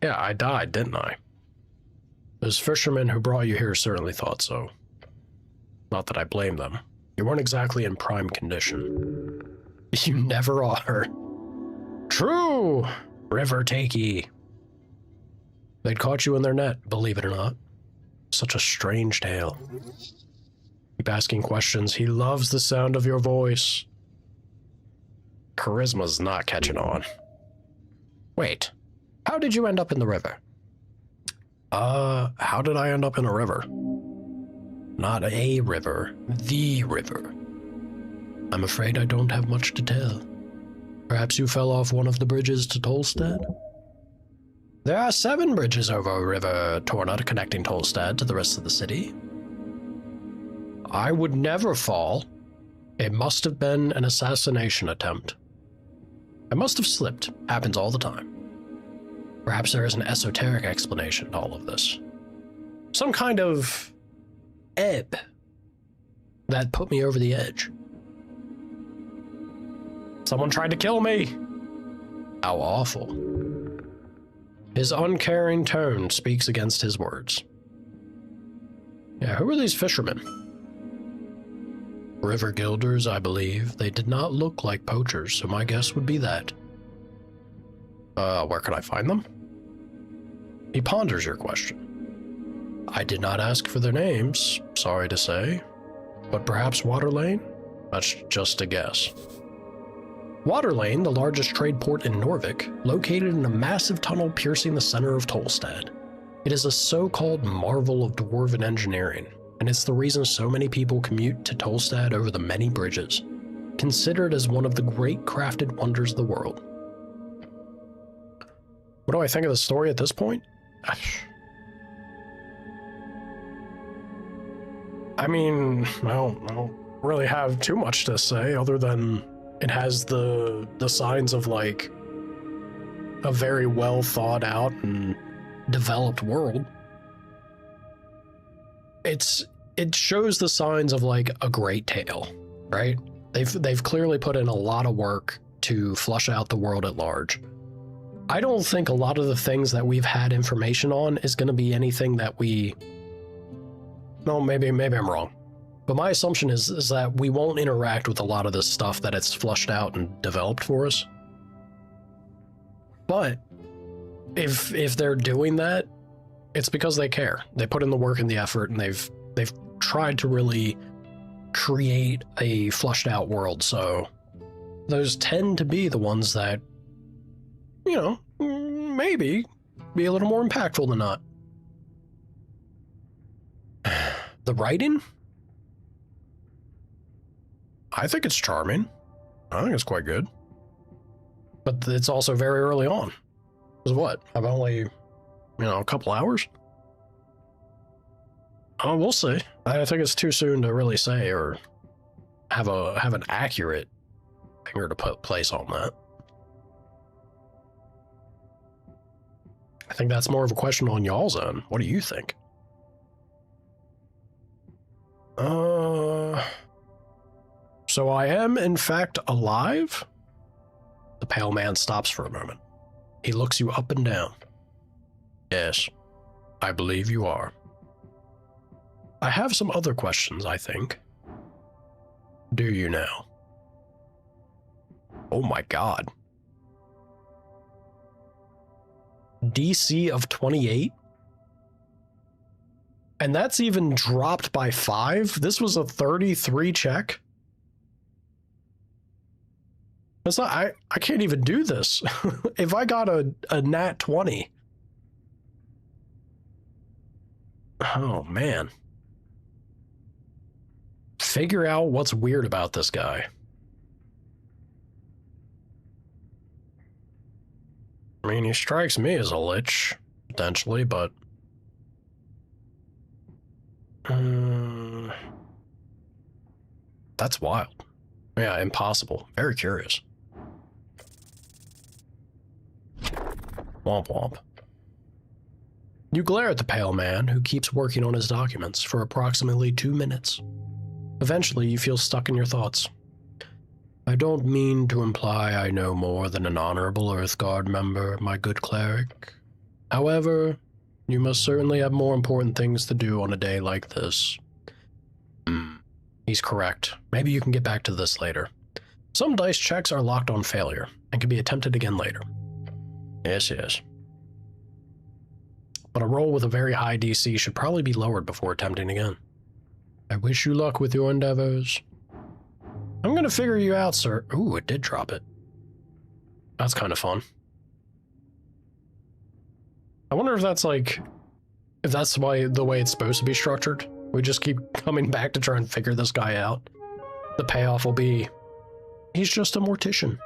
Yeah, I died, didn't I? Those fishermen who brought you here certainly thought so. Not that I blame them. You weren't exactly in prime condition. You never are. True! River takey. They'd caught you in their net, believe it or not. Such a strange tale. Keep asking questions. He loves the sound of your voice. Charisma's not catching on. Wait, how did you end up in the river? How did I end up in a river? Not a river, the river. I'm afraid I don't have much to tell. Perhaps you fell off one of the bridges to Tolstead? There are 7 bridges over River Torna connecting Tolstad to the rest of the city. I would never fall. It must have been an assassination attempt. I must have slipped. Happens all the time. Perhaps there is an esoteric explanation to all of this. Some kind of ebb that put me over the edge. Someone tried to kill me. How awful. His uncaring tone speaks against his words. Yeah, who are these fishermen? River Guilders, I believe. They did not look like poachers, so my guess would be that. Where can I find them? He ponders your question. I did not ask for their names, sorry to say. But perhaps Water Lane? That's just a guess. Water Lane, the largest trade port in Norvik, located in a massive tunnel piercing the center of Tolstad. It is a so-called marvel of dwarven engineering, and it's the reason so many people commute to Tolstad over the many bridges, considered as one of the great crafted wonders of the world. What do I think of the story at this point? I mean, I don't really have too much to say other than it has the signs of like a very well thought out and developed world. It shows the signs of like a great tale, right? They've clearly put in a lot of work to flush out the world at large. I don't think a lot of the things that we've had information on is going to be anything that no, maybe I'm wrong. But my assumption is that we won't interact with a lot of this stuff that it's flushed out and developed for us. But if they're doing that, it's because they care. They put in the work and the effort, and they've tried to really create a flushed out world. So those tend to be the ones that, you know, maybe be a little more impactful than not. The writing? I think it's charming. I think it's quite good. But it's also very early on. Because what? I've only, a couple hours? Oh, we'll see. I think it's too soon to really say or have an accurate finger to put place on that. I think that's more of a question on y'all's end. What do you think? So I am, in fact, alive? The pale man stops for a moment. He looks you up and down. Yes, I believe you are. I have some other questions, I think. Do you now? Oh my god. DC of 28? And that's even dropped by 5? This was a 33 check? That's not, I can't even do this. If I got a nat 20. Oh, man. Figure out what's weird about this guy. I mean, he strikes me as a lich, potentially, but... that's wild. Yeah, impossible. Very curious. Womp womp. You glare at the pale man, who keeps working on his documents for approximately 2 minutes. Eventually, you feel stuck in your thoughts. I don't mean to imply I know more than an honorable Earthguard member, my good cleric. However, you must certainly have more important things to do on a day like this. He's correct. Maybe you can get back to this later. Some dice checks are locked on failure and can be attempted again later. Yes. But a roll with a very high DC should probably be lowered before attempting again. I wish you luck with your endeavors. I'm gonna figure you out, sir. Ooh, it did drop it. That's kind of fun. I wonder if that's the way it's supposed to be structured. We just keep coming back to try and figure this guy out. The payoff will be, he's just a mortician.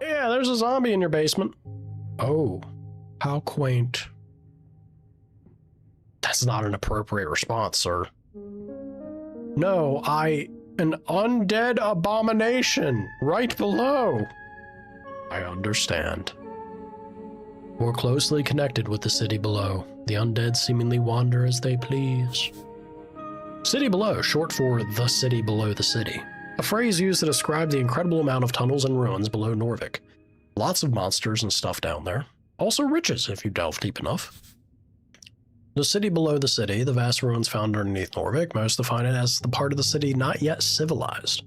Yeah, there's a zombie in your basement. Oh, how quaint. That's not an appropriate response, sir. No, an undead abomination right below. I understand. More closely connected with the city below, the undead seemingly wander as they please. City below, short for the city below the city, a phrase used to describe the incredible amount of tunnels and ruins below Norvik. Lots of monsters and stuff down there. Also riches if you delve deep enough. The city below the city, the vast ruins found underneath Norvik, most define it as the part of the city not yet civilized,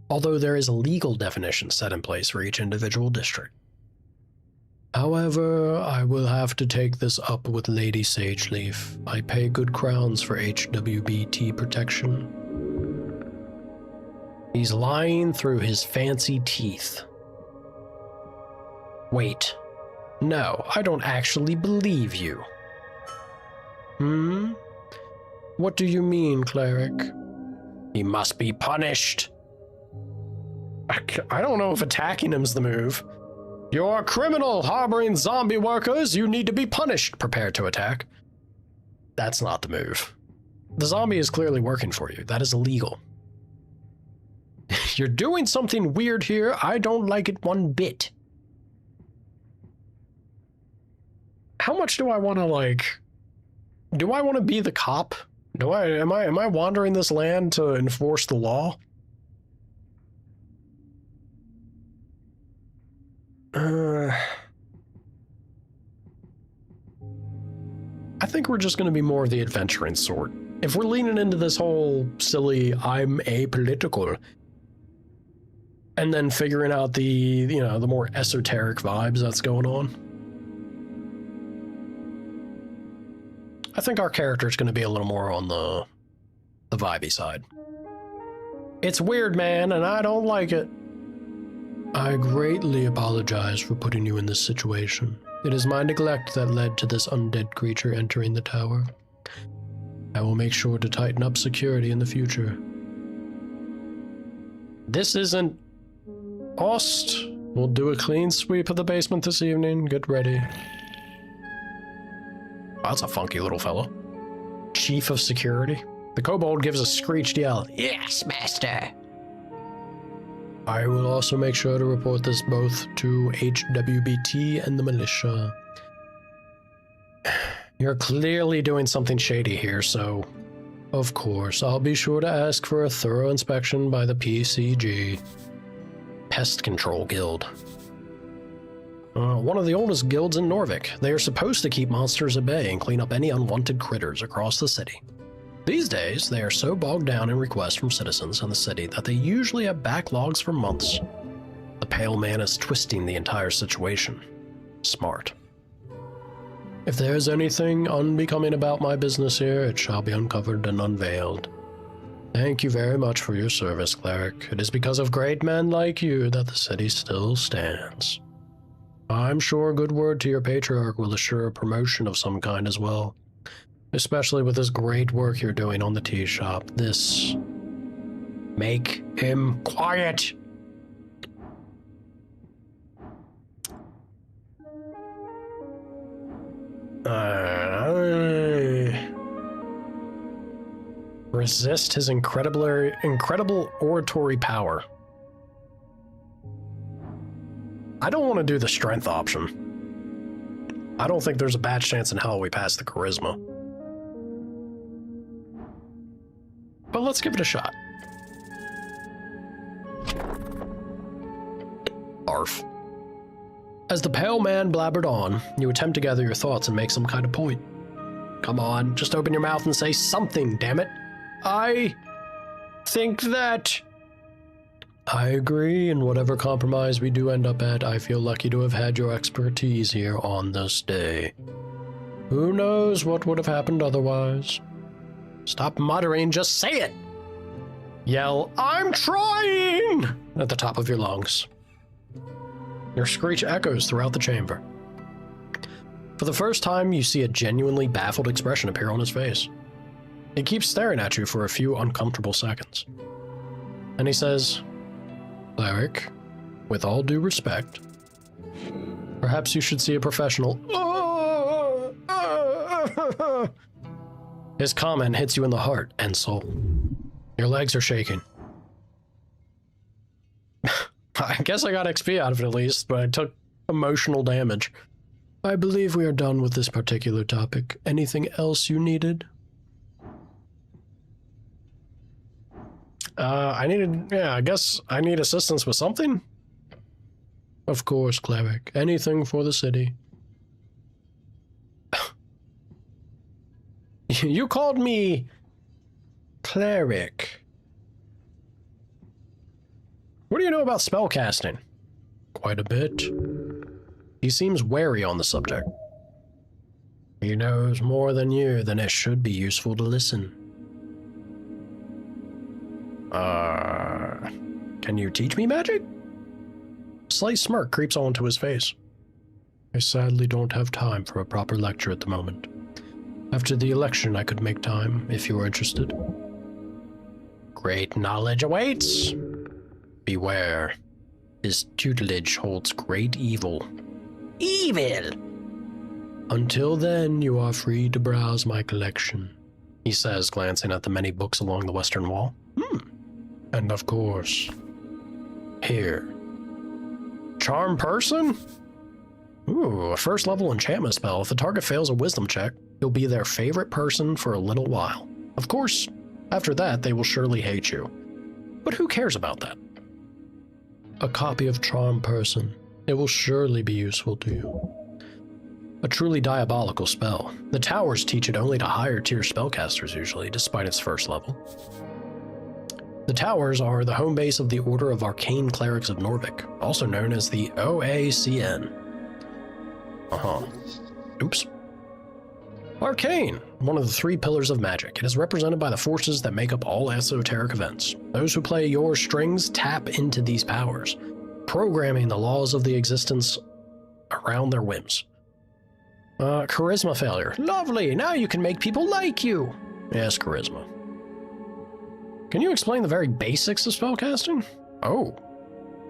although there is a legal definition set in place for each individual district. However, I will have to take this up with Lady Sageleaf. I pay good crowns for HWBT protection. He's lying through his fancy teeth. Wait. No, I don't actually believe you. What do you mean, cleric? He must be punished. I don't know if attacking him's the move. You're a criminal harboring zombie workers. You need to be punished. Prepare to attack. That's not the move. The zombie is clearly working for you. That is illegal. You're doing something weird here. I don't like it one bit. How much do I want to, like... Do I want to be the cop? Am I wandering this land to enforce the law? I think we're just going to be more of the adventuring sort. If we're leaning into this whole silly, I'm apolitical, and then figuring out the, the more esoteric vibes that's going on, I think our character is going to be a little more on the vibey side. It's weird, man, and I don't like it. I greatly apologize for putting you in this situation. It is my neglect that led to this undead creature entering the tower. I will make sure to tighten up security in the future. This isn't Ost. We'll do a clean sweep of the basement this evening. Get ready. Wow, that's a funky little fellow. Chief of Security. The kobold gives a screeched yell. Yes, master. I will also make sure to report this both to HWBT and the militia. You're clearly doing something shady here, so... Of course, I'll be sure to ask for a thorough inspection by the PCG. Pest Control Guild. One of the oldest guilds in Norvik. They are supposed to keep monsters at bay and clean up any unwanted critters across the city. These days, they are so bogged down in requests from citizens in the city that they usually have backlogs for months. The Pale Man is twisting the entire situation. Smart. If there is anything unbecoming about my business here, it shall be uncovered and unveiled. Thank you very much for your service, cleric. It is because of great men like you that the city still stands. I'm sure a good word to your patriarch will assure a promotion of some kind as well. Especially with this great work you're doing on the tea shop. This... Make him quiet! Resist his incredible oratory power. I don't want to do the strength option. I don't think there's a bad chance in hell we pass the charisma. But let's give it a shot. Arf. As the Pale Man blabbered on, you attempt to gather your thoughts and make some kind of point. Come on, just open your mouth and say something, damn it. I think that... I agree, and whatever compromise we do end up at, I feel lucky to have had your expertise here on this day. Who knows what would have happened otherwise? Stop muttering, just say it! Yell, I'm trying! At the top of your lungs. Your screech echoes throughout the chamber. For the first time, you see a genuinely baffled expression appear on his face. He keeps staring at you for a few uncomfortable seconds. And he says, Cleric, with all due respect, Perhaps you should see a professional. His comment hits you in the heart and soul. Your legs are shaking. I guess I got XP out of it at least, but I took emotional damage. I believe we are done with this particular topic. Anything else you needed? I guess I need assistance with something? Of course, cleric. Anything for the city. You called me cleric. What do you know about spellcasting? Quite a bit. He seems wary on the subject. He knows more than you, then it should be useful to listen. Can you teach me magic? A slight smirk creeps onto his face. I sadly don't have time for a proper lecture at the moment. After the election, I could make time, if you are interested. Great knowledge awaits. Beware. His tutelage holds great evil. Evil! Until then, you are free to browse my collection, he says, glancing at the many books along the western wall. And of course, here. Charm person? Ooh, a first level enchantment spell. If the target fails a wisdom check, you'll be their favorite person for a little while. Of course, after that, they will surely hate you. But who cares about that? A copy of Charm Person. It will surely be useful to you. A truly diabolical spell. The towers teach it only to higher tier spellcasters usually, despite its first level. The towers are the home base of the Order of Arcane Clerics of Norvik, also known as the OACN. Oops. Arcane, one of the three pillars of magic. It is represented by the forces that make up all esoteric events. Those who play your strings tap into these powers, programming the laws of the existence around their whims. Charisma failure. Lovely, now you can make people like you. Yes, charisma. Can you explain the very basics of spellcasting? Oh,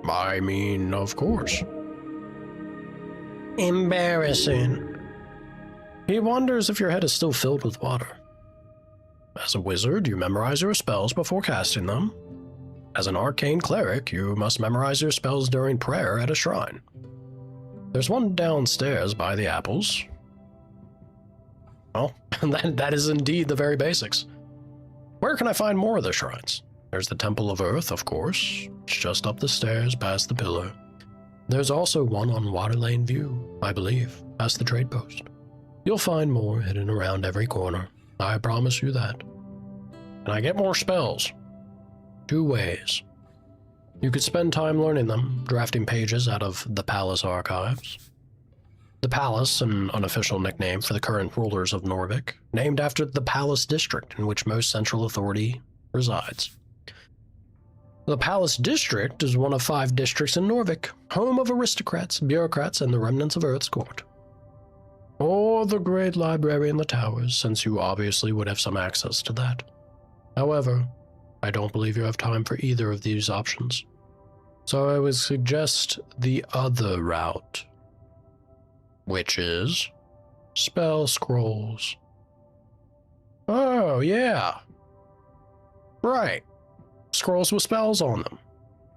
I mean, of course. Embarrassing. He wonders if your head is still filled with water. As a wizard, you memorize your spells before casting them. As an arcane cleric, you must memorize your spells during prayer at a shrine. There's one downstairs by the apples. Well, that is indeed the very basics. Where can I find more of the shrines? There's the Temple of Earth, of course. It's just up the stairs past the pillar. There's also one on Waterlane View, I believe, past the trade post. You'll find more hidden around every corner. I promise you that. And I get more spells. 2 ways. You could spend time learning them, drafting pages out of the Palace archives. The Palace, an unofficial nickname for the current rulers of Norvik, named after the Palace District in which most central authority resides. The Palace District is one of 5 districts in Norvik, home of aristocrats, bureaucrats, and the remnants of Earth's court. Or the great library in the towers, since you obviously would have some access to that. However, I don't believe you have time for either of these options. So I would suggest the other route, which is spell scrolls. Oh, yeah. Right. Scrolls with spells on them.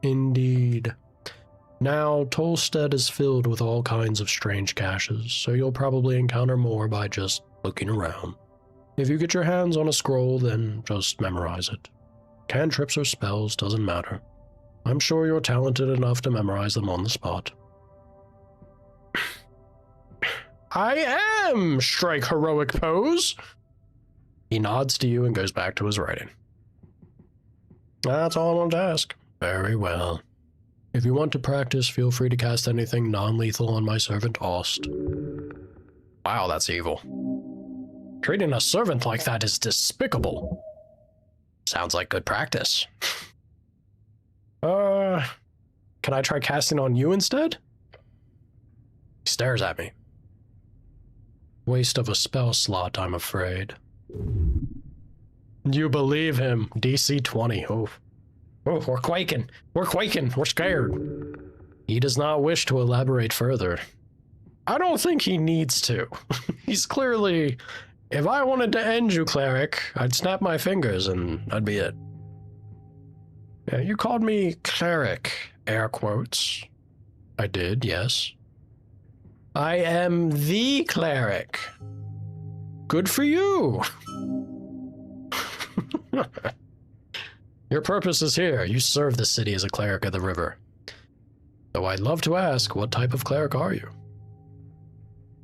Indeed. Now, Tolstead is filled with all kinds of strange caches, so you'll probably encounter more by just looking around. If you get your hands on a scroll, then just memorize it. Cantrips or spells, doesn't matter. I'm sure you're talented enough to memorize them on the spot. I am! Strike heroic pose! He nods to you and goes back to his writing. That's all I wanted to ask. Very well. If you want to practice, feel free to cast anything non-lethal on my servant Ost. Wow, that's evil. Treating a servant like that is despicable. Sounds like good practice. Can I try casting on you instead? He stares at me. Waste of a spell slot, I'm afraid. You believe him. DC 20. Oh, we're quaking. We're quaking. We're scared. He does not wish to elaborate further. I don't think he needs to. He's clearly... If I wanted to end you, cleric, I'd snap my fingers and that'd be it. Yeah, you called me cleric, air quotes. I did, yes. I am the cleric. Good for you. Your purpose is here. You serve the city as a cleric of the river. Though I'd love to ask, what type of cleric are you?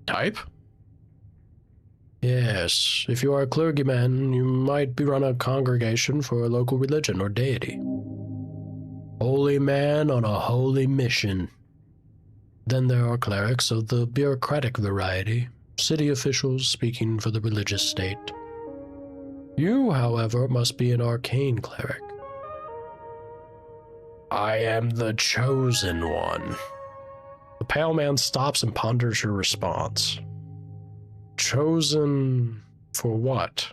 Type? Yes, if you are a clergyman, you might run a congregation for a local religion or deity. Holy man on a holy mission. Then there are clerics of the bureaucratic variety, city officials speaking for the religious state. You, however, must be an arcane cleric. I am the chosen one. The pale man stops and ponders your response. Chosen for what?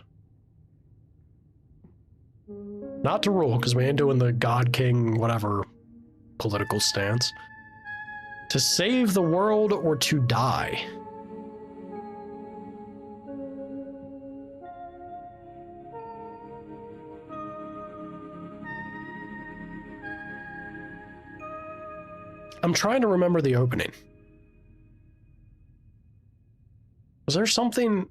Not to rule, because we ain't doing the God King whatever political stance. To save the world or to die? I'm trying to remember the opening. Was there something...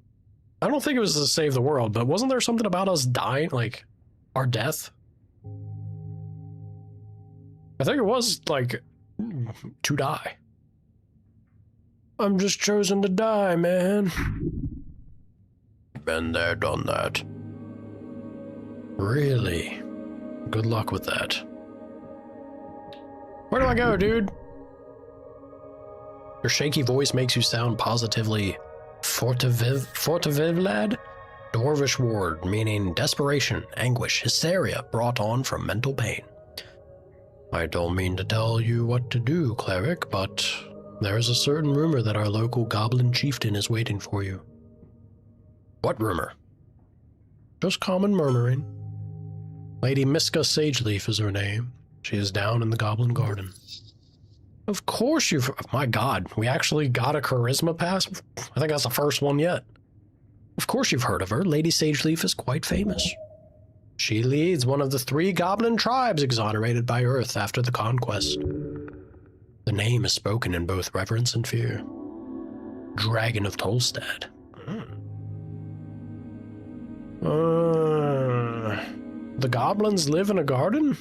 I don't think it was to save the world, but wasn't there something about us dying, like, our death? I think it was, like, to die. I'm just chosen to die, man. Been there, done that. Really? Good luck with that. Where do I go, dude? Your shaky voice makes you sound positively fortiviv, lad? Dwarvish word, meaning desperation, anguish, hysteria brought on from mental pain. I don't mean to tell you what to do, cleric, but there is a certain rumor that our local goblin chieftain is waiting for you. What rumor? Just common murmuring. Lady Miska Sageleaf is her name. She is down in the Goblin Garden. Of course you've... My God, we actually got a charisma pass? I think that's the first one yet. Of course you've heard of her. Lady Sageleaf is quite famous. She leads one of the 3 goblin tribes exonerated by Earth after the conquest. The name is spoken in both reverence and fear. Dragon of Tolstad. The goblins live in a garden?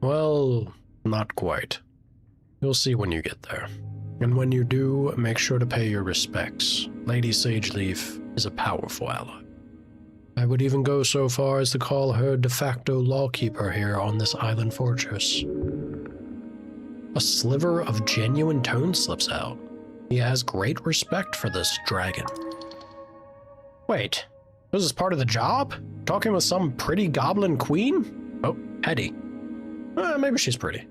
Well, not quite. You'll see when you get there. And when you do, make sure to pay your respects. Lady Sageleaf is a powerful ally. I would even go so far as to call her de facto lawkeeper here on this island fortress. A sliver of genuine tone slips out. He has great respect for this dragon. Wait, this is part of the job? Talking with some pretty goblin queen? Oh, Hetty. Maybe she's pretty.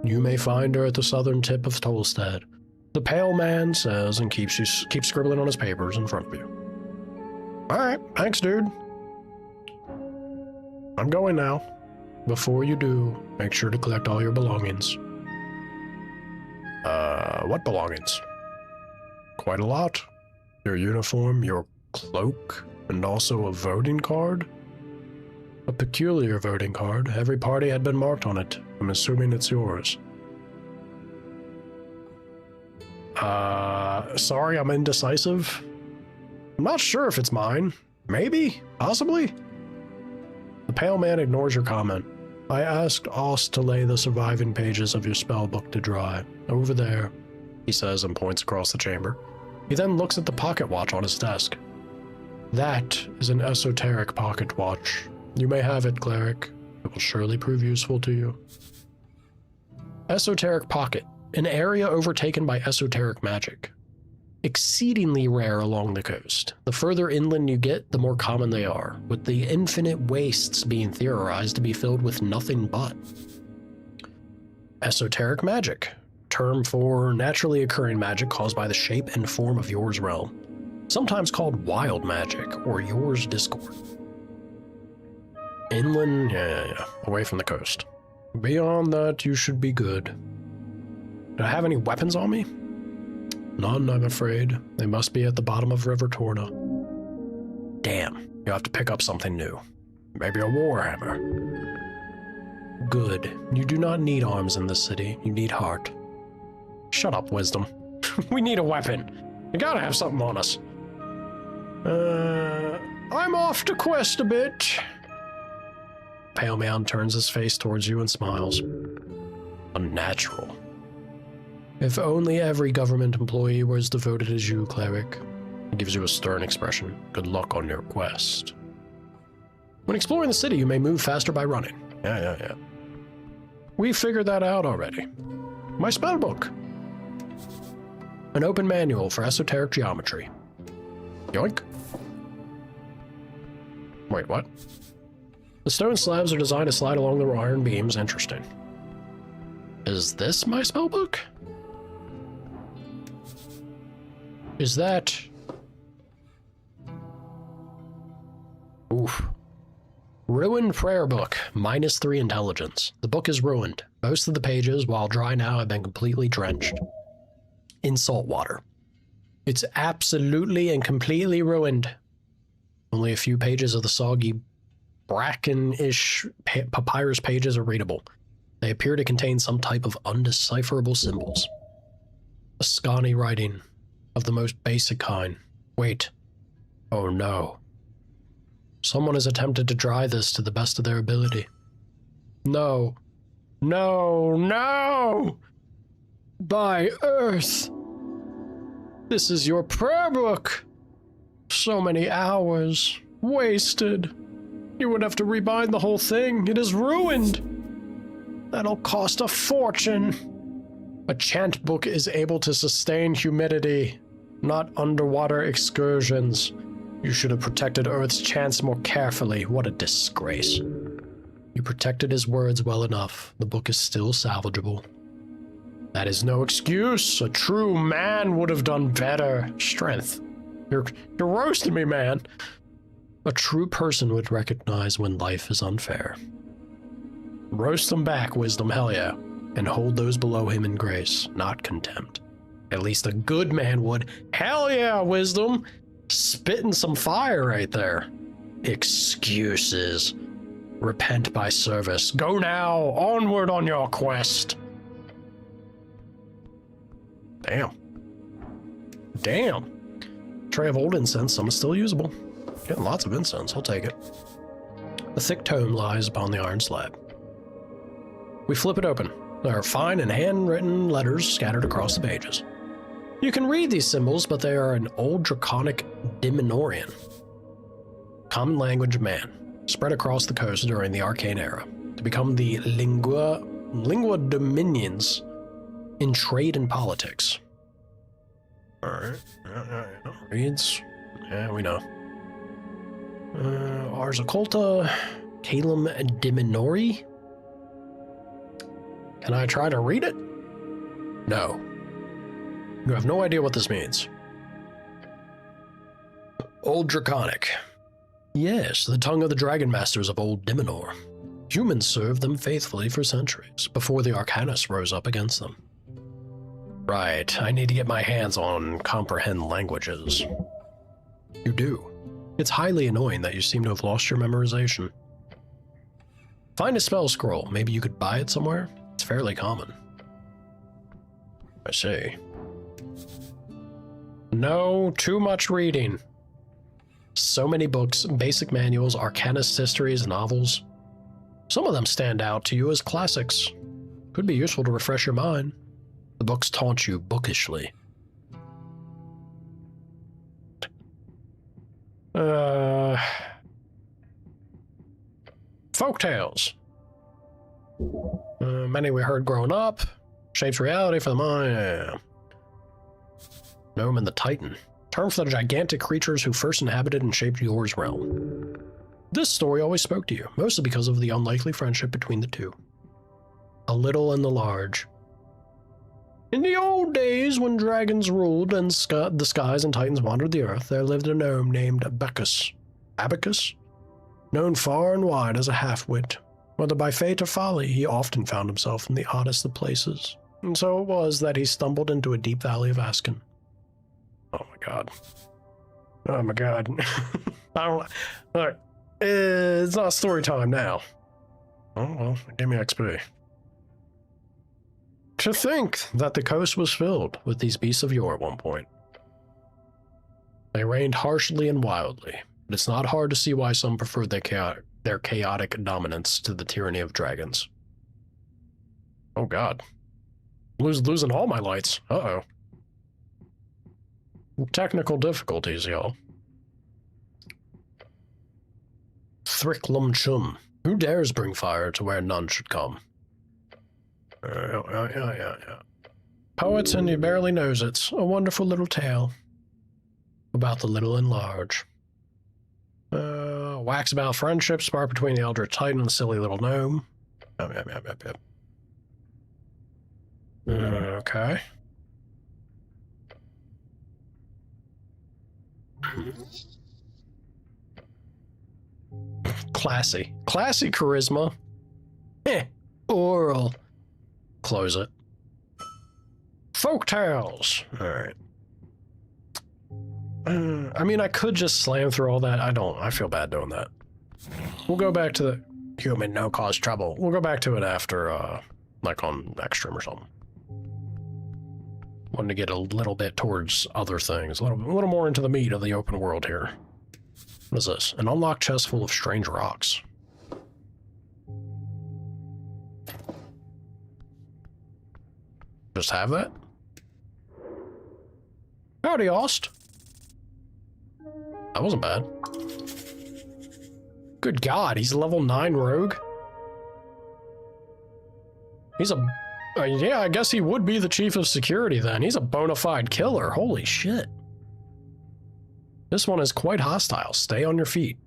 You may find her at the southern tip of Tolstad. The pale man says and keeps scribbling on his papers in front of you. Alright, thanks, dude. I'm going now. Before you do, make sure to collect all your belongings. What belongings? Quite a lot. Your uniform, your cloak, and also a voting card? A peculiar voting card. Every party had been marked on it. I'm assuming it's yours. Sorry, I'm indecisive. I'm not sure if it's mine. Maybe? Possibly? The pale man ignores your comment. I asked Oss to lay the surviving pages of your spell book to dry. Over there, he says and points across the chamber. He then looks at the pocket watch on his desk. That is an esoteric pocket watch. You may have it, cleric. It will surely prove useful to you. Esoteric pocket, an area overtaken by esoteric magic. Exceedingly rare along the coast. The further inland you get, the more common they are, with the infinite wastes being theorized to be filled with nothing but. Esoteric magic, term for naturally occurring magic caused by the shape and form of yours realm, sometimes called wild magic or yours discord. Inland, yeah, away from the coast. Beyond that, you should be good. Do I have any weapons on me? None, I'm afraid. They must be at the bottom of River Torna. Damn, you'll have to pick up something new. Maybe a warhammer. Good. You do not need arms in this city. You need heart. Shut up, Wisdom. We need a weapon. You gotta have something on us. I'm off to quest a bit. Pale Man turns his face towards you and smiles. Unnatural. If only every government employee were as devoted as you, Cleric. He gives you a stern expression. Good luck on your quest. When exploring the city, you may move faster by running. Yeah. We figured that out already. My spellbook. An open manual for esoteric geometry. Yoink. Wait, what? The stone slabs are designed to slide along the iron beams. Interesting. Is this my spellbook? Is that... Oof. Ruined prayer book, -3 intelligence. The book is ruined. Most of the pages, while dry now, have been completely drenched in salt water. It's absolutely and completely ruined. Only a few pages of the soggy, bracken-ish papyrus pages are readable. They appear to contain some type of undecipherable symbols. A scrawny writing of the most basic kind. Wait. Oh no. Someone has attempted to dry this to the best of their ability. No. No, no! By Earth! This is your prayer book! So many hours. Wasted. You would have to rebind the whole thing. It is ruined. That'll cost a fortune. A chant book is able to sustain humidity, not underwater excursions. You should have protected Earth's chants more carefully. What a disgrace. You protected his words well enough. The book is still salvageable. That is no excuse. A true man would have done better. Strength. You're roasting me, man. A true person would recognize when life is unfair. Roast them back, Wisdom, hell yeah. And hold those below him in grace, not contempt. At least a good man would. Hell yeah, Wisdom. Spitting some fire right there. Excuses. Repent by service. Go now, onward on your quest. Damn. Damn. Tray of old incense, some is still usable. Getting lots of incense, I'll take it. A thick tome lies upon the iron slab. We flip it open. There are fine and handwritten letters scattered across the pages. You can read these symbols, but they are an old draconic Dimenorian. Common language of man, spread across the coast during the Arcane Era, to become the lingua dominions in trade and politics. Alright, reads. Yeah, we know. Ars Occulta, Calum Diminori. Can I try to read it? No. You have no idea what this means. Old Draconic. Yes, the tongue of the Dragon Masters of Old Dimenor. Humans served them faithfully for centuries, before the Arcanus rose up against them. Right, I need to get my hands on comprehend languages. You do. It's highly annoying that you seem to have lost your memorization. Find a spell scroll. Maybe you could buy it somewhere? It's fairly common. I see. No, too much reading. So many books, basic manuals, arcanist histories, novels. Some of them stand out to you as classics. Could be useful to refresh your mind. The books taunt you bookishly. Folktales. Many we heard growing up. Shapes reality for the mind. Yeah. Gnome and the Titan. Term for the gigantic creatures who first inhabited and shaped Yor's realm. This story always spoke to you, mostly because of the unlikely friendship between the two. A little and the large. In the old days, when dragons ruled and the skies and titans wandered the earth, there lived a gnome named Abacus. Abacus? Known far and wide as a half-wit. Whether by fate or folly, he often found himself in the oddest of places. And so it was that he stumbled into a deep valley of Askin. Oh my god. Oh my god. I don't... Alright. It's not story time now. Oh well, give me XP. To think that the coast was filled with these beasts of yore at one point. They reigned harshly and wildly, but it's not hard to see why some preferred their chaotic dominance to the tyranny of dragons. Oh god. Losing all my lights. Uh-oh. Technical difficulties, y'all. Thricklam Chum. Who dares bring fire to where none should come? Yeah. Poets and he barely knows it. A wonderful little tale. About the little and large. Wax about friendship sparked between the Eldritch Titan and the silly little gnome. Yep. Okay. Classy. Classy charisma. Oral. Close it. Folk tales. Alright. I mean, I could just slam through all that. I feel bad doing that. We'll go back to the human no cause trouble. We'll go back to it after, like on next stream or something. Wanted to get a little bit towards other things. A little more into the meat of the open world here. What is this? An unlocked chest full of strange rocks. Just have that? Howdy, Ost. That wasn't bad. Good God, he's a level 9 rogue? He's a... yeah, I guess he would be the chief of security then. He's a bona fide killer. Holy shit. This one is quite hostile. Stay on your feet.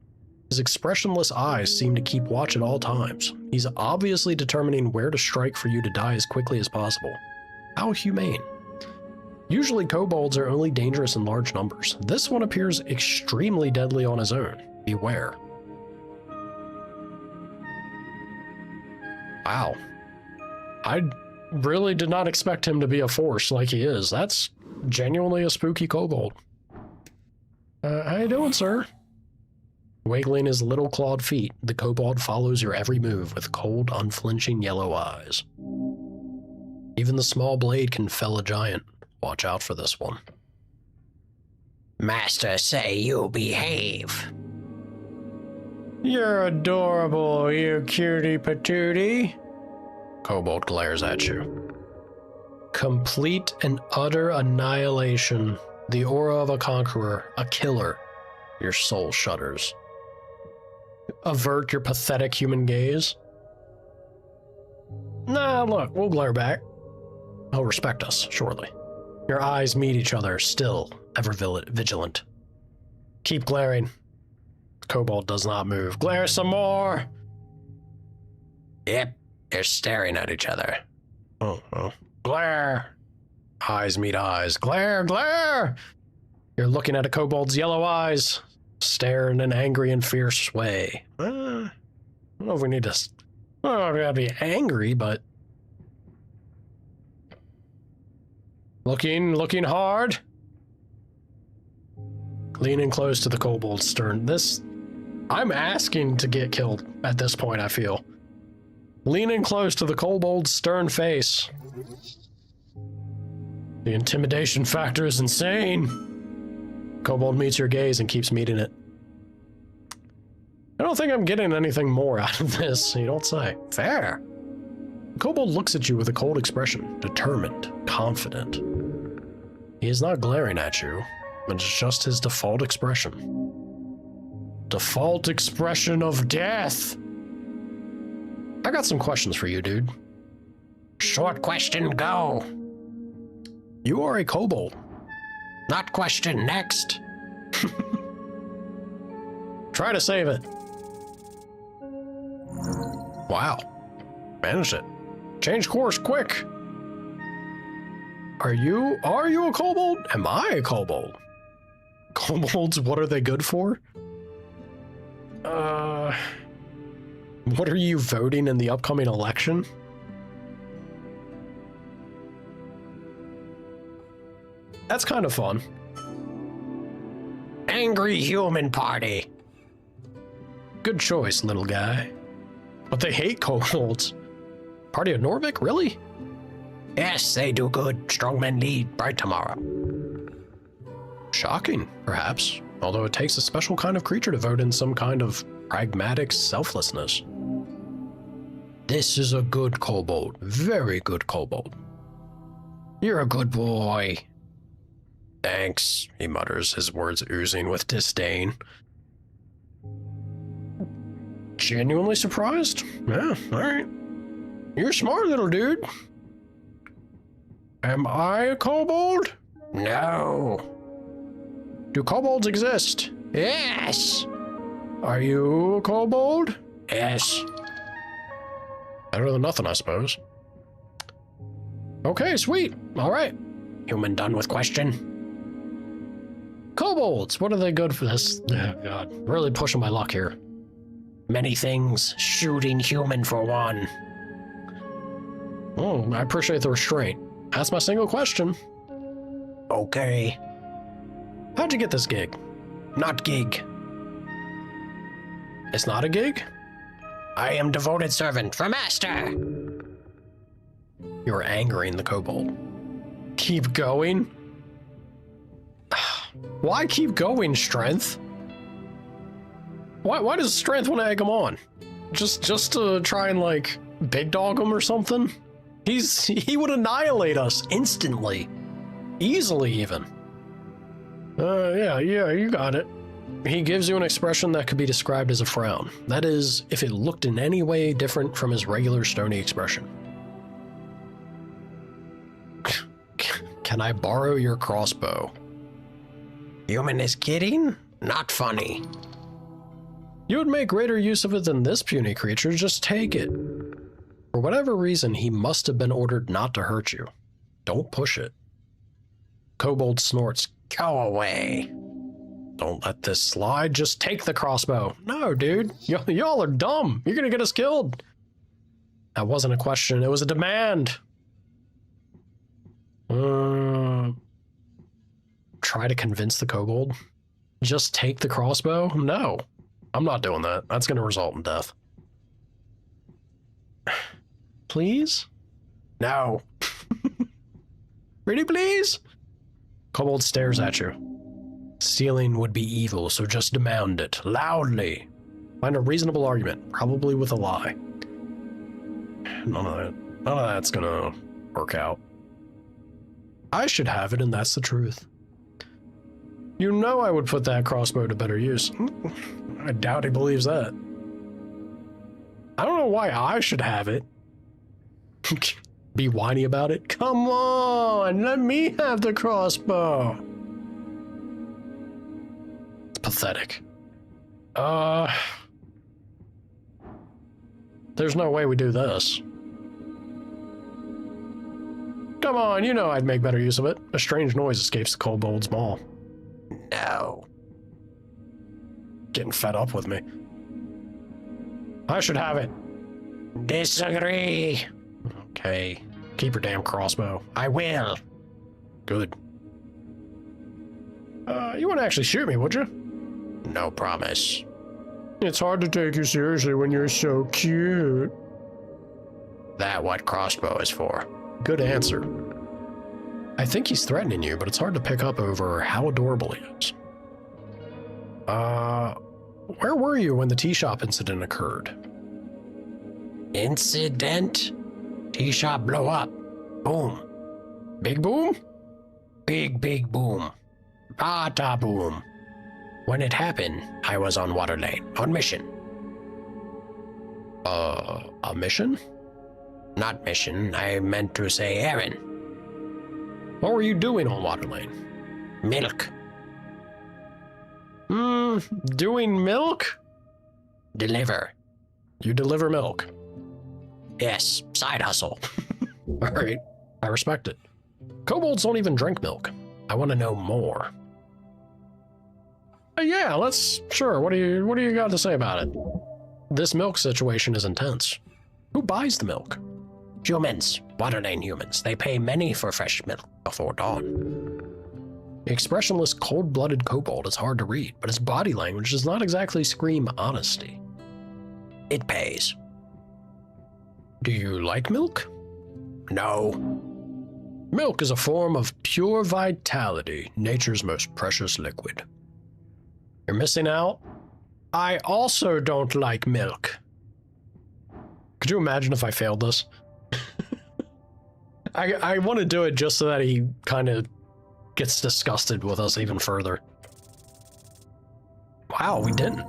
His expressionless eyes seem to keep watch at all times. He's obviously determining where to strike for you to die as quickly as possible. How humane. Usually kobolds are only dangerous in large numbers. This one appears extremely deadly on his own. Beware. Wow. I really did not expect him to be a force like he is. That's genuinely a spooky kobold. How you doing, sir? Wiggling his little clawed feet, the kobold follows your every move with cold, unflinching yellow eyes. Even the small blade can fell a giant. Watch out for this one. Master say you behave. You're adorable, you cutie patootie. Kobold glares at you. Complete and utter annihilation. The aura of a conqueror, a killer. Your soul shudders. Avert your pathetic human gaze. Nah, look, we'll glare back. He'll respect us, surely. Your eyes meet each other, still, ever vigilant. Keep glaring. Kobold does not move. Glare some more! Yep, they're staring at each other. Oh. Glare! Eyes meet eyes. Glare, glare! You're looking at a kobold's yellow eyes, stare in an angry and fierce way. I don't know if we need to... I don't know if we gotta be angry, but... Looking hard. Leaning close to the kobold's stern. I'm asking to get killed at this point, I feel. Leaning close to the kobold's stern face. The intimidation factor is insane. Kobold meets your gaze and keeps meeting it. I don't think I'm getting anything more out of this, you don't say. Fair. The kobold looks at you with a cold expression, determined, confident. He is not glaring at you, but it's just his default expression. Default expression of death! I got some questions for you, dude. Short question, go! You are a kobold. Not question, next! Try to save it. Wow. Managed it. Change course, quick! Are you a kobold? Am I a kobold? Kobolds, what are they good for? What are you voting in the upcoming election? That's kind of fun. Angry human party. Good choice, little guy. But they hate kobolds. Party of Norvik, really? Yes, they do good. Strong men lead. Bright tomorrow. Shocking, perhaps. Although it takes a special kind of creature to vote in some kind of pragmatic selflessness. This is a good kobold. Very good kobold. You're a good boy. Thanks, he mutters, his words oozing with disdain. Genuinely surprised? Yeah, alright. You're a smart little dude. Am I a kobold? No. Do kobolds exist? Yes. Are you a kobold? Yes. Better than nothing, I suppose. Okay, sweet. Alright. Human done with question. Kobolds, what are they good for this? Oh, God. Really pushing my luck here. Many things. Shooting human for one. Oh, I appreciate the restraint. That's my single question. Okay. How'd you get this gig? Not gig. It's not a gig? I am devoted servant for master. You're angering the kobold. Keep going? Why keep going, Strength? Why does Strength want to egg him on? Just to try and, like, big dog him or something? He would annihilate us instantly. Easily, even. Yeah, you got it. He gives you an expression that could be described as a frown. That is, if it looked in any way different from his regular stony expression. Can I borrow your crossbow? Human is kidding? Not funny. You would make greater use of it than this puny creature. Just take it. For whatever reason, he must have been ordered not to hurt you. Don't push it. Kobold snorts. Go away. Don't let this slide. Just take the crossbow. No, dude. Y'all are dumb. You're gonna get us killed. That wasn't a question. It was a demand. Try to convince the kobold. Just take the crossbow? No. I'm not doing that. That's gonna result in death. Please? No. Pretty please? Kobold stares at you. Stealing would be evil, so just demand it, loudly. Find a reasonable argument, probably with a lie. None of that's gonna work out. I should have it, and that's the truth. You know I would put that crossbow to better use. I doubt he believes that. I don't know why I should have it. Be whiny about it? Come on, let me have the crossbow. It's pathetic. There's no way we do this. Come on, you know I'd make better use of it. A strange noise escapes the kobold's maw. No. Getting fed up with me. I should have it. Disagree. Okay. Keep your damn crossbow. I will. Good. You wouldn't actually shoot me, would you? No promise. It's hard to take you seriously when you're so cute. That what crossbow is for. Good answer. I think he's threatening you, but it's hard to pick up over how adorable he is. Where were you when the tea shop incident occurred? Incident? Tea shop blow up. Boom. Big boom? Big boom. Bata boom. When it happened, I was on water lane, on mission. A mission? Not mission, I meant to say errand. What were you doing on water lane? Milk. Doing milk? Deliver. You deliver milk? Yes, side hustle. Alright, I respect it. Kobolds don't even drink milk. I want to know more. Yeah, sure, what do you got to say about it? This milk situation is intense. Who buys the milk? Humans, water lane humans. They pay many for fresh milk before dawn. The expressionless, cold-blooded kobold is hard to read, but his body language does not exactly scream honesty. It pays. Do you like milk? No. Milk is a form of pure vitality, nature's most precious liquid. You're missing out? I also don't like milk. Could you imagine if I failed this? I want to do it just so that he kind of gets disgusted with us even further. Wow, we didn't.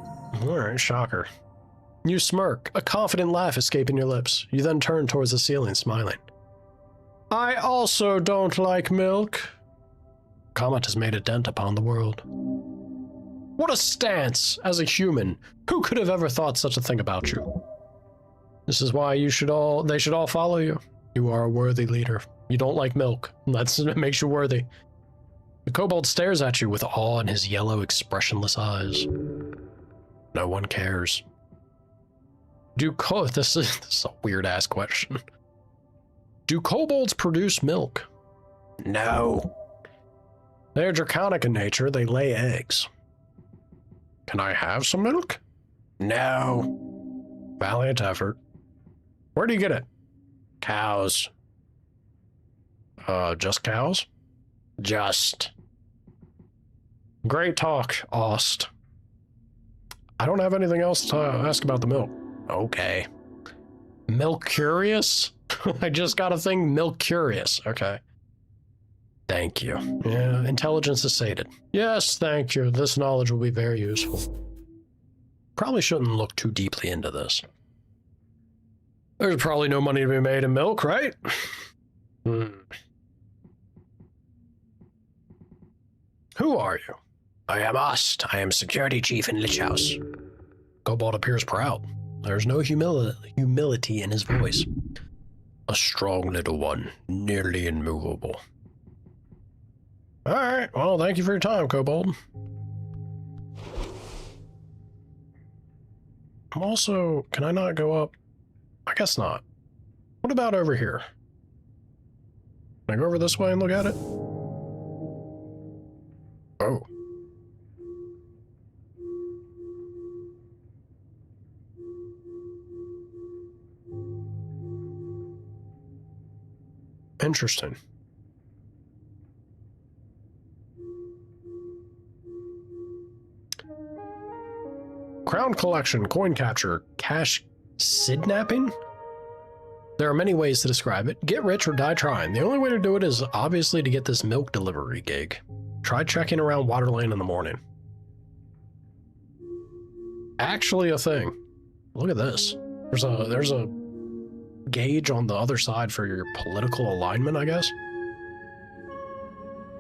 Alright, shocker. You smirk, a confident laugh escaping your lips. You then turn towards the ceiling, smiling. I also don't like milk. Comet has made a dent upon the world. What a stance! As a human, who could have ever thought such a thing about you? This is why they should all follow you. You are a worthy leader. You don't like milk. That makes you worthy. The kobold stares at you with awe in his yellow, expressionless eyes. No one cares. This is a weird-ass question. Do kobolds produce milk? No. They're draconic in nature. They lay eggs. Can I have some milk? No. Valiant effort. Where do you get it? Cows. Just cows? Just. Great talk, Ost. I don't have anything else to ask about the milk. Okay. Milk curious? I just got a thing, milk curious. Okay. Thank you. Yeah, intelligence is sated. Yes, thank you. This knowledge will be very useful. Probably shouldn't look too deeply into this. There's probably no money to be made in milk, right? Who are you? I am Ost. I am security chief in Lich House. Kobold appears proud. There's no humility in his voice. A strong little one, nearly immovable. Alright, well, thank you for your time, Kobold. I'm also... Can I not go up? I guess not. What about over here? Can I go over this way and look at it? Oh. Interesting. Crown collection, coin capture, cash kidnapping? There are many ways to describe it. Get rich or die trying. The only way to do it is obviously to get this milk delivery gig. Try checking around Waterlane in the morning. Actually a thing. Look at this. There's a gauge on the other side for your political alignment, I guess.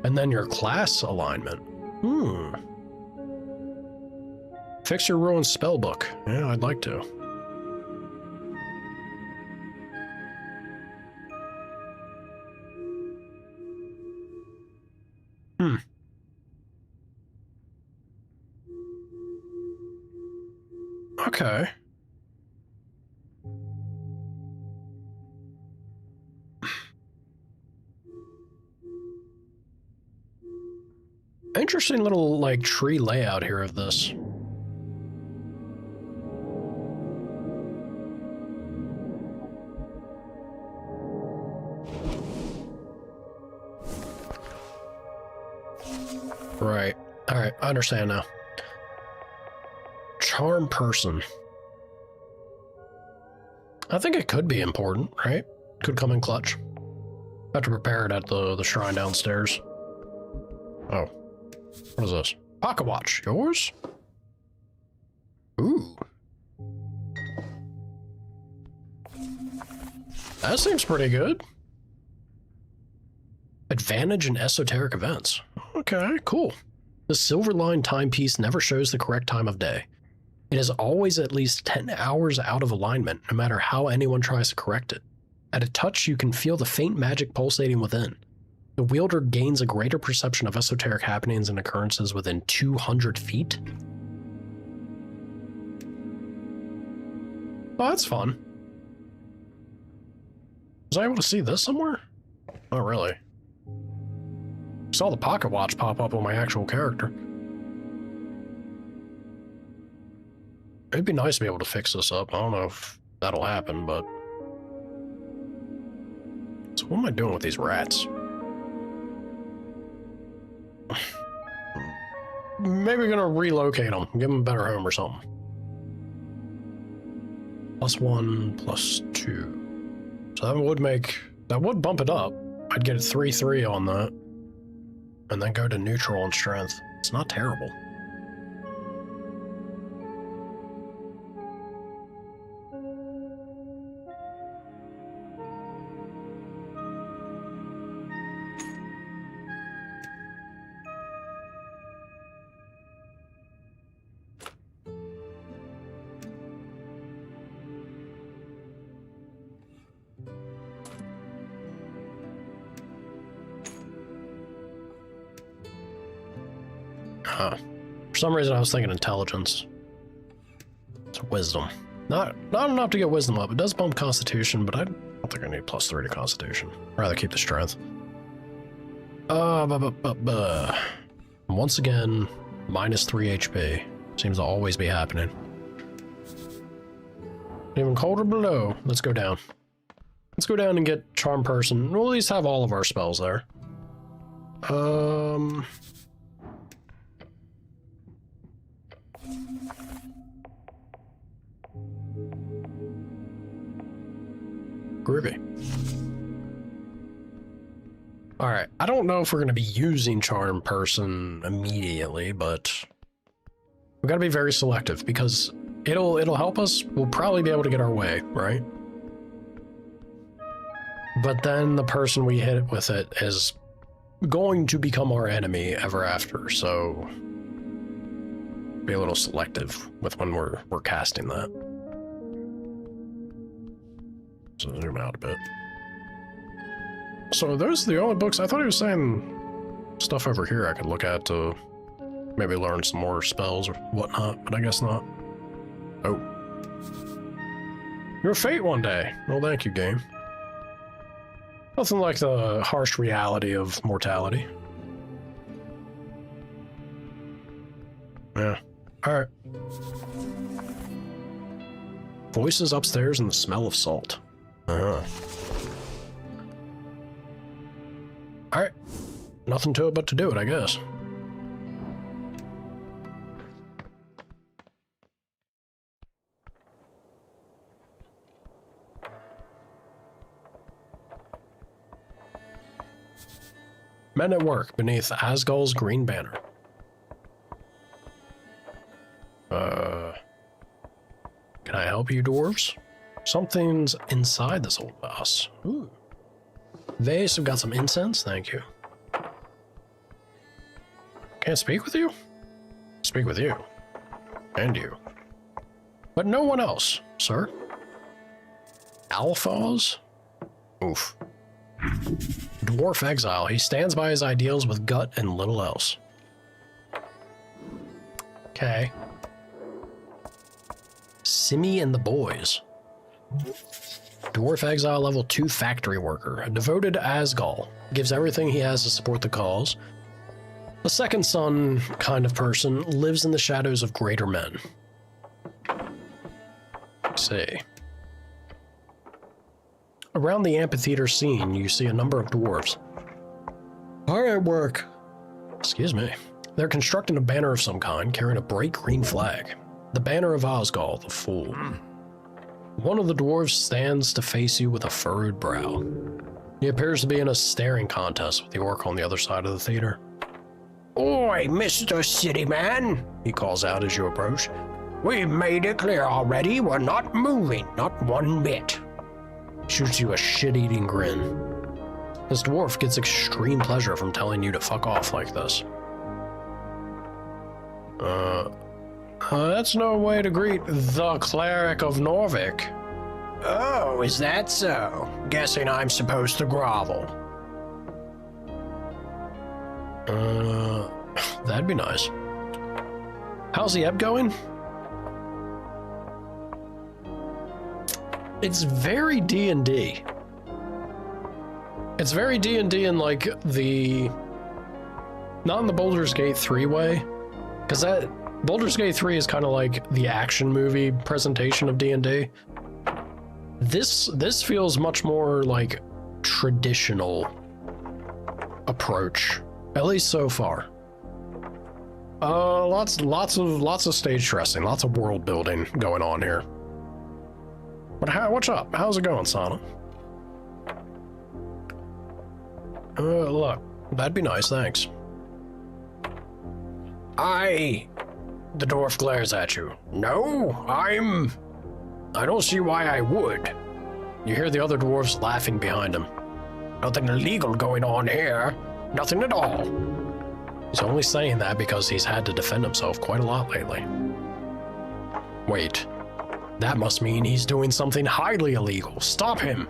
And then your class alignment. Fix your ruined spellbook. Yeah, I'd like to. Okay. Interesting little, like, tree layout here of this. Right. Alright, I understand now. Charm person. I think it could be important, right? Could come in clutch. Have to prepare it at the shrine downstairs. Oh. What is this? Pocket watch. Yours? Ooh. That seems pretty good. Advantage in esoteric events. Okay, cool. The silver-lined timepiece never shows the correct time of day. It is always at least 10 hours out of alignment, no matter how anyone tries to correct it. At a touch, you can feel the faint magic pulsating within. The wielder gains a greater perception of esoteric happenings and occurrences within 200 feet. Oh, that's fun. Was I able to see this somewhere? Not really. Saw the pocket watch pop up on my actual character. It'd be nice to be able to fix this up. I don't know if that'll happen, but... So what am I doing with these rats? Maybe gonna relocate them. Give them a better home or something. +1, +2. So that would make... That would bump it up. I'd get a 3-3 on that. And then go to neutral on strength. It's not terrible. For some reason I was thinking intelligence. It's wisdom. Not enough to get wisdom up. It does bump constitution, but I don't think I need +3 to constitution. I'd rather keep the strength. Once again, -3 HP. Seems to always be happening. Even colder below. Let's go down. Let's go down and get Charm Person. We'll at least have all of our spells there. Groovy. Alright, I don't know if we're going to be using Charm Person immediately, but we got to be very selective because it'll help us. We'll probably be able to get our way, right? But then the person we hit with it is going to become our enemy ever after, so be a little selective with when we're casting that. So zoom out a bit. So are those the only books? I thought he was saying stuff over here I could look at to maybe learn some more spells or whatnot, but I guess not. Oh. Your fate one day. Well, thank you, game. Nothing like the harsh reality of mortality. Yeah. Alright. Voices upstairs and the smell of salt. Alright. Nothing to it but to do it, I guess. Men at work beneath Asgul's green banner. Can I help you, dwarves? Something's inside this old vase. Ooh. Vase, we've got some incense, thank you. Can't speak with you? Speak with you. And you. But no one else, sir. Alphas? Oof. Dwarf exile. He stands by his ideals with gut and little else. Okay. Simi and the boys. Dwarf exile level 2 factory worker. Devoted to Asgul. Gives everything he has to support the cause. A second son kind of person. Lives in the shadows of greater men. Let's see. Around the amphitheater scene, you see a number of dwarves. Hard at work. Excuse me. They're constructing a banner of some kind, carrying a bright green flag. The banner of Asgul, the Fool. One of the dwarves stands to face you with a furrowed brow. He appears to be in a staring contest with the orc on the other side of the theater. Oi, Mr. City Man, he calls out as you approach. We've made it clear already, we're not moving, not one bit. Shoots you a shit-eating grin. This dwarf gets extreme pleasure from telling you to fuck off like this. That's no way to greet the cleric of Norvik. Oh, is that so? Guessing I'm supposed to grovel. That'd be nice. How's the ebb going? It's very D&D. It's very D&D in like the Not in the Baldur's Gate 3 way, because that Baldur's Gate 3 is kind of like the action movie presentation of D&D. This feels much more like traditional approach, at least so far. Lots of stage dressing, lots of world building going on here. But what's up? How's it going, Sana? Look, that'd be nice, thanks. The dwarf glares at you. No, I don't see why I would. You hear the other dwarves laughing behind him. Nothing illegal going on here. Nothing at all. He's only saying that because he's had to defend himself quite a lot lately. Wait, that must mean he's doing something highly illegal. Stop him!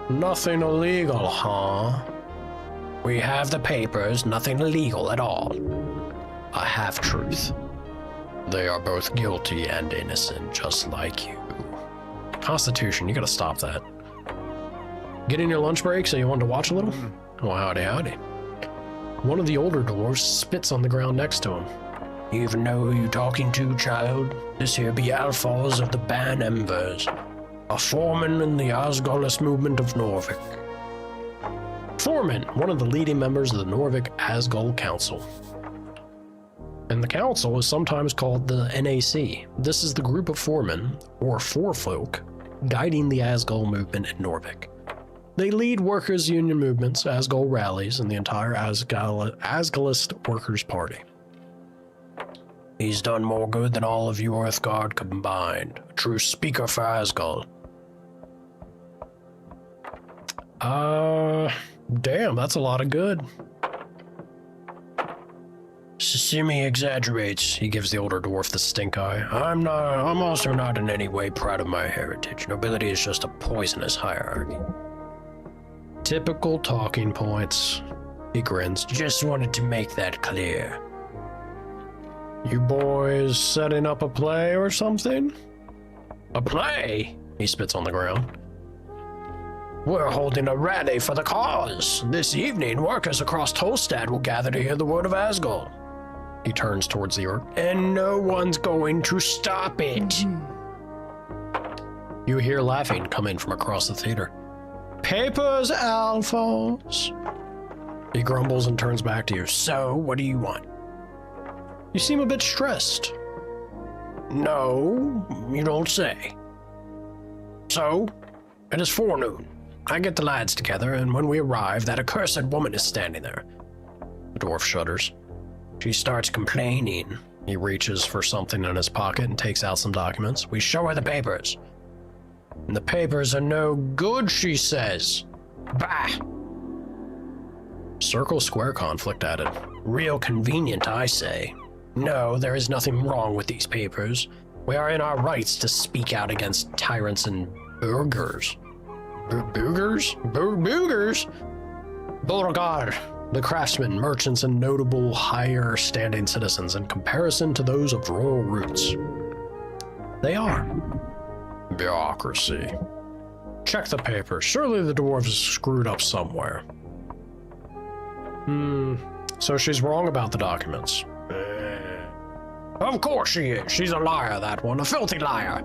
Nothing illegal, huh? We have the papers, nothing illegal at all. A half-truth. They are both guilty and innocent, just like you. Constitution, you gotta stop that. Getting your lunch break, so you wanted to watch a little? Well, howdy, howdy. One of the older dwarves spits on the ground next to him. You even know who you talking to, child? This here be Alphonse of the Ban Embers, a foreman in the Asgolus movement of Norvik. Foreman, one of the leading members of the Norvik Asgol Council. And the council is sometimes called the NAC. This is the group of foremen, or forefolk, guiding the Asgol movement in Norvik. They lead workers' union movements, Asgol rallies, and the entire Asgolist Workers' Party. He's done more good than all of you Earthguard combined. A true speaker for Asgol. Damn, that's a lot of good. Simi exaggerates. He gives the older dwarf the stink eye. I'm also not in any way proud of my heritage. Nobility is just a poisonous hierarchy. Typical talking points. He grins. Just wanted to make that clear. You boys setting up a play or something? A play? He spits on the ground. We're holding a rally for the cause. This evening, workers across Tolstad will gather to hear the word of Asgol. He turns towards the orc. And no one's going to stop it. You hear laughing come in from across the theater. Papers, Alphonse. He grumbles and turns back to you. So, what do you want? You seem a bit stressed. No, you don't say. So, it is forenoon. I get the lads together, and when we arrive, that accursed woman is standing there. The dwarf shudders. She starts complaining. He reaches for something in his pocket and takes out some documents. We show her the papers. And the papers are no good, she says. Bah! Circle-square conflict added. Real convenient, I say. No, there is nothing wrong with these papers. We are in our rights to speak out against tyrants and burgers. Boogers? Boogers? Beauregard, the craftsmen, merchants, and notable higher-standing citizens in comparison to those of rural roots. They are. Bureaucracy. Check the papers. Surely the dwarves screwed up somewhere. So she's wrong about the documents. Of course she is. She's a liar, that one. A filthy liar.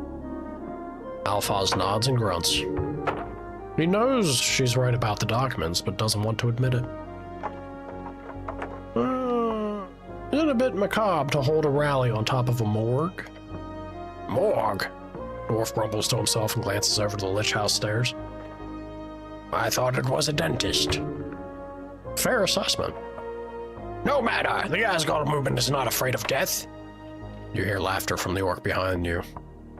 Alphonse nods and grunts. He knows she's right about the documents, but doesn't want to admit it. Isn't it a bit macabre to hold a rally on top of a morgue? Morgue? Dwarf grumbles to himself and glances over the Lich House stairs. I thought it was a dentist. Fair assessment. No matter. The Asgol movement is not afraid of death. You hear laughter from the orc behind you.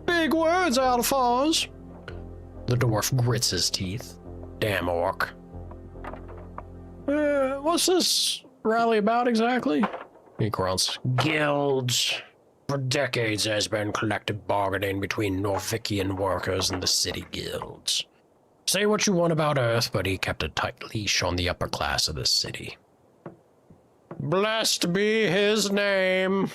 Big words, Alphonse. The dwarf grits his teeth. Damn orc. What's this rally about exactly? He grunts. Guilds. For decades there's been collective bargaining between Norvikian workers and the city guilds. Say what you want about Earth, but he kept a tight leash on the upper class of the city. Blessed be his name.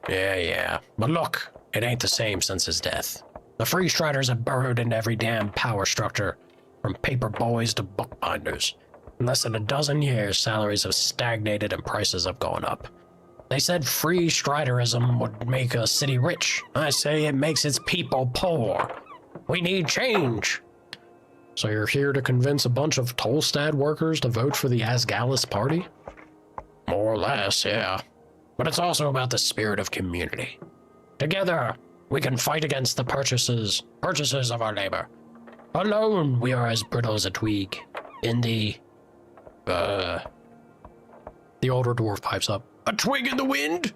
Yeah. But look, it ain't the same since his death. The Free Striders have burrowed into every damn power structure, from paper boys to bookbinders. In less than a dozen years, salaries have stagnated and prices have gone up. They said free striderism would make a city rich. I say it makes its people poor. We need change. So you're here to convince a bunch of Tolstad workers to vote for the Asgalis party? More or less, yeah. But it's also about the spirit of community. Together, we can fight against the purchasers of our labor. Alone, we are as brittle as a twig. In the older dwarf pipes up. A twig in the wind?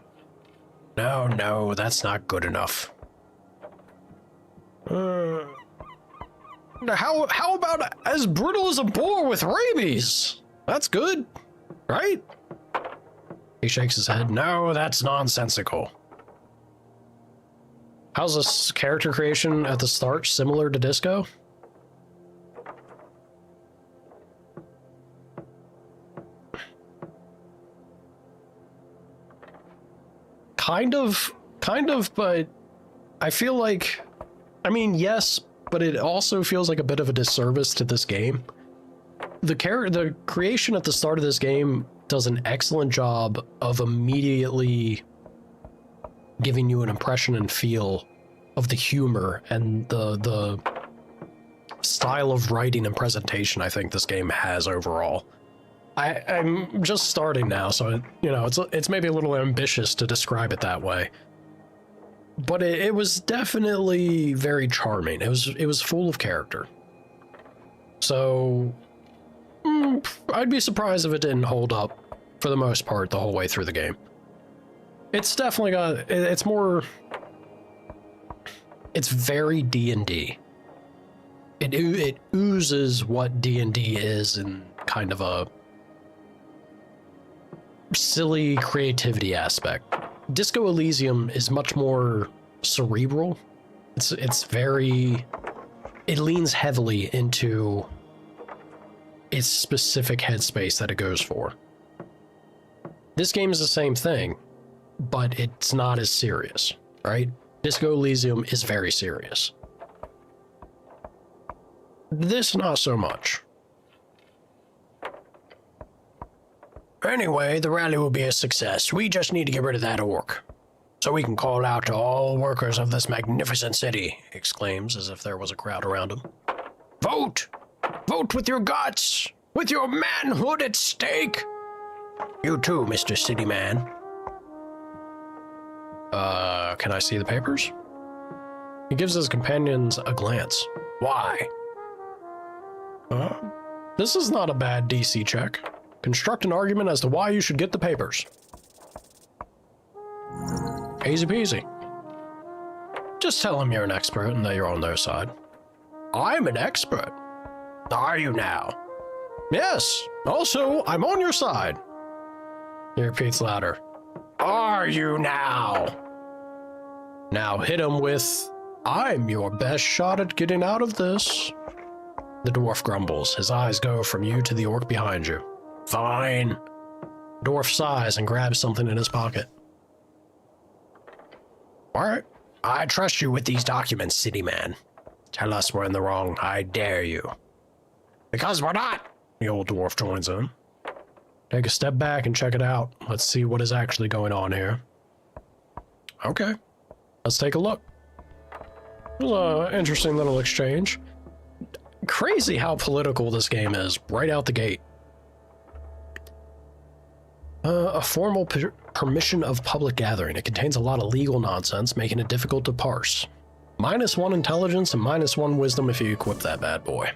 No, that's not good enough. How about as brittle as a boar with rabies? That's good, right? He shakes his head. No, that's nonsensical. How's this character creation at the start similar to Disco? Kind of, but I feel like, I mean, yes, but it also feels like a bit of a disservice to this game. The creation at the start of this game does an excellent job of immediately giving you an impression and feel of the humor and the style of writing and presentation I think this game has overall. I'm just starting now, so it's maybe a little ambitious to describe it that way. But it was definitely very charming. It was full of character. So I'd be surprised if it didn't hold up for the most part the whole way through the game. It's definitely got it's very D&D. It oozes what D&D is in kind of a silly creativity aspect. Disco Elysium is much more cerebral. It leans heavily into its specific headspace that it goes for. This game is the same thing, but it's not as serious, right? Disco Elysium is very serious. This, not so much. Anyway, the rally will be a success. We just need to get rid of that orc. So we can call out to all workers of this magnificent city, he exclaims as if there was a crowd around him. Vote! Vote with your guts! With your manhood at stake! You too, Mr. City Man. Can I see the papers? He gives his companions a glance. Why? This is not a bad DC check. Construct an argument as to why you should get the papers. Easy peasy. Just tell them you're an expert and that you're on their side. I'm an expert. Are you now? Yes. Also, I'm on your side. He repeats louder. Are you now? Now hit him with, I'm your best shot at getting out of this. The dwarf grumbles. His eyes go from you to the orc behind you. Fine. Dwarf sighs and grabs something in his pocket. All right. I trust you with these documents, City Man. Tell us we're in the wrong. I dare you. Because we're not. The old dwarf joins in. Take a step back and check it out. Let's see what is actually going on here. Okay. Let's take a look. It was an interesting little exchange. Crazy how political this game is right out the gate. A formal permission of public gathering. It contains a lot of legal nonsense, making it difficult to parse. -1 intelligence and -1 wisdom if you equip that bad boy.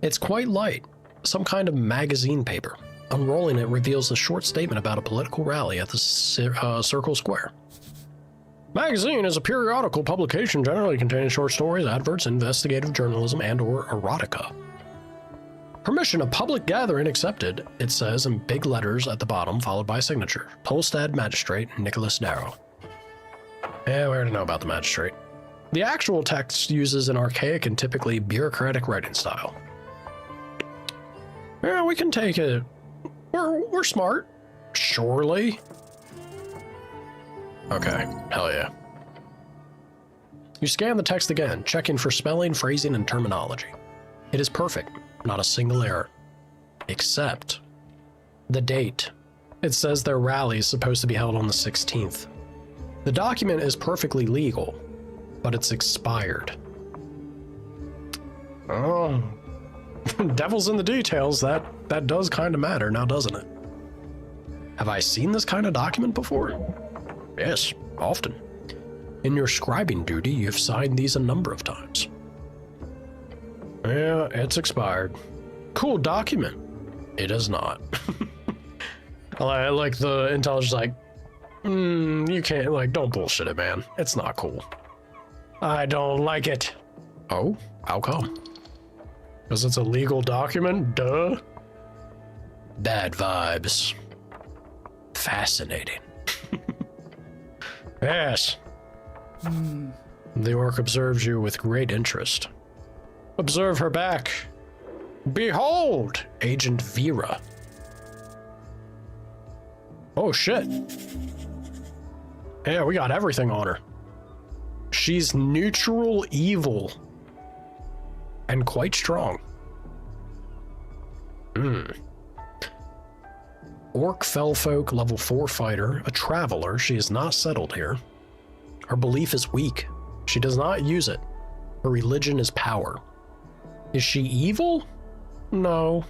It's quite light, some kind of magazine paper. Unrolling it reveals a short statement about a political rally at the Circle Square. Magazine is a periodical publication generally containing short stories, adverts, investigative journalism, and/or erotica. Permission of public gathering accepted, it says in big letters at the bottom, followed by signature. Tolstad Magistrate Nicholas Darrow. Yeah, we already know about the magistrate. The actual text uses an archaic and typically bureaucratic writing style. Yeah, we can take it. We're smart. Surely. Okay, hell yeah. You scan the text again, checking for spelling, phrasing, and terminology. It is perfect, not a single error. Except the date. It says their rally is supposed to be held on the 16th. The document is perfectly legal, but it's expired. Oh, devil's in the details. That does kind of matter now, doesn't it? Have I seen this kind of document before? Yes, often. In your scribing duty, you've signed these a number of times. Yeah, it's expired. Cool document. It is not. I like the intelligence, like, you can't, like, don't bullshit it, man. It's not cool. I don't like it. Oh, how come? Because it's a legal document? Duh. Bad vibes. Fascinating. Yes. The orc observes you with great interest. Observe her back. Behold, Agent Vera. Oh shit. Yeah, we got everything on her. She's neutral evil. And quite strong. Orc Fellfolk, level 4 fighter, a traveler. She is not settled here. Her belief is weak. She does not use it. Her religion is power. Is she evil? No.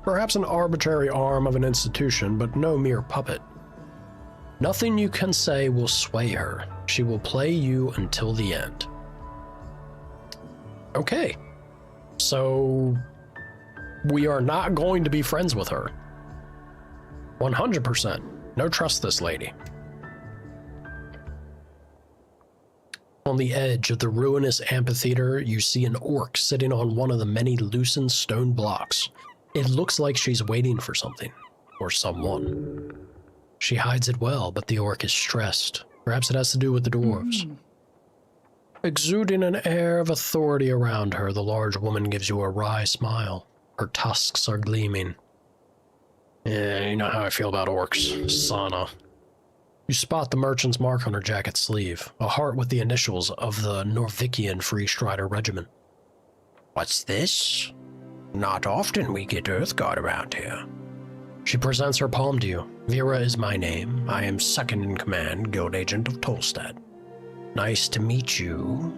Perhaps an arbitrary arm of an institution, but no mere puppet. Nothing you can say will sway her. She will play you until the end. Okay. So, we are not going to be friends with her. 100%. No trust this lady. On the edge of the ruinous amphitheater, you see an orc sitting on one of the many loosened stone blocks. It looks like she's waiting for something, or someone. She hides it well, but the orc is stressed. Perhaps it has to do with the dwarves. Exuding an air of authority around her, the large woman gives you a wry smile. Her tusks are gleaming. Yeah, you know how I feel about orcs. Sana. You spot the merchant's mark on her jacket sleeve, a heart with the initials of the Norvikian Free Strider Regiment. What's this? Not often we get Earthguard around here. She presents her palm to you. Vera is my name. I am second in command, Guild Agent of Tolstad. Nice to meet you.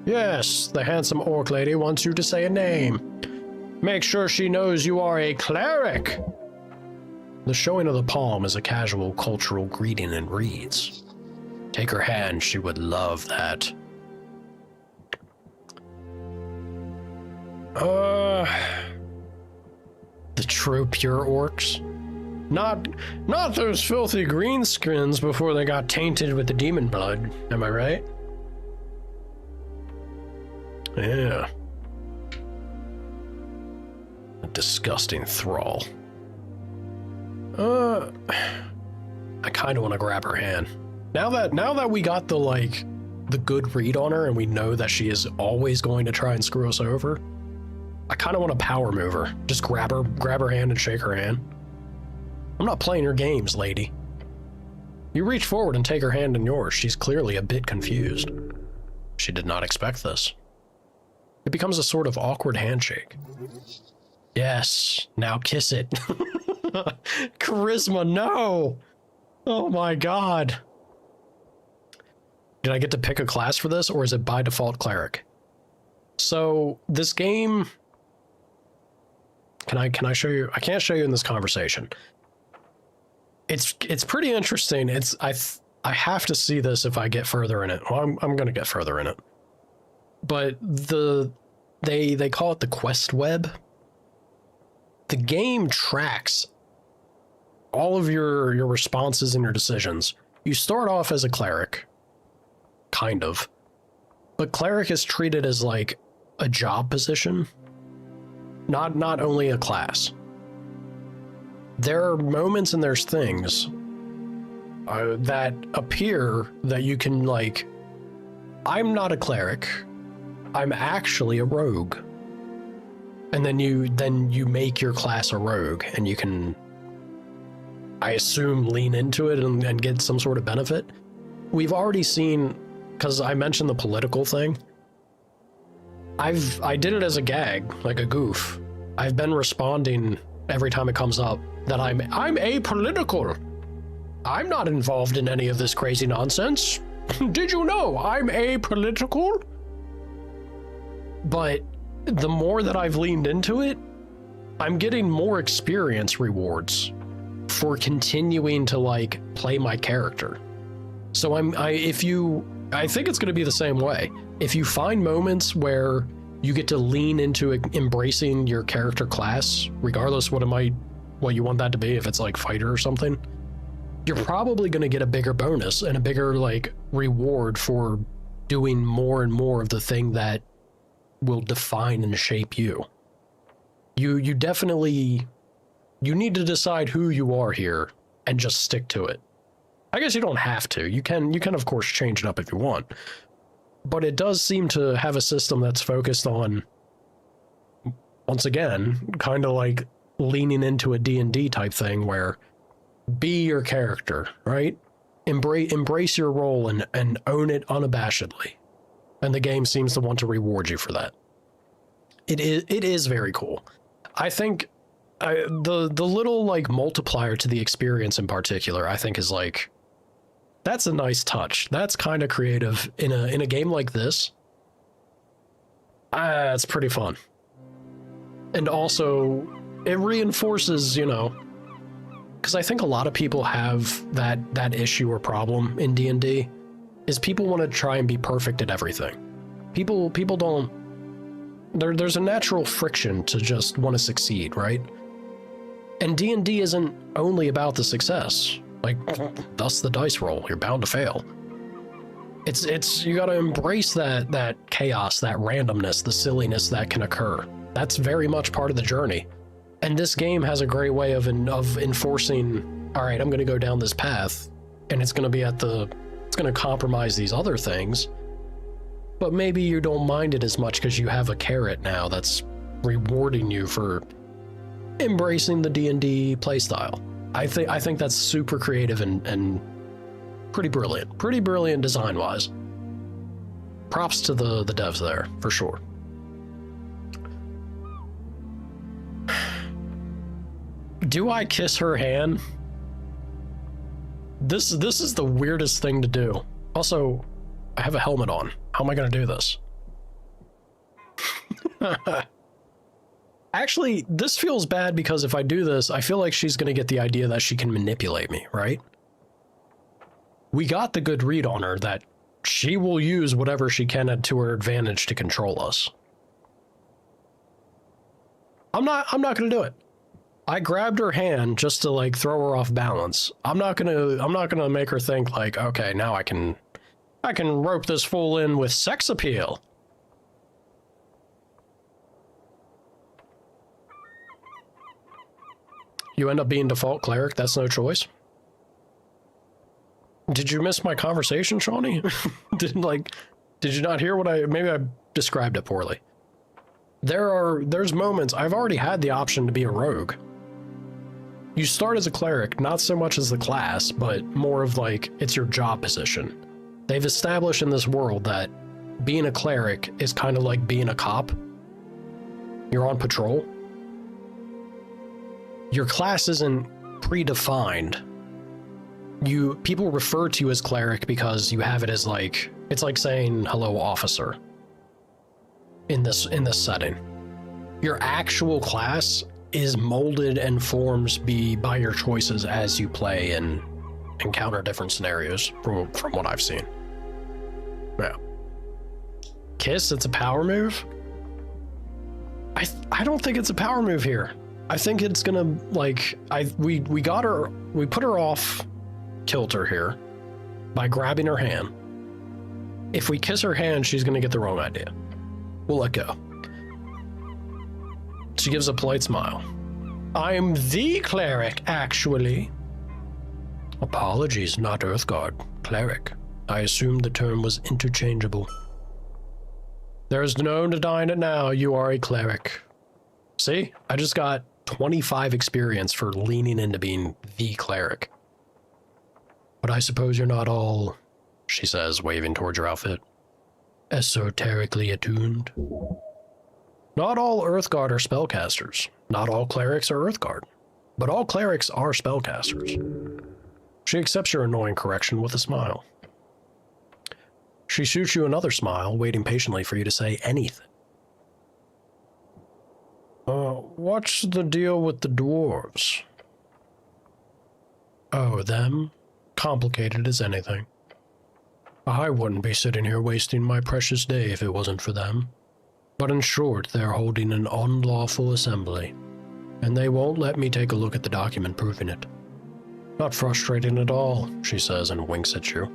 Yes, the handsome orc lady wants you to say a name. Make sure she knows you are a cleric. The showing of the palm is a casual cultural greeting and reads, take her hand, she would love that. The true pure orcs? Not those filthy greenskins before they got tainted with the demon blood, am I right? Yeah. A disgusting thrall. I kind of want to grab her hand. Now that we got the good read on her and we know that she is always going to try and screw us over, I kind of want to power move her. Just grab her hand and shake her hand. I'm not playing your games, lady. You reach forward and take her hand in yours. She's clearly a bit confused. She did not expect this. It becomes a sort of awkward handshake. Yes, now kiss it. Charisma, no! Oh my god. Did I get to pick a class for this, or is it by default cleric? So, this game... Can I show you? I can't show you in this conversation. It's pretty interesting. I have to see this if I get further in it. Well, I'm gonna get further in it. But they call it the quest web. The game tracks all of your responses and your decisions. You start off as a cleric, kind of, but cleric is treated as like a job position, not only a class. There are moments and there's things that appear that you can, like, I'm not a cleric, I'm actually a rogue. And then you make your class a rogue, and you can, I assume, lean into it and get some sort of benefit. We've already seen, because I mentioned the political thing, I did it as a gag, like a goof. I've been responding every time it comes up that I'm apolitical. I'm not involved in any of this crazy nonsense. Did you know I'm apolitical? But the more that I've leaned into it, I'm getting more experience rewards for continuing to like play my character. So I think it's going to be the same way. If you find moments where you get to lean into embracing your character class, regardless what you want that to be, if it's like fighter or something, you're probably going to get a bigger bonus and a bigger like reward for doing more and more of the thing that will define and shape you. You definitely, you need to decide who you are here and just stick to it. I guess you don't have to. You can of course change it up if you want. But it does seem to have a system that's focused on, once again, kind of like leaning into a D&D type thing where be your character, right? Embrace your role and own it unabashedly. And the game seems to want to reward you for that. It is very cool. I think the little like multiplier to the experience in particular, I think is like, that's a nice touch. That's kind of creative in a game like this. It's pretty fun. And also, it reinforces, you know, because I think a lot of people have that issue or problem in D&D, is people want to try and be perfect at everything. People don't. There's a natural friction to just want to succeed, right? And D&D isn't only about the success. Like, thus the dice roll. You're bound to fail. It's you got to embrace that chaos, that randomness, the silliness that can occur. That's very much part of the journey. And this game has a great way of enforcing, all right, I'm going to go down this path, and it's going to be it's going to compromise these other things. But maybe you don't mind it as much because you have a carrot now that's rewarding you for embracing the D&D playstyle. I think that's super creative and pretty brilliant. Pretty brilliant design-wise. Props to the devs there, for sure. Do I kiss her hand? This is the weirdest thing to do. Also, I have a helmet on. How am I going to do this? Actually, this feels bad because if I do this, I feel like she's going to get the idea that she can manipulate me, right? We got the good read on her that she will use whatever she can to her advantage to control us. I'm not going to do it. I grabbed her hand just to like throw her off balance. I'm not going to make her think like, okay, now I can rope this fool in with sex appeal. You end up being default cleric, that's no choice. Did you miss my conversation, Shawnee? Did you not hear maybe I described it poorly. There's moments, I've already had the option to be a rogue. You start as a cleric, not so much as the class, but more of like, it's your job position. They've established in this world that being a cleric is kind of like being a cop. You're on patrol. Your class isn't predefined. People refer to you as cleric because you have it as like, it's like saying hello officer in this setting. Your actual class is molded and forms by your choices as you play and encounter different scenarios from what I've seen. Yeah. Kiss, it's a power move? I don't think it's a power move here. I think it's gonna, like, we put her off kilter here by grabbing her hand. If we kiss her hand, she's gonna get the wrong idea. We'll let go. She gives a polite smile. I'm the cleric, actually. Apologies, not Earthguard. Cleric. I assumed the term was interchangeable. There's no denying it now, you are a cleric. See? I just got 25 experience for leaning into being the cleric. But I suppose you're not all, she says, waving towards your outfit, esoterically attuned. Not all Earthguard are spellcasters. Not all clerics are Earthguard. But all clerics are spellcasters. She accepts your annoying correction with a smile. She shoots you another smile, waiting patiently for you to say anything. What's the deal with the dwarves? Oh, them? Complicated as anything. I wouldn't be sitting here wasting my precious day if it wasn't for them. But in short, they're holding an unlawful assembly, and they won't let me take a look at the document proving it. Not frustrating at all, she says and winks at you.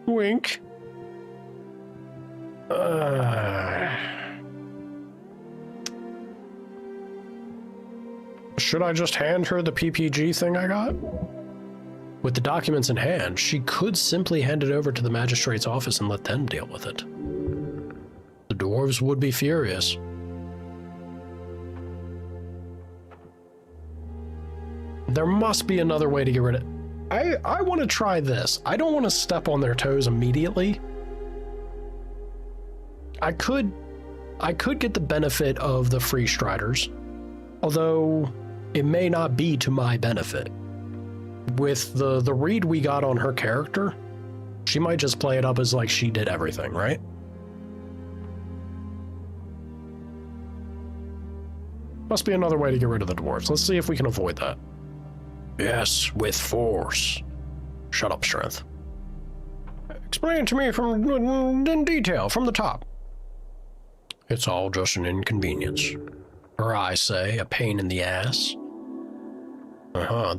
Wink? Should I just hand her the PPG thing I got? With the documents in hand, she could simply hand it over to the magistrate's office and let them deal with it. The dwarves would be furious. There must be another way to get rid of it. I want to try this. I don't want to step on their toes immediately. I could get the benefit of the free striders, although it may not be to my benefit. With the read we got on her character, she might just play it up as like she did everything, right? Must be another way to get rid of the dwarves. Let's see if we can avoid that. Yes, with force. Shut up, Strength. Explain it to me in detail, from the top. It's all just an inconvenience. Or I say, a pain in the ass.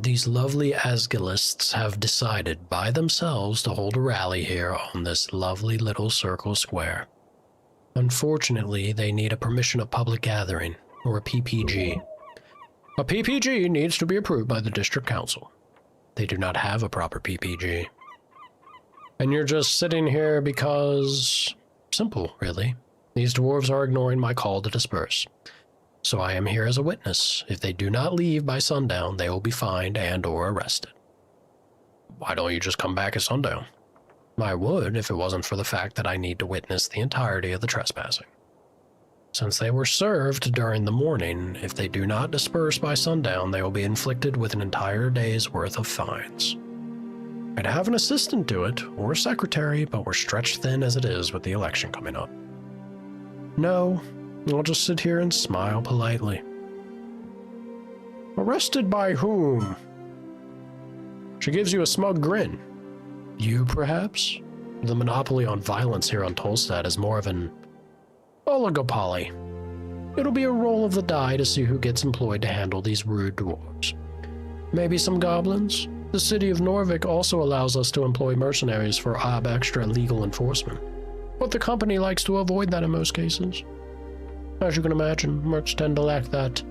These lovely Asgilists have decided by themselves to hold a rally here on this lovely little circle square. Unfortunately, they need a permission of public gathering, or a PPG. A PPG needs to be approved by the district council. They do not have a proper PPG. And you're just sitting here because... simple, really. These dwarves are ignoring my call to disperse. So I am here as a witness. If they do not leave by sundown, they will be fined and or arrested. Why don't you just come back at sundown? I would if it wasn't for the fact that I need to witness the entirety of the trespassing. Since they were served during the morning, if they do not disperse by sundown, they will be inflicted with an entire day's worth of fines. I'd have an assistant do it, or a secretary, but we're stretched thin as it is with the election coming up. No, I'll just sit here and smile politely. Arrested by whom? She gives you a smug grin. You, perhaps? The monopoly on violence here on Tolstad is more of an oligopoly. It'll be a roll of the die to see who gets employed to handle these rude dwarves. Maybe some goblins? The city of Norvik also allows us to employ mercenaries for ab extra legal enforcement. But the company likes to avoid that in most cases. As you can imagine, mercs tend to lack that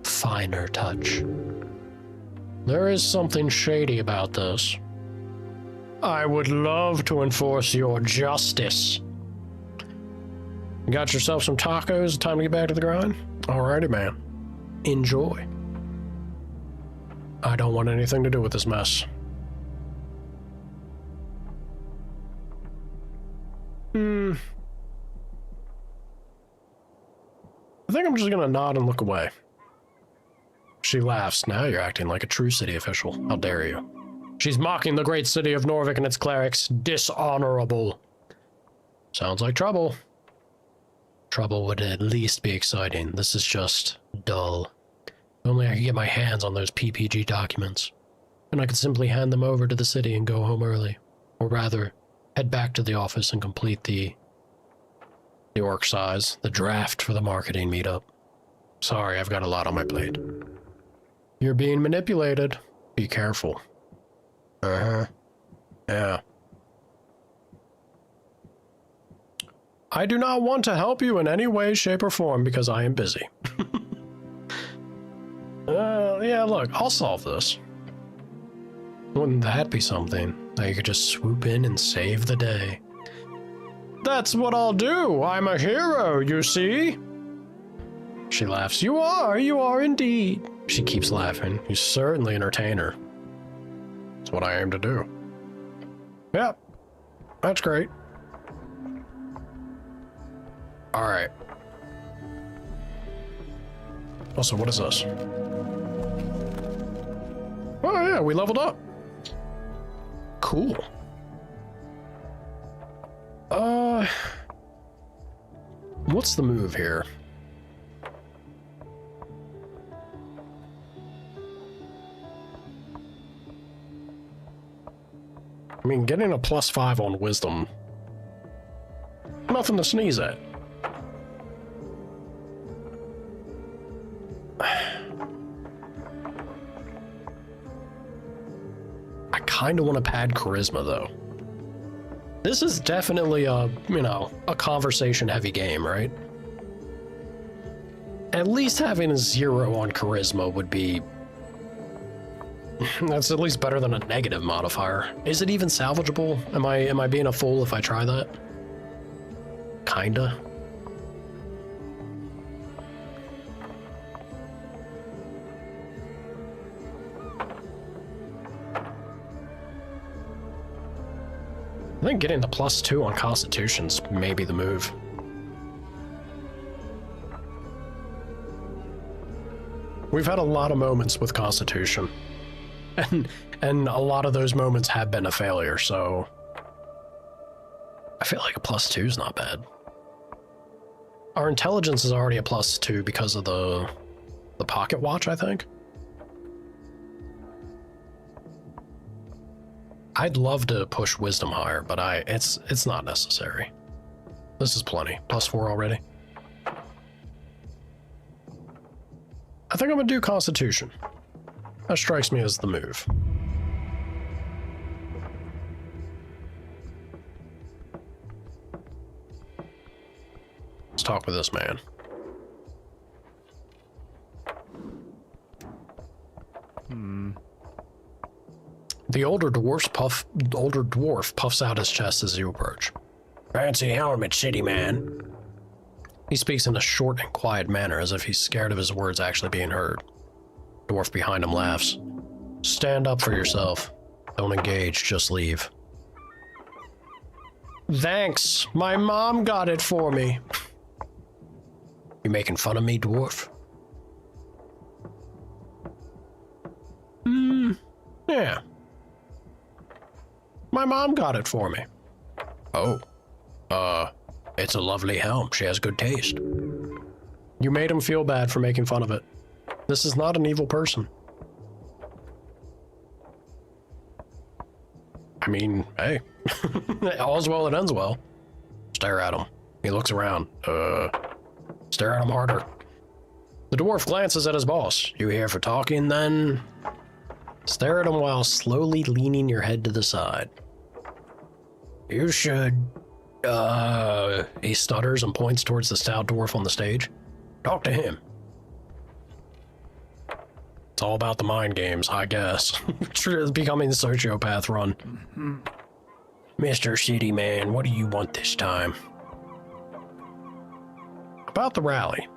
finer touch. There is something shady about this. I would love to enforce your justice. You got yourself some tacos? Time to get back to the grind? Alrighty, man. Enjoy. I don't want anything to do with this mess. I think I'm just gonna nod and look away. She laughs. Now you're acting like a true city official. How dare you? She's mocking the great city of Norvik and its clerics. Dishonorable. Sounds like trouble. Trouble would at least be exciting. This is just dull. If only I could get my hands on those PPG documents, and I could simply hand them over to the city and go home early. Or rather, head back to the office and complete the orc size, the draft for the marketing meetup. Sorry, I've got a lot on my plate. You're being manipulated. Be careful. Yeah. I do not want to help you in any way, shape, or form because I am busy. Yeah, look, I'll solve this. Wouldn't that be something? That you could just swoop in and save the day. That's what I'll do. I'm a hero, you see? She laughs. You are indeed. She keeps laughing. You certainly entertain her. That's what I aim to do. Yep. That's great. Alright. Also, what is this? Oh yeah, we leveled up. Cool. What's the move here? I mean, getting a +5 on wisdom. Nothing to sneeze at. I kind of want to pad charisma, though. This is definitely a, you know, a conversation-heavy game, right? At least having a 0 on charisma would be... That's at least better than a negative modifier. Is it even salvageable? Am I being a fool if I try that? Kinda. I think getting the +2 on Constitution's maybe the move. We've had a lot of moments with Constitution. And a lot of those moments have been a failure, so... I feel like a +2 is not bad. Our intelligence is already a +2 because of the pocket watch, I think. I'd love to push wisdom higher, but it's not necessary. This is plenty. +4 already. I think I'm gonna do Constitution. That strikes me as the move. Let's talk with this man. The older dwarf puffs out his chest as you approach. Fancy helmet, city man. He speaks in a short and quiet manner, as if he's scared of his words actually being heard. Dwarf behind him laughs. Stand up for yourself. Don't engage, just leave. Thanks. My mom got it for me. You making fun of me, dwarf? Yeah. My mom got it for me. Oh. It's a lovely helm. She has good taste. You made him feel bad for making fun of it. This is not an evil person. I mean, hey. All's well that ends well. Stare at him. He looks around. Stare at him harder. The dwarf glances at his boss. You here for talking, then? Stare at him while slowly leaning your head to the side. You should, He stutters and points towards the stout dwarf on the stage. talk to him. It's all about the mind games, I guess. It's becoming the sociopath run. Mr. City Man, what do you want this time? About the rally.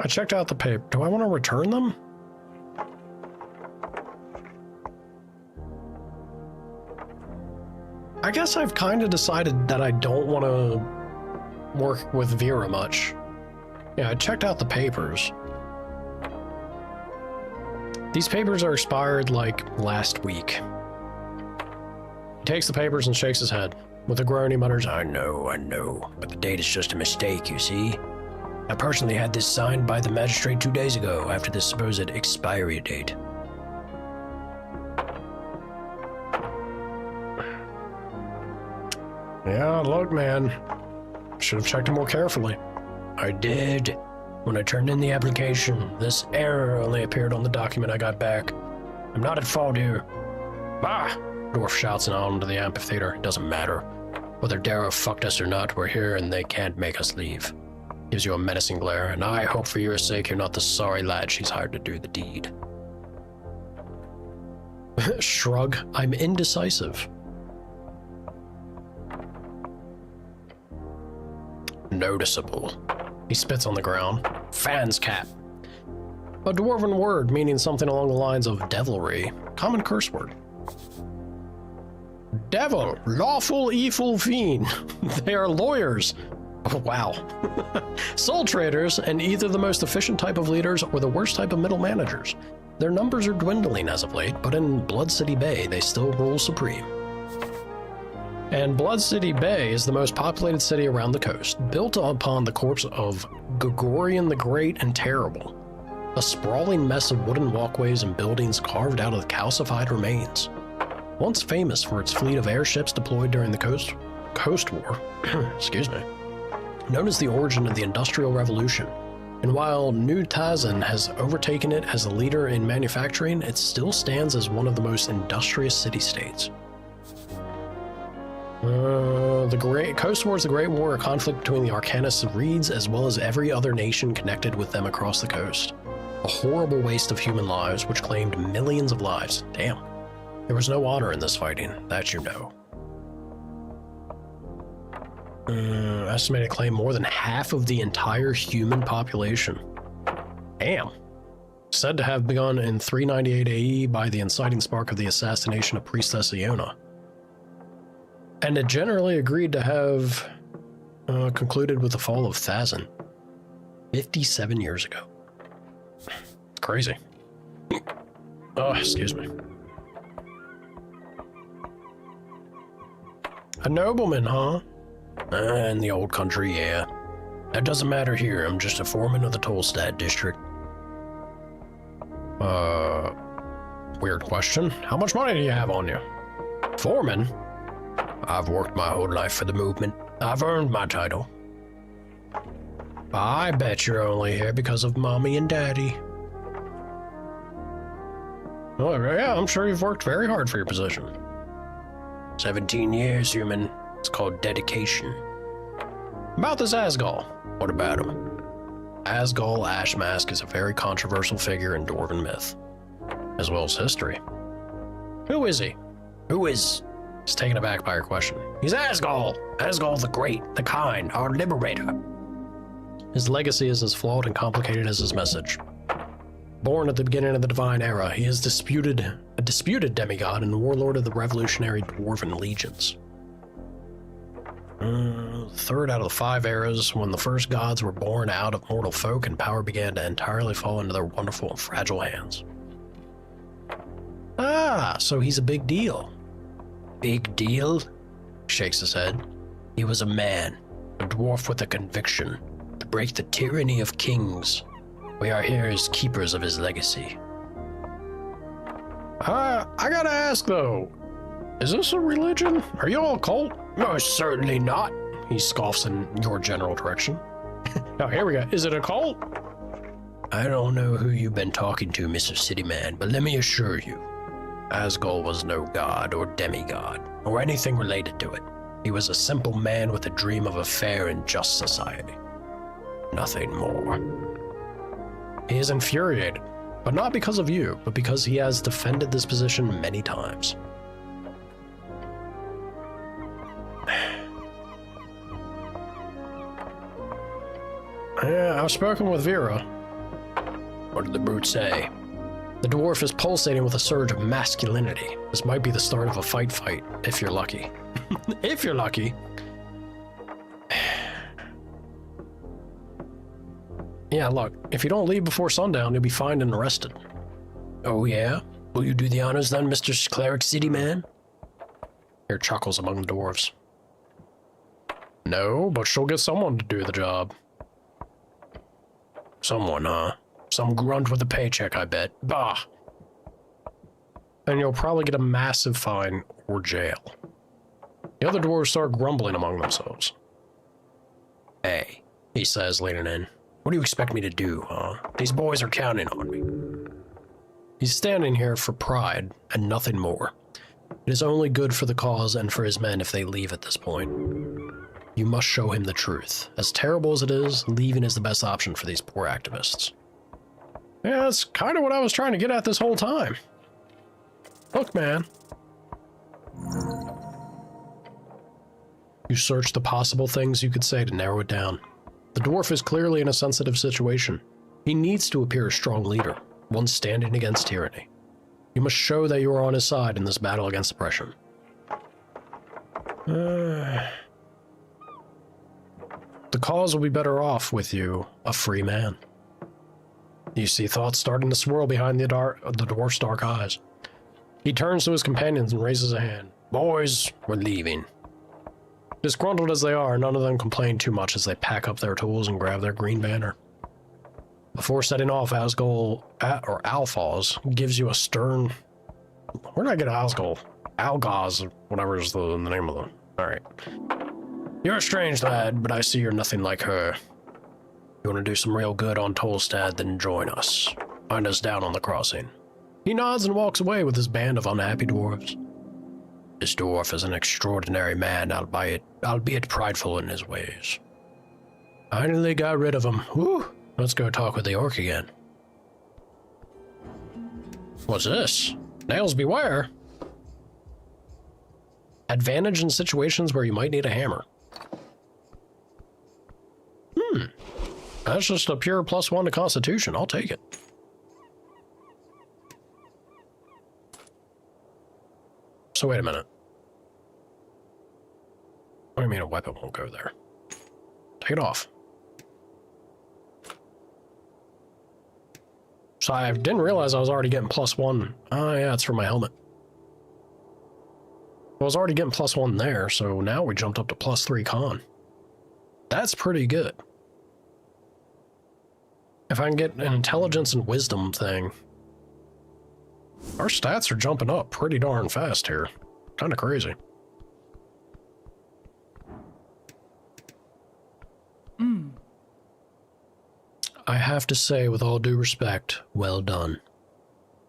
I checked out the paper. Do I want to return them? I guess I've kind of decided that I don't want to work with Vera much. Yeah, I checked out the papers. These papers are expired like last week. He takes the papers and shakes his head. With a groan, he mutters, I know, but the date is just a mistake, you see? I personally had this signed by the magistrate 2 days ago after the supposed expiry date. Yeah, look, man. Should have checked it more carefully. I did. When I turned in the application, this error only appeared on the document I got back. I'm not at fault here. Bah! Dwarf shouts out onto the amphitheater. It doesn't matter. Whether Darrow fucked us or not, we're here and they can't make us leave. Gives you a menacing glare. And I hope for your sake you're not the sorry lad she's hired to do the deed. Shrug. I'm indecisive. Noticeable. He spits on the ground. Fan's cap. A dwarven word meaning something along the lines of devilry. Common curse word. devil, lawful evil fiend. They are lawyers. Oh, wow. Soul traders, and either the most efficient type of leaders or the worst type of middle managers. Their numbers are dwindling as of late, but in Blood City Bay, they still rule supreme. And Blood City Bay is the most populated city around the coast, built upon the corpse of Gregorian the Great and Terrible, a sprawling mess of wooden walkways and buildings carved out of calcified remains. Once famous for its fleet of airships deployed during the Coast War, excuse me, known as the origin of the Industrial Revolution. And while New Tazan has overtaken it as a leader in manufacturing, it still stands as one of the most industrious city-states. The Coast War is the Great War, a conflict between the Arcanists of Reeds as well as every other nation connected with them across the coast. A horrible waste of human lives which claimed millions of lives. Damn. There was no honor in this fighting, that you know. Estimated claim more than half of the entire human population. Damn. Said to have begun in 398 AE by the inciting spark of the assassination of Priestess Iona. And it generally agreed to have concluded with the fall of Thazan 57 years ago. It's crazy. Oh, excuse me. A nobleman, huh? In the old country, yeah. That doesn't matter here. I'm just a foreman of the Tolstad district. Weird question. How much money do you have on you? Foreman? I've worked my whole life for the movement. I've earned my title. I bet you're only here because of Mommy and Daddy. Oh, yeah, I'm sure you've worked very hard for your position. 17 years, human. It's called dedication. About this Asgal. What about him? Asgal Ashmask is a very controversial figure in Dwarven myth, as well as history. Who is he? Who is... He's taken aback by her question. He's Asgal! Asgal the Great, the Kind, our liberator. His legacy is as flawed and complicated as his message. Born at the beginning of the Divine Era, he is a disputed demigod and warlord of the revolutionary Dwarven legions. Third out of the 5 eras, when the first gods were born out of mortal folk and power began to entirely fall into their wonderful and fragile hands. Ah, so he's a big deal. Big deal? Shakes his head. He was a man, a dwarf with a conviction, to break the tyranny of kings. We are here as keepers of his legacy. I gotta ask though, is this a religion? Are you all a cult? Most certainly not. He scoffs in your general direction. Oh, here we go. Is it a cult? I don't know who you've been talking to, Mr. Cityman, but let me assure you, Asgal was no god or demigod, or anything related to it. He was a simple man with a dream of a fair and just society. Nothing more. He is infuriated, but not because of you, but because he has defended this position many times. Yeah, I've spoken with Vera. What did the brute say? The dwarf is pulsating with a surge of masculinity. This might be the start of a fight, if you're lucky. If you're lucky. Yeah, look, if you don't leave before sundown, you'll be fined and arrested. Oh yeah? Will you do the honors then, Mr. Cleric City Man? Here chuckles among the dwarves. No, but she'll get someone to do the job. Someone, huh? Some grunt with a paycheck, I bet. Bah! And you'll probably get a massive fine or jail. The other dwarves start grumbling among themselves. Hey, he says, leaning in. What do you expect me to do, huh? These boys are counting on me. He's standing here for pride and nothing more. It is only good for the cause and for his men if they leave at this point. You must show him the truth. As terrible as it is, leaving is the best option for these poor activists. Yeah, that's kind of what I was trying to get at this whole time. Look, man. You search the possible things you could say to narrow it down. The dwarf is clearly in a sensitive situation. He needs to appear a strong leader, one standing against tyranny. You must show that you are on his side in this battle against oppression. The cause will be better off with you, a free man. You see thoughts starting to swirl behind the dwarf's dark eyes. He turns to his companions and raises a hand. Boys, we're leaving. Disgruntled as they are, none of them complain too much as they pack up their tools and grab their green banner. Before setting off, Alphaz gives you a stern... Where did I get Algaz? Algaz, whatever is the name of them. Alright. You're a strange lad, but I see you're nothing like her. You want to do some real good on Tolstad, then join us. Find us down on the crossing. He nods and walks away with his band of unhappy dwarves. This dwarf is an extraordinary man, albeit prideful in his ways. Finally got rid of him. Whew. Let's go talk with the orc again. What's this? Nails beware. Advantage in situations where you might need a hammer. That's just a pure +1 to Constitution. I'll take it. So wait a minute. What do you mean a weapon won't go there? Take it off. So I didn't realize I was already getting +1. Oh yeah, it's for my helmet. I was already getting +1 there, so now we jumped up to +3 con. That's pretty good. If I can get an intelligence and wisdom thing, our stats are jumping up pretty darn fast here. Kind of crazy. I have to say, with all due respect, well done.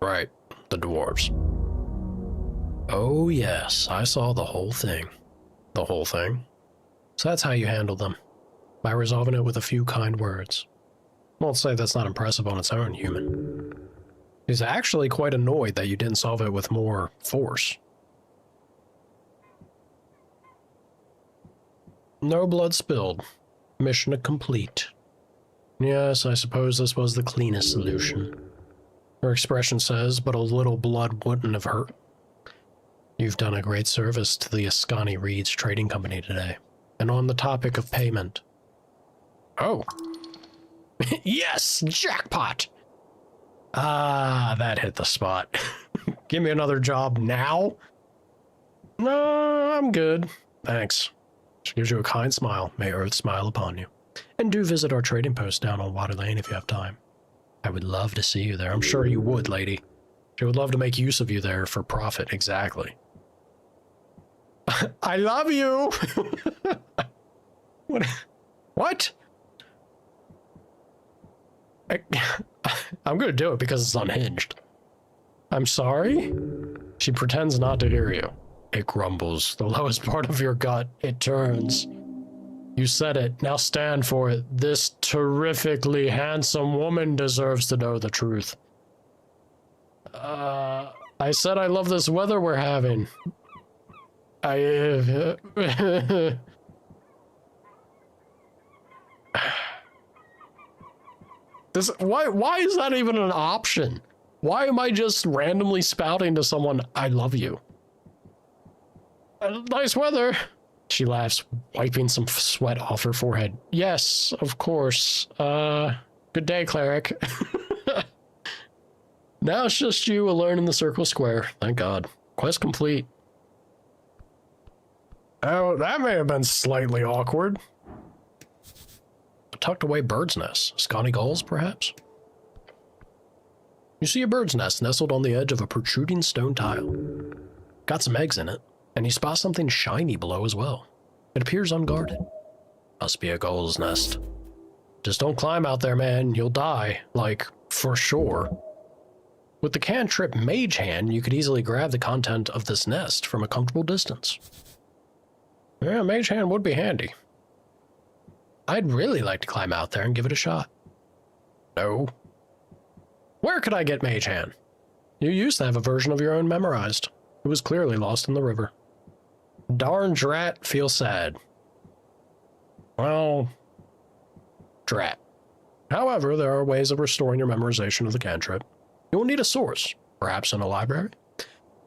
Right, the dwarves. Oh yes, I saw the whole thing. The whole thing? So that's how you handle them. By resolving it with a few kind words. Won't say that's not impressive on its own, human. He's actually quite annoyed that you didn't solve it with more force. No blood spilled. Mission complete. Yes, I suppose this was the cleanest solution. Her expression says, but a little blood wouldn't have hurt. You've done a great service to the Ascani Reeds Trading Company today. And on the topic of payment... Oh. Yes! Jackpot! Ah, that hit the spot. Give me another job now? No, I'm good. Thanks. She gives you a kind smile. May Earth smile upon you. And do visit our trading post down on Water Lane if you have time. I would love to see you there. I'm sure you would, lady. She would love to make use of you there for profit, exactly. I love you! What? I'm gonna do it because it's unhinged. I'm sorry? She pretends not to hear you. It grumbles. The lowest part of your gut, it turns. You said it. Now stand for it. This terrifically handsome woman deserves to know the truth. I said I love this weather we're having. Why is that even an option? Why am I just randomly spouting to someone, I love you? Nice weather. She laughs, wiping some sweat off her forehead. Yes, of course. Good day, cleric. Now it's just you alone in the circle square. Thank God. Quest complete. Oh, that may have been slightly awkward. A tucked away bird's nest. Scotty gulls, perhaps? You see a bird's nest nestled on the edge of a protruding stone tile. Got some eggs in it, and you spot something shiny below as well. It appears unguarded. Must be a gull's nest. Just don't climb out there, man. You'll die. Like, for sure. With the cantrip Mage Hand, you could easily grab the content of this nest from a comfortable distance. Yeah, Mage Hand would be handy. I'd really like to climb out there and give it a shot. No. Where could I get Mage Hand? You used to have a version of your own memorized. It was clearly lost in the river. Darn drat, feel sad. Well, drat. However, there are ways of restoring your memorization of the cantrip. You will need a source, perhaps in a library.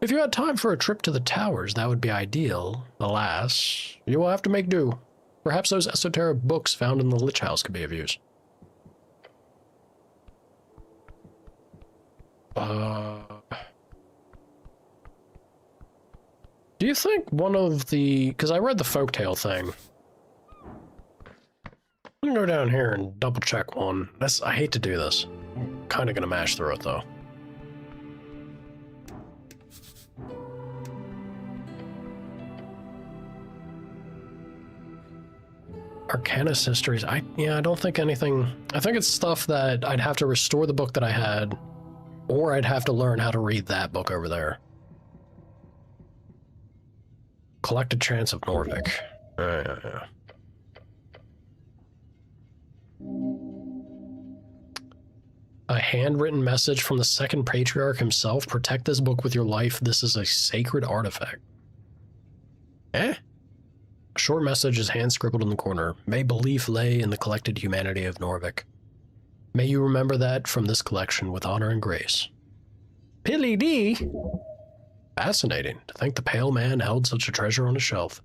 If you had time for a trip to the towers, that would be ideal. Alas, you will have to make do. Perhaps those esoteric books found in the Lich House could be of use. Do you think one of the... Because I read the folktale thing. I'm gonna go down here and double check one. I hate to do this. I'm kind of gonna mash through it, though. Arcanist histories. I don't think anything... I think it's stuff that I'd have to restore the book that I had, or I'd have to learn how to read that book over there. Collected Chants of Norvik. Yeah. A handwritten message from the second patriarch himself. Protect this book with your life. This is a sacred artifact. A short message is hand-scribbled in the corner. May belief lay in the collected humanity of Norvik. May you remember that from this collection with honor and grace. Pilly D! Fascinating to think the Pale Man held such a treasure on a shelf.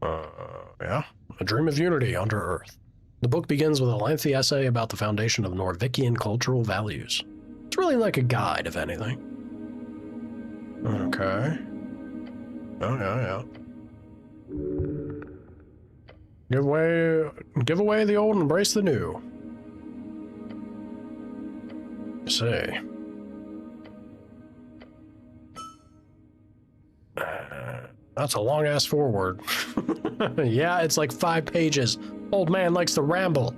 Yeah. A Dream of Unity Under Earth. The book begins with a lengthy essay about the foundation of Norvikian cultural values. It's really like a guide, if anything. Okay. Oh, yeah. Give away the old and embrace the new. Say. That's a long-ass foreword. Yeah, it's like 5 pages. Old man likes to ramble.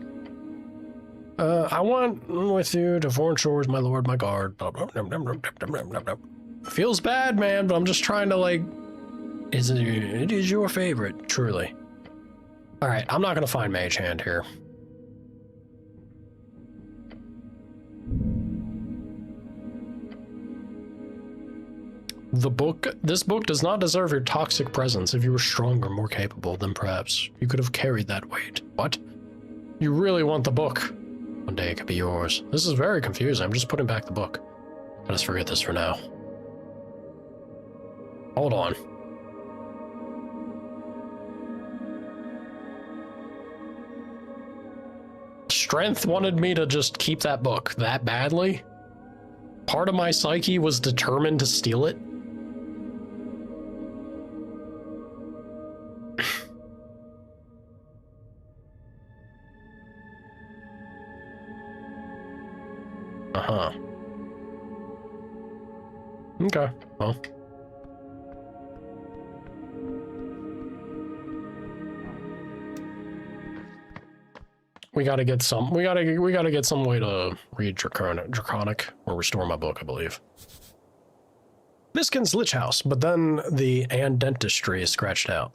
I want with you to foreign shores, my lord, my guard. Feels bad, man, but I'm just trying to, like... It is your favorite, truly. Alright, I'm not gonna find Mage Hand here. This book does not deserve your toxic presence. If you were stronger, more capable, then perhaps you could have carried that weight. What? You really want the book? One day it could be yours. This is very confusing. I'm just putting back the book. Let us forget this for now. Hold on. Strength wanted me to just keep that book that badly. Part of my psyche was determined to steal it. Uh-huh. Okay, well. We gotta get some way to read Draconic or restore my book, I believe. Miskin's Lich House, but then the "and dentistry" is scratched out.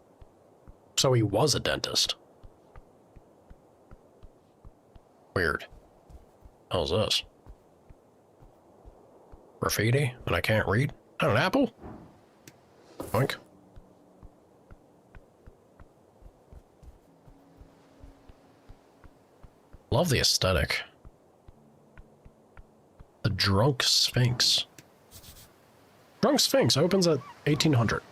So he was a dentist. Weird. How's this? Graffiti and I can't read? An apple? Boink. Love the aesthetic. The Drunk Sphinx. Drunk Sphinx opens at 1800.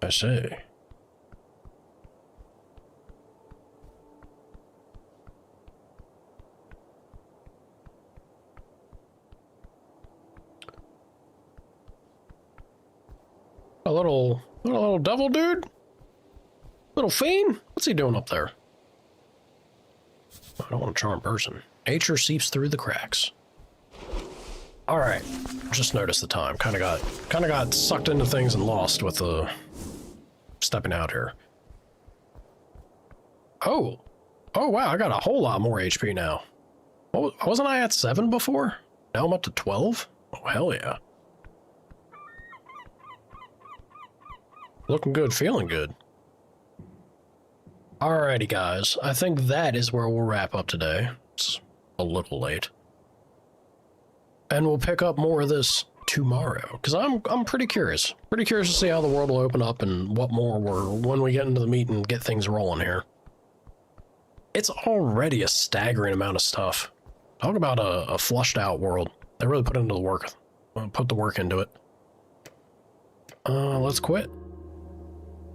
I see. A little devil dude? Little fiend? What's he doing up there? I don't want a charmed person. Nature seeps through the cracks. All right, just noticed the time. Kind of got sucked into things and lost with the stepping out here. Oh wow! I got a whole lot more HP now. Wasn't I at 7 before? Now I'm up to 12. Oh hell yeah! Looking good, feeling good. Alrighty guys, I think that is where we'll wrap up today. It's a little late. And we'll pick up more of this tomorrow, because I'm pretty curious. Pretty curious to see how the world will open up and what more when we get into the meat and get things rolling here. It's already a staggering amount of stuff. Talk about a flushed out world. They really put into the work. Put the work into it. Let's quit.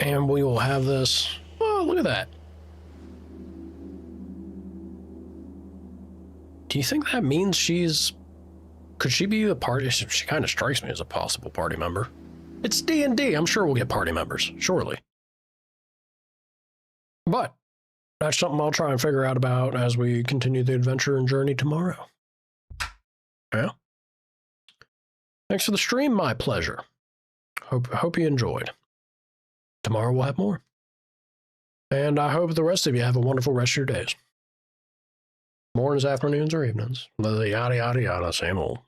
And we will have this. Oh, look at that. Do you think that means she's... Could she be the party? She kind of strikes me as a possible party member. It's D&D. I'm sure we'll get party members. Surely. But that's something I'll try and figure out about as we continue the adventure and journey tomorrow. Yeah. Thanks for the stream. My pleasure. Hope you enjoyed. Tomorrow we'll have more. And I hope the rest of you have a wonderful rest of your days. Mornings, afternoons, or evenings. The yada, yada, yada, same old.